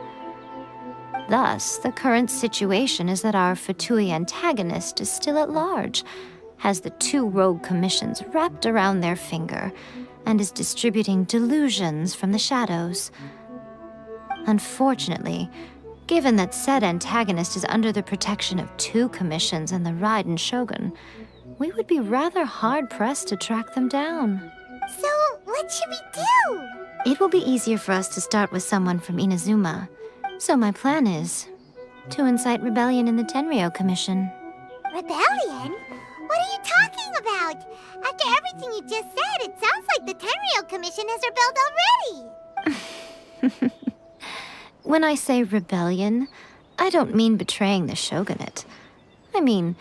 [SPEAKER 5] Thus, the current situation is that our Fatui antagonist is still at large, has the two rogue commissions wrapped around their finger, and is distributing delusions from the shadows. Unfortunately, given that said antagonist is under the protection of two commissions and the Raiden Shogun, we would be rather hard-pressed to track them down.
[SPEAKER 18] So, what should we do?
[SPEAKER 5] It will be easier for us to start with someone from Inazuma. So my plan is to incite rebellion in the Tenryou Commission.
[SPEAKER 18] Rebellion? What are you talking about? After everything you just said, it sounds like the Tenryou Commission has rebelled already.
[SPEAKER 5] When I say rebellion, I don't mean betraying the shogunate. I mean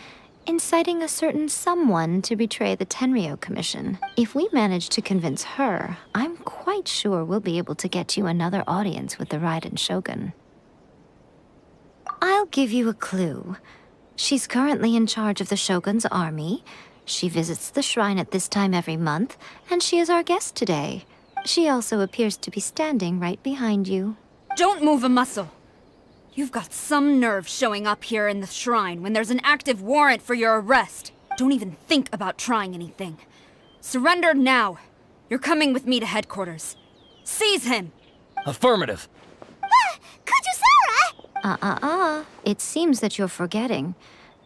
[SPEAKER 5] inciting a certain someone to betray the Tenryou Commission. If we manage to convince her, I'm quite sure we'll be able to get you another audience with the Raiden Shogun. I'll give you a clue. She's currently in charge of the Shogun's army. She visits the shrine at this time every month, and she is our guest today. She also appears to be standing right behind you.
[SPEAKER 12] Don't move a muscle. You've got some nerve showing up here in the shrine when there's an active warrant for your arrest. Don't even think about trying anything. Surrender now. You're coming with me to headquarters. Seize him!
[SPEAKER 17] Affirmative.
[SPEAKER 5] Kujusara! It seems that you're forgetting.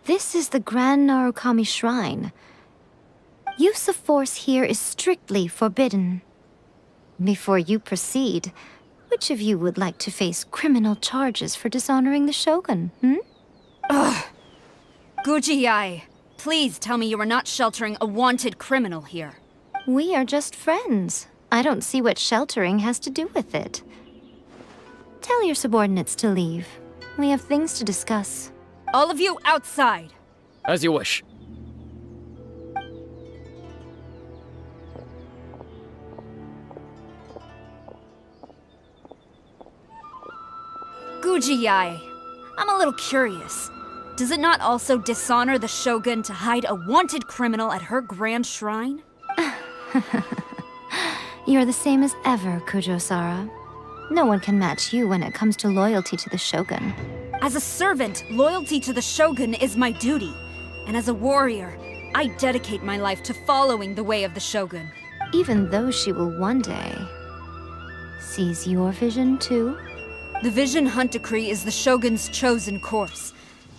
[SPEAKER 5] This is the Grand Narukami Shrine. Use of force here is strictly forbidden. Before you proceed, which of you would like to face criminal charges for dishonoring the Shogun,
[SPEAKER 12] Ugh! Gujiyai, please tell me you are not sheltering a wanted criminal here.
[SPEAKER 5] We are just friends. I don't see what sheltering has to do with it. Tell your subordinates to leave. We have things to discuss.
[SPEAKER 12] All of you outside!
[SPEAKER 17] As you wish.
[SPEAKER 12] Gujiyai, I'm a little curious. Does it not also dishonor the Shogun to hide a wanted criminal at her grand shrine?
[SPEAKER 5] You're the same as ever, Kujosara. No one can match you when it comes to loyalty to the Shogun.
[SPEAKER 12] As a servant, loyalty to the Shogun is my duty. And as a warrior, I dedicate my life to following the way of the Shogun.
[SPEAKER 5] Even though she will one day seize your vision too?
[SPEAKER 12] The Vision Hunt Decree is the Shogun's chosen course,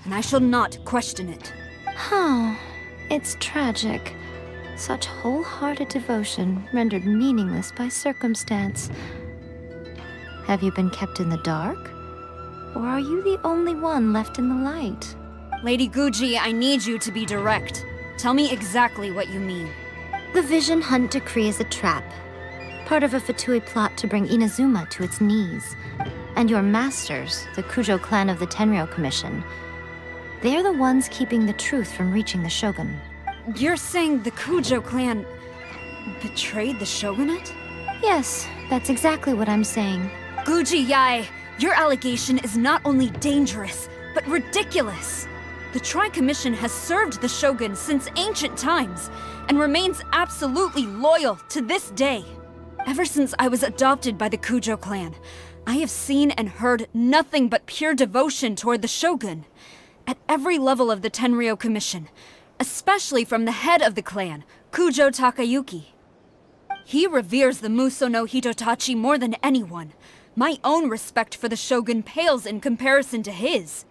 [SPEAKER 12] and I shall not question it.
[SPEAKER 5] Oh, it's tragic. Such wholehearted devotion rendered meaningless by circumstance. Have you been kept in the dark? Or are you the only one left in the light?
[SPEAKER 12] Lady Guji, I need you to be direct. Tell me exactly what you mean.
[SPEAKER 5] The Vision Hunt Decree is a trap. Part of a Fatui plot to bring Inazuma to its knees. And your masters, the Kujo clan of the Tenryou Commission, they're the ones keeping the truth from reaching the Shogun.
[SPEAKER 12] You're saying the Kujo clan betrayed the shogunate?
[SPEAKER 5] Yes, that's exactly what I'm saying.
[SPEAKER 12] Guji Yae, your allegation is not only dangerous, but ridiculous. The Tri-Commission has served the shogun since ancient times, and remains absolutely loyal to this day. Ever since I was adopted by the Kujo clan, I have seen and heard nothing but pure devotion toward the shogun. At every level of the Tenryou Commission, especially from the head of the clan, Kujo Takayuki. He reveres the Muso no Hitotachi more than anyone. My own respect for the shogun pales in comparison to his.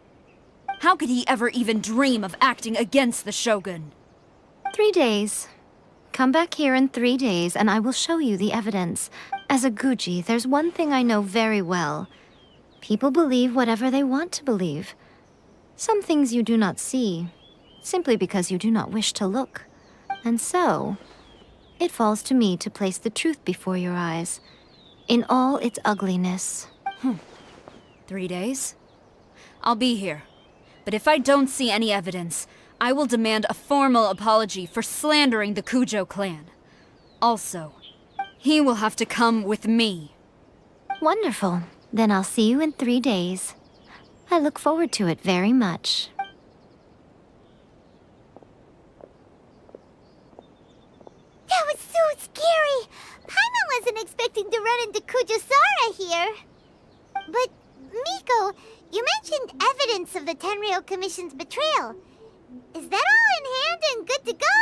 [SPEAKER 12] How could he ever even dream of acting against the shogun?
[SPEAKER 5] 3 days. Come back here in 3 days and I will show you the evidence. As a Guji, there's one thing I know very well. People believe whatever they want to believe. Some things you do not see, simply because you do not wish to look. And so, it falls to me to place the truth before your eyes, in all its ugliness.
[SPEAKER 12] 3 days? I'll be here. But if I don't see any evidence, I will demand a formal apology for slandering the Kujo clan. Also, he will have to come with me.
[SPEAKER 5] Wonderful. Then I'll see you in 3 days. I look forward to it very much.
[SPEAKER 18] That was so scary! Paimon wasn't expecting to run into Kujosara here. But, Miko, you mentioned evidence of the Tenryou Commission's betrayal. Is that all in hand and good to go,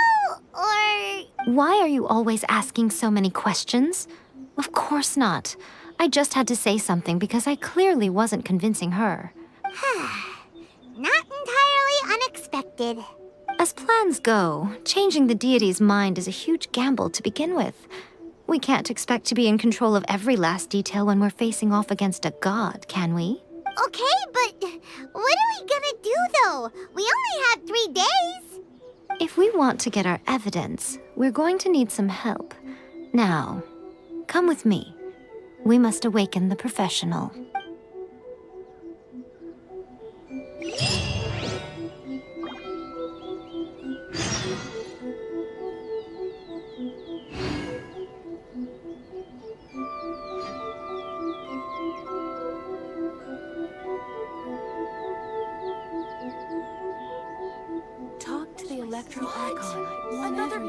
[SPEAKER 18] or...?
[SPEAKER 5] Why are you always asking so many questions? Of course not. I just had to say something because I clearly wasn't convincing her.
[SPEAKER 18] Not entirely unexpected.
[SPEAKER 5] As plans go, changing the deity's mind is a huge gamble to begin with. We can't expect to be in control of every last detail when we're facing off against a god, can we?
[SPEAKER 18] Okay, but what are we gonna do, though? We only have 3 days.
[SPEAKER 5] If we want to get our evidence, we're going to need some help. Now, come with me. We must awaken the professional.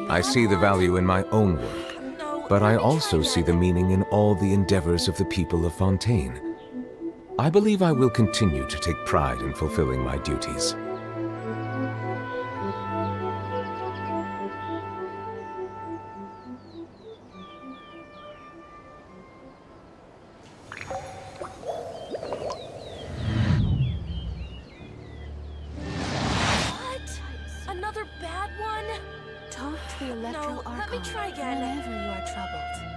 [SPEAKER 14] I see the value in my own work, but I also see the meaning in all the endeavors of the people of Fontaine. I believe I will continue to take pride in fulfilling my duties.
[SPEAKER 7] Another bad one? Talk to the Electro Archon whenever you are troubled.